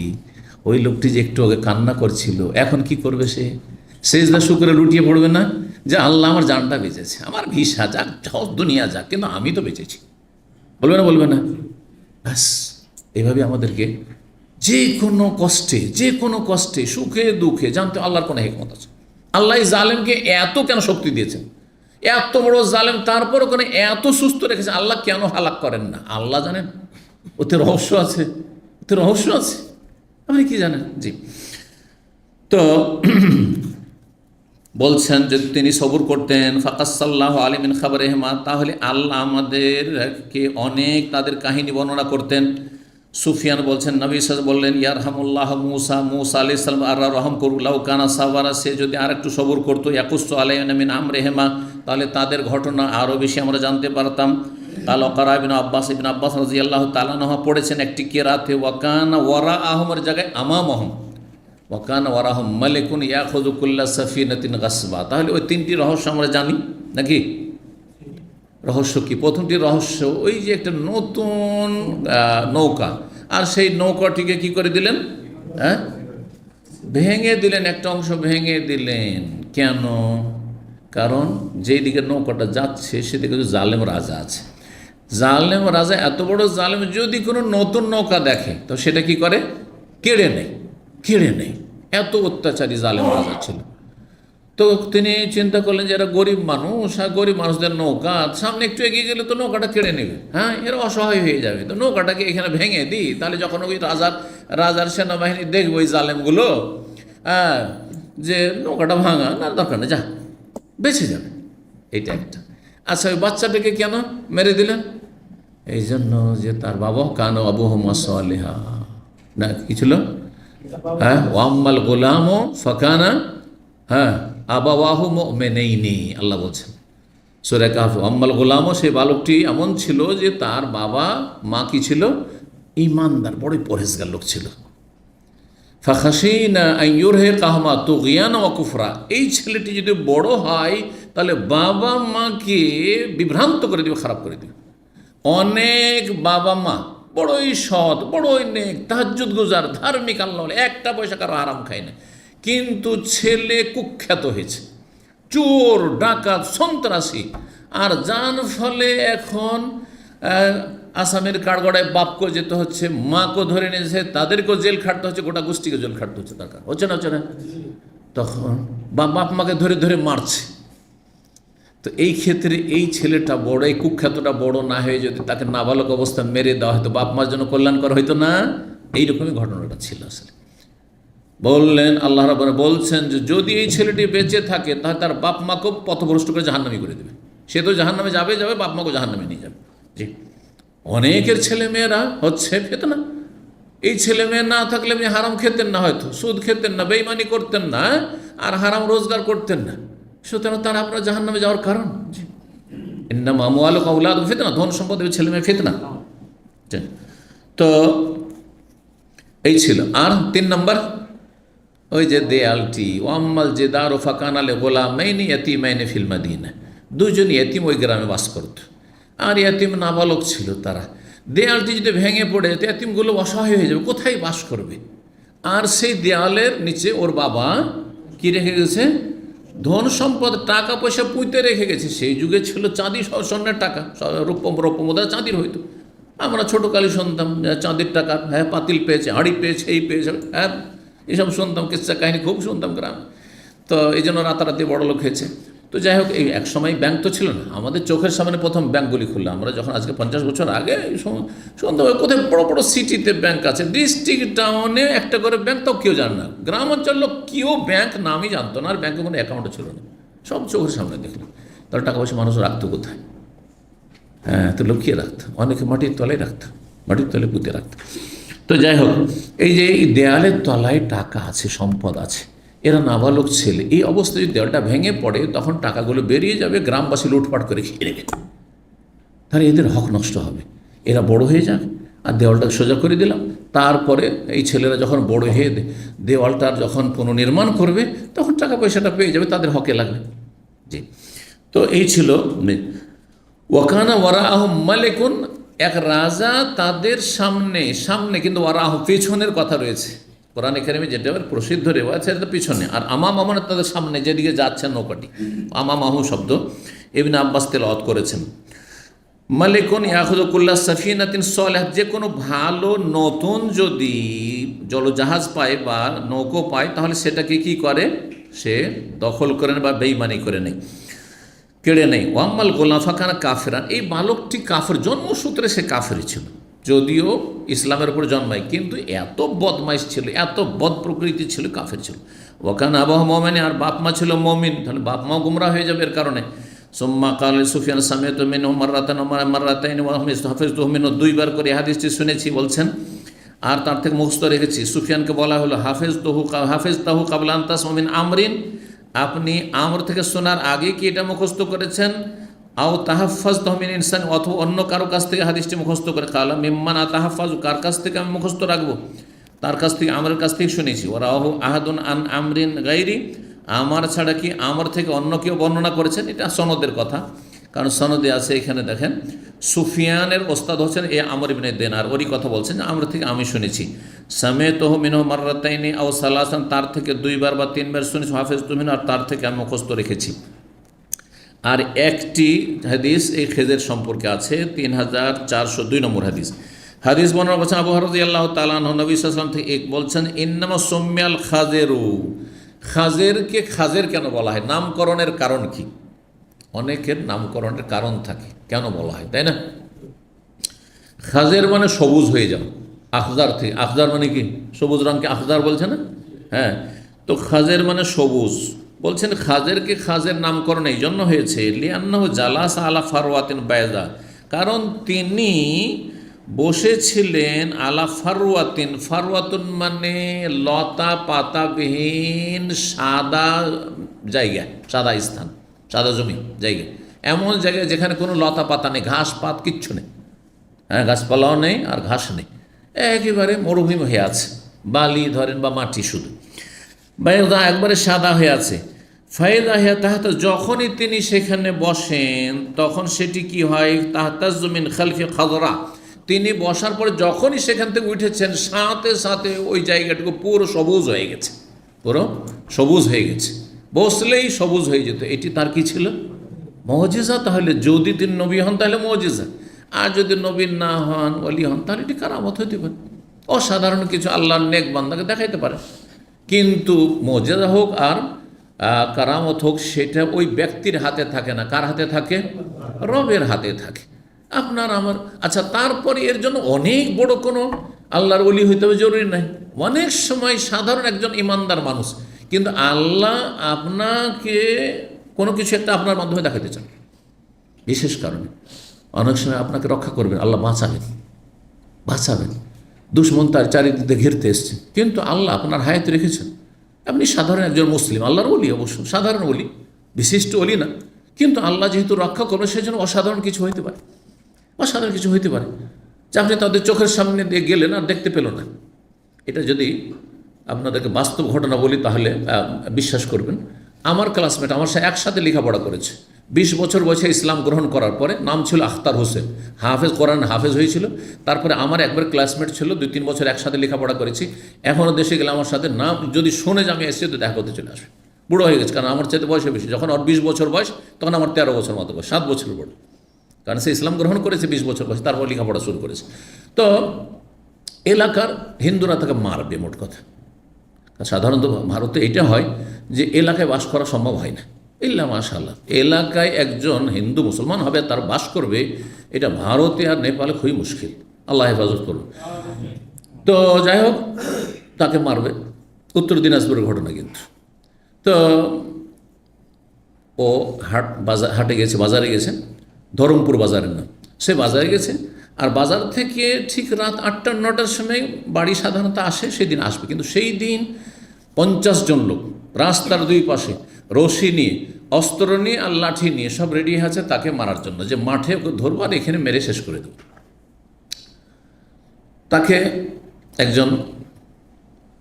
ওই লোকটি যে একটু আগে কান্না করছিল, এখন কি করবে? সে সেজদা শুকরে লুটিয়ে পড়বে না যে আল্লাহ আমার জানটা বেঁচেছে, আমার ভিসা যাক, দুনিয়া যাক, কিন্তু আমি তো বেঁচেছি? বলবে না? ব্যাস, এইভাবে আমাদেরকে যে কোনো কষ্টে সুখে দুঃখে জানতে আল্লাহর কোনো হিকমত আছে। আল্লাহ জালেমকে এত কেন শক্তি দিয়েছেন, এত বড় জালেম, তারপরও কেন এত সুস্থ রেখেছে? আল্লাহ কেন হালাক করেন না আল্লাহ জানেন। ওতে রহস্য আছে, আপনি কি জানেন? জি, তো বলছেন যে তিনি সবুর করতেন। ফাকাসাল্লাহু আলিমিন খাবারেহমা, তাহলে আল্লাহ আমাদেরকে অনেক তাদের কাহিনী বর্ণনা করতেন। সুফিয়ান বলছেন, নবী সাল্লাল্লাহু বললেন, ইয়ারহামুল্লাহ মুসা আলাইহিস সালাম আর রহম করু লাউ কানা সাবারা, সে যদি আর একটু সবুর করতো, ইয়াকুসু আলাইনা মিন আমরিহিমা, তাহলে তাদের ঘটনা আরও বেশি আমরা জানতে পারতাম। কাল ওয়াকারা ইবনে আব্বাস রাদিয়াল্লাহু তাআলা আনহু পড়েছেন একটি কিরাতে, ওয়াকানা ওয়ারা আহমের জায়গায় আমামহম, ওয়াকানা ওয়ারাহম মালিকুন ইয়াখুযু কুল্লা সাফিনাতিন গাসবা। তাহলে ওই তিনটি রহস্য আমরা জানি নাকি? রহস্য কি? প্রথমটি রহস্য ওই যে একটা নতুন নৌকা, আর সেই নৌকাটিকে কি করে দিলেন? ভেঙে দিলেন, একটা অংশ ভেঙে দিলেন। কেন? কারণ যেই দিকে নৌকাটা যাচ্ছে সেদিকে জালেম রাজা আছে। জালেম রাজা এত বড় জালেম, যদি কোনো নতুন নৌকা দেখে তো সেটা কি করে? কেড়ে নেই। এত অত্যাচারী জালেম রাজা ছিল। তো তিনি চিন্তা করলেন যে এরা গরিব মানুষ, আর গরিব মানুষদের নৌকা, সামনে একটু এগিয়ে গেলে তো নৌকাটা কেড়ে নেবে, এরা অসহায় হয়ে যাবে, তো নৌকাটাকে এখানে ভেঙে দিই, তাহলে যখন ওই রাজার সেনাবাহিনী দেখবে ওই জালেমগুলো, যে নৌকাটা ভাঙা না, দরকার নেই, যা বেঁচে যাবে। এইটা একটা। আচ্ছা, ওই বাচ্চাটাকে কেন মেরে দিলেন? এই জন্য যে তার বাবা কানো আবুহুমা সালিহা, না কি ছিল? ওয়াম্মাল গোলামও ফাকানা আবাওয়াহু মুমিনাইনি, আল্লাহ বলছেন সূরা কাহফ। ওয়াম্মাল গোলামও, সেই বালকটি এমন ছিল যে তার বাবা মা কি ছিল? ঈমানদার, বড়ই পরহেজগার লোক ছিল। ফাখাশিনা আন ইউরহিকাহুমা তুগয়ানা ওয়া কুফরা, এই ছেলেটি যদি বড় হয় তাহলে বাবা মাকে বিভ্রান্ত করে দিবে, খারাপ করে দিবে। অনেক বাবা মা বড়ই সৎ, বড়ই নেক, তাহাজ্জুদ গুজার, ধার্মিক, আল্লাহ একটা পয়সা কারো হারাম খায় না, কিন্তু ছেলে কুখ্যাত হয়েছে, চোর, ডাকাত, সন্ত্রাসী, আর যার ফলে এখন আসামের কাঠগড়ায় বাপকে যেতে হচ্ছে, মাকে ধরে নিয়েছে, তাদেরকেও জেল খাটতে হচ্ছে, গোটা গোষ্ঠীকে জেল খাটতে হচ্ছে, দরকার হচ্ছে না? তখন বাপ মাকে ধরে মারছে। তো এই ক্ষেত্রে এই ছেলেটা বড়, এই কুখ্যাতটা বড় না হয়ে যদি তাকে নাবালক অবস্থা মেরে দেওয়া হয়তো বাপ মার জন্য কল্যাণকর হইতো না? এইরকমই ঘটনাটা ছিল আসলে। বললেন, আল্লাহ রাব্বুল বলছেন যে যদি এই ছেলেটি বেঁচে থাকে তাহলে তার বাপ মাকেও পথভ্রষ্ট করে জাহান্নামী করে দেবে। সে তো জাহান্নামে যাবে, বাপ মাকেও জাহান্নামে নিয়ে যাবে। জি, অনেকের ছেলে মেয়েরা হচ্ছে ফিতনা। এই ছেলে মেয়ে না থাকলে আপনি হারাম খেতেন না, হয়তো সুদ খেতেন না, বেঈমানি করতেন না, আর হারাম রোজগার করতেন না, সুতরাং তারা আপনার জাহান্নামে যাওয়ার কারণ। জি, ইন্নামা আমওয়ালুকুম ওয়া আওলাদুকুম ফিতনা, ধন সম্পদ ছেলে মেয়ে ফিতনা। তো এই ছিল। আর 3 নম্বর ওই যে দেয়ালটি, ওয়াম্মাল জিদারু ফাকানা লিগুলামাইনি ইয়াতীমাইনি ফিল মাদিনা, দুজন ইয়েতিম ওই গ্রামে বাস করত, আর ইয়েতিম নাবালক ছিল তারা। দেয়ালটি যদি ভেঙে পড়ে যেত, ইয়েতিমগুলো অসহায় হয়ে যাবে, কোথায় বাস করবে? আর সেই দেয়ালের নিচে ওর বাবা কি রেখে গেছে? ধন সম্পদ, টাকা পয়সা পুঁতে রেখে গেছে। সেই যুগে ছিল চাঁদি, স্বর্ণের টাকা, রৌপ্য মুদ্রা চাঁদির হইতো, আমরা ছোটোকালে শুনতাম চাঁদের টাকা, হ্যাঁ পাতিল পেয়েছে, হাঁড়ি পেয়েছে, এই পেয়েছে, হ্যাঁ এইসব শুনতাম, কিচ্ছা কাহিনী খুব শুনতাম গ্রামে। তো এই জন্য রাতারাতি বড় লোক হয়েছে। তো যাই হোক, এই এক সময় ব্যাংক তো ছিল না, আমাদের চোখের সামনে প্রথম ব্যাংকগুলি খুললো। আমরা যখন আজকে 50 বছর আগে শুনতাম কোথায় বড় বড় সিটিতে ব্যাংক আছে, ডিস্ট্রিক্ট টাউনে একটা করে ব্যাংক, তাও কেউ জানে না। গ্রাম অঞ্চল লোক কেউ ব্যাংক নামই জানতো না, আর ব্যাংকে কোনো অ্যাকাউন্টও ছিল না, সব চোখের সামনে দেখলো। তাহলে টাকা পয়সা মানুষ রাখতো কোথায়? হ্যাঁ, তো লুকিয়ে রাখতো, অনেকে মাটির তলায় রাখতো, মাটির তলায় পুঁতে রাখতো। তো যাই হোক, এই যে এই দেয়ালের তলায় টাকা আছে, সম্পদ আছে, এরা নাবালক ছেলে, এই অবস্থায় যদি দেওয়ালটা ভেঙে পড়ে তখন টাকাগুলো বেরিয়ে যাবে, গ্রামবাসী লুটপাট করে খেয়ে নেবে, তাহলে এদের হক নষ্ট হবে। এরা বড় হয়ে যাবে, আর দেওয়ালটা সোজা করে দিলাম। তারপরে এই ছেলেরা যখন বড় হয়ে দেওয়ালটার যখন পুনর্নির্মাণ করবে তখন টাকা পয়সাটা পেয়ে যাবে, তাদের হকে লাগবে। জি, তো এই ছিল ওয়াকানা ওয়ারাহ মালিকুন, এক রাজা তাদের সামনে, সামনে কিন্তু ওয়ারাহ পেছনের কথা রয়েছে কোরআন কারিমে, যেটা প্রসিদ্ধ রেওয়াজ সেটা পিছনে, আর আমাম মানে তাদের সামনে যেদিকে যাচ্ছেন নৌকাটি, আমামাহু শব্দ ইবনে আব্বাস তেলাওয়াত করেছেন। মালিকুন ইয়াখুযুকুল্লা সাফিনাতিন সালিহ, যে কোনো ভালো নতুন যদি জলজাহাজ পায় বা নৌকো পায় তাহলে সেটাকে কি করে, সে দখল করে নেয় বা বেঈমানি করে নেয়, কেড়ে নেই। ওয়াম্মাল গোলাম ফাকানা কাফেরান, এই বালকটি কাফের, জন্মসূত্রে সে কাফেরই ছিল, যদিও ইসলামের উপর জন্মায়, কিন্তু এত বদমাইশ ছিল, এত বদ প্রকৃতি ছিল, কাফের ছিল। ওয়াকান আবাহ মোমেনে, আর বাপ মা ছিল মমিন, তাহলে বাপ মা গুমরা হয়ে যাবে এর কারণে। সুম্মা কাল সুফিয়ান সামিয়াতু মিনহু মাররাতান ওয়া মাররাতাইন ওয়া হাফিজতুহু মিনহু, দুইবার করে হাদিসটি শুনেছি বলছেন, আর তার থেকে মুখস্থ রেখেছি। সুফিয়ানকে বলা হলো হাফিজতাহু কাবলা আন তাসমা মিন আমরিন, আপনি আমর থেকে শোনার আগে কি এটা মুখস্থ করেছেন? আও তাহাফাজতাহু মিন ইনসান, অথবা অন্য কারো কাছ থেকে হাদিসটি মুখস্থ করে। কালা মিম্মান আতাহাফাজু, কার কাছ থেকে আমি মুখস্থ রাখবো? তার কাছ থেকে, আমরের কাছ থেকে শুনেছি। ওরাহু আহাদুন আন আমরিন গাইরি, আমার ছাড়া কি আমর থেকে অন্য কেউ বর্ণনা করেছেন? এটা সনদের কথা, কারণ সনদে আছে, এখানে দেখেন সুফিয়ানের ওস্তাদ হচ্ছেন এ আমর ইবনে দিনার, ওরই কথা বলছেন, আমর থেকে আমি শুনেছি। সামিআতুহু মিনহু মাররাতাইনি আও সালাসান, তার থেকে দুইবার বা তিনবার শুনেছি। হাফিজতু মিনহু, আর তার থেকে আমি মুখস্থ রেখেছি। আর একটি হাদিস এই খেজের সম্পর্কে আছে, 3402 নম্বর হাদিস। হাদিস বর্ণনা করছেন আবু হুরায়রা রাদিয়াল্লাহু তাআলা আনহু, নবী সাল্লাল্লাহু আলাইহি ওয়াসাল্লাম থেকে বলছেন, ইন্নামা সুম্মিয়াল খাজেরু, খাজেরকে খাজের কেন বলা হয়? নামকরণের কারণ কি? অনেকের নামকরণের কারণ থাকে, কেন বলা হয়, তাই না? খাজের মানে সবুজ হয়ে যাও, আখজার থেকে, আখজার মানে কি? সবুজ রঙকে আখজার বলছে না? হ্যাঁ, তো খাজের মানে সবুজ। বলছেন খাজেরকে খাজের নামকরণ এই জন্য হয়েছে, লিআন্নাহু জালাস আলা ফারওয়াতিন বাইদা, কারণ তিনি বসেছিলেন আলা ফারওয়াতিন, ফারওয়াতুন মানে লতা পাতাবিহীন সাদা জায়গা, সাদা স্থান, সাদা জমি জায়গা, এমন জায়গায় যেখানে কোনো লতা পাতা নেই, ঘাস পাত কিচ্ছু নেই, হ্যাঁ গাছপালাও নেই আর ঘাস নেই, একেবারে মরুভূমি হয়ে আছে, বালি ধরেন বা মাটি শুধু, বাইদা একবারে সাদা হয়ে আছে। ফায়দা হ্যা তাহাতা, যখনই তিনি সেখানে বসেন তখন সেটি কি হয়? তাহতাজ্জু মিন খালফি খাদরা, তিনি বসার পরে যখনই সেখান থেকে উঠেছেন সাথে সাথে ওই জায়গাটুকু পুরো সবুজ হয়ে গেছে, পুরো সবুজ হয়ে গেছে, বসলেই সবুজ হয়ে যেত। এটি তার কি ছিল? মুজিজা। তাহলে যদি তিনি নবী হন তাহলে মুজিজা, আর যদি নবী না হন, ওলি হন, তাহলে এটি কারামত হইতে পারে, অসাধারণ কিছু আল্লাহর নেক বান্দাকে দেখাইতে পারে। কিন্তু মুজিজা হোক আর কারামত হোক, সেটা ওই ব্যক্তির হাতে থাকে না। কার হাতে থাকে? রবের হাতে থাকে, আপনার আমার। আচ্ছা, তারপরে এর জন্য অনেক বড় কোনো আল্লাহর ওলি হইতে হবে জরুরি নাই। অনেক সময় সাধারণ একজন ইমানদার মানুষ, কিন্তু আল্লাহ আপনাকে কোনো কিছু একটা আপনার মাধ্যমে দেখাতে চান বিশেষ কারণে। অনেক সময় আপনাকে রক্ষা করবেন, আল্লাহ বাঁচাবেন। দুশ্মন তার চারিদিকে ঘিরতে এসছে, কিন্তু আল্লাহ আপনার হায়াতে রেখেছেন। আপনি সাধারণ একজন মুসলিম, আল্লাহর ওলি, অবশ্য সাধারণ ওলি, বিশিষ্ট ওলি না, কিন্তু আল্লাহ যেহেতু রক্ষা করবে সেই জন্য অসাধারণ কিছু হইতে পারে, অসাধারণ কিছু হইতে পারে যে আপনি তাদের চোখের সামনে দিয়ে গেলেন আর দেখতে পেল না। এটা যদি আপনাদেরকে বাস্তব ঘটনা বলি তাহলে বিশ্বাস করবেন। আমার ক্লাসমেট, আমার সাথে একসাথে লেখাপড়া করেছে, 20 বছর বয়সে ইসলাম গ্রহণ করার পরে, নাম ছিল আখতার হোসেন, হাফেজ, কোরআন হাফেজ হয়েছিল। তারপরে আমার একবার ক্লাসমেট ছিল, 2-3 বছর একসাথে লেখাপড়া করেছি। এখনও দেশে গেলে আমার সাথে নাম যদি শুনে যে আমি এসেছি তো দেখা করতে চলে আসবে। বুড়ো হয়ে গেছে, কারণ আমার চাইতে বয়সে বেশি। যখন ওর 20 বছর বয়স তখন আমার 13 বছর মতো বয়স, 7 বছর বড়। কারণ সে ইসলাম গ্রহণ করেছে 20 বছর বয়সে, তারপর লেখাপড়া শুরু করেছে। তো এলাকার হিন্দুরা তাকে মারবে, মোট কথা। সাধারণত ভারতে এটা হয় যে এলাকায় বাস করা সম্ভব হয় না, ইল্লা মাশাআল্লাহ। এলাকায় একজন হিন্দু মুসলমান হবে, তার বাস করবে, এটা ভারতে আর নেপালে খুবই মুশকিল। আল্লাহ হেফাজত করবে। তো যাই হোক, তাকে মারবে। উত্তর দিনাজপুরের ঘটনা কিন্তু। তো ও হাটে গেছে, বাজারে গেছে, ধরমপুর বাজারের নাম। সে বাজারে গেছে, আর বাজার থেকে ঠিক রাত 8টা-9টার সময় বাড়ি সাধারণত আসে, সেদিন আসবে। কিন্তু সেই দিন 50 জন লোক রাস্তার দুই পাশে রশি নিয়ে, অস্ত্র নিয়ে আর লাঠি নিয়ে সব রেডি আছে তাকে মারার জন্য, যে মাঠে ওকে ধরবো আর এখানে মেরে শেষ করে দেব। তাকে একজন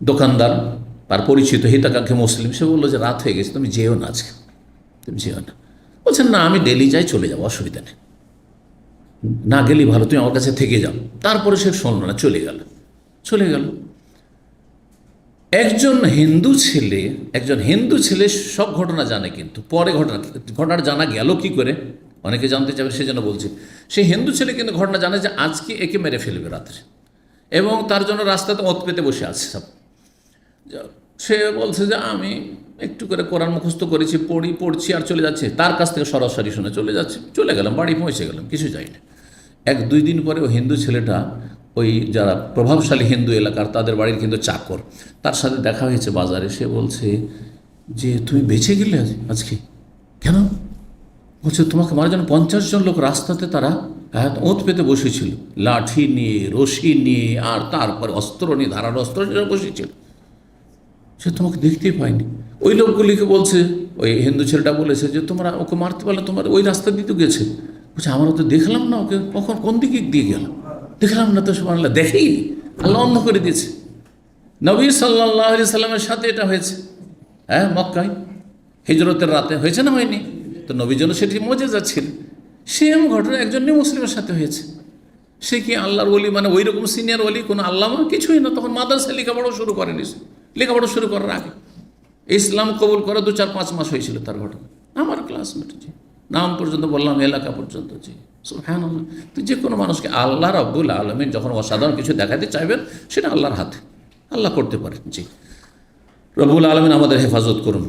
দোকানদার, তার পরিচিত হিতাকাঙ্ক্ষী মুসলিম, সে বললো যে রাত হয়ে গেছে, তুমি যেও না আজকে, তুমি যেও না। বলছেন না, আমি ডেলি যাই, চলে যাবো, অসুবিধা নেই, না গেলেই ভালো, তুমি আমার কাছে থেকে যাও। তারপরে সে শুনলো না, চলে গেল। একজন হিন্দু ছেলে সব ঘটনা জানে, কিন্তু পরে ঘটনা জানা গেল কি করে, অনেকে জানতে চাবে, সেজন্য বলছি। সেই হিন্দু ছেলে কিন্তু ঘটনা জানে যে আজকে একে মেরে ফেলবে রাত্রে, এবং তার জন্য রাস্তাতে ওত পেতে বসে আছে সব। সে বলছে যে আমি একটু করে কোরআন মুখস্থ করেছি, পড়ছি আর চলে যাচ্ছে। তার কাছ থেকে সরাসরি শুনে চলে গেলাম, বাড়ি পৌঁছে গেলাম, কিছু যাই না। 1-2 দিন পরে ওই হিন্দু ছেলেটা, ওই যারা প্রভাবশালী হিন্দু এলাকার, তাদের বাড়ির কিন্তু চাকর, তার সাথে দেখা হয়েছে বাজারে। সে বলছে যে তুমি বেঁচে গেলে আজকে, কেন? বলছে তোমাকে মারার জন্য 50 জন লোক রাস্তাতে, তারা ওত পেতে বসেছিল, লাঠি নিয়ে, রশি নিয়ে, আর তারপরে অস্ত্র নিয়ে, ধারালো অস্ত্র নিয়ে বসেছিল। সে তোমাকে দেখতেই পায়নি। ওই লোকগুলিকে বলছে, ওই হিন্দু ছেলেটা বলেছে যে তোমরা ওকে মারতে পারলে, তোমার ওই রাস্তা দিয়ে তো গেছে। বলছে আমরা তো দেখলাম না ওকে, কখন কোন দিকে দিয়ে গেল, দেখলাম না তো। সুবহানাল্লাহ, দেখেই আল্লাহ অন্ধ করে দিয়েছে। নবী সাল্লাল্লাহু আলাইহি সাল্লামের সাথে এটা হয়েছে, মক্কায় হিজরতের রাতে, হয়েছে না হয়নি? তো নবীর জন্য সেটি মুজিজা ছিল। সেম ঘটনা একজন মুসলিমের সাথে হয়েছে। সে কি আল্লাহর ওলি, মানে ওই রকম সিনিয়র ওলি, কোনো আল্লামা কিছুই না। তখন মাদ্রাসায় লেখাপড়া শুরু করেনি, লেখাপড়া শুরু করার আগে ইসলাম কবুল করে 2-4-5 মাস হয়েছিল তার ঘটনা। আমার ক্লাসমেট, জি, নাম পর্যন্ত বললাম, এলাকা পর্যন্ত, জি। সুবহানাল্লাহ। তো যে কোনো মানুষকে আল্লাহ রাব্বুল আলামিন যখন অসাধারণ কিছু দেখাতে চাইবেন, সেটা আল্লাহর হাতে, আল্লাহ করতে পারেন, জি। রব্বুল আলামিন আমাদের হেফাজত করুন,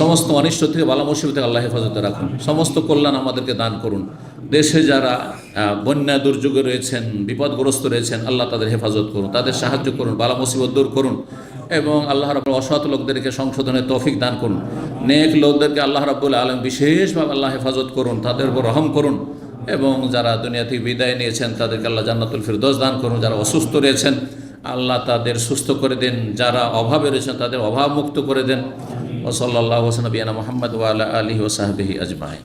সমস্ত অনিষ্ট থেকে, বালা মুসিবত থেকে আল্লাহ হেফাজতে রাখুন, সমস্ত কল্যাণ আমাদেরকে দান করুন। দেশে যারা বন্যা দুর্যোগে রয়েছেন, বিপদগ্রস্ত রয়েছেন, আল্লাহ তাদের হেফাজত করুন, তাদের সাহায্য করুন, বালা মুসিবত দূর করুন, এবং আল্লাহ রাব্বুল অসৎ লোকদেরকে সংশোধনের তৌফিক দান করুন। নেক লোকদেরকে আল্লাহ রাব্বুল আলামিন বিশেষভাবে আল্লাহ হেফাজত করুন, তাদের উপর রহম করুন, এবং যারা দুনিয়া থেকে বিদায় নিয়েছেন তাদেরকে আল্লাহ জান্নাতুল ফিরদৌস দান করুন। যারা অসুস্থ রয়েছেন আল্লাহ তাদের সুস্থ করে দেন, যারা অভাবে রয়েছেন তাদের অভাব মুক্ত করে দেন। ওয়া সাল্লাল্লাহু আলা নবিয়িনা মুহাম্মদ ওয়া আলা আলিহি ওয়া সাহবিহি আজমাইন।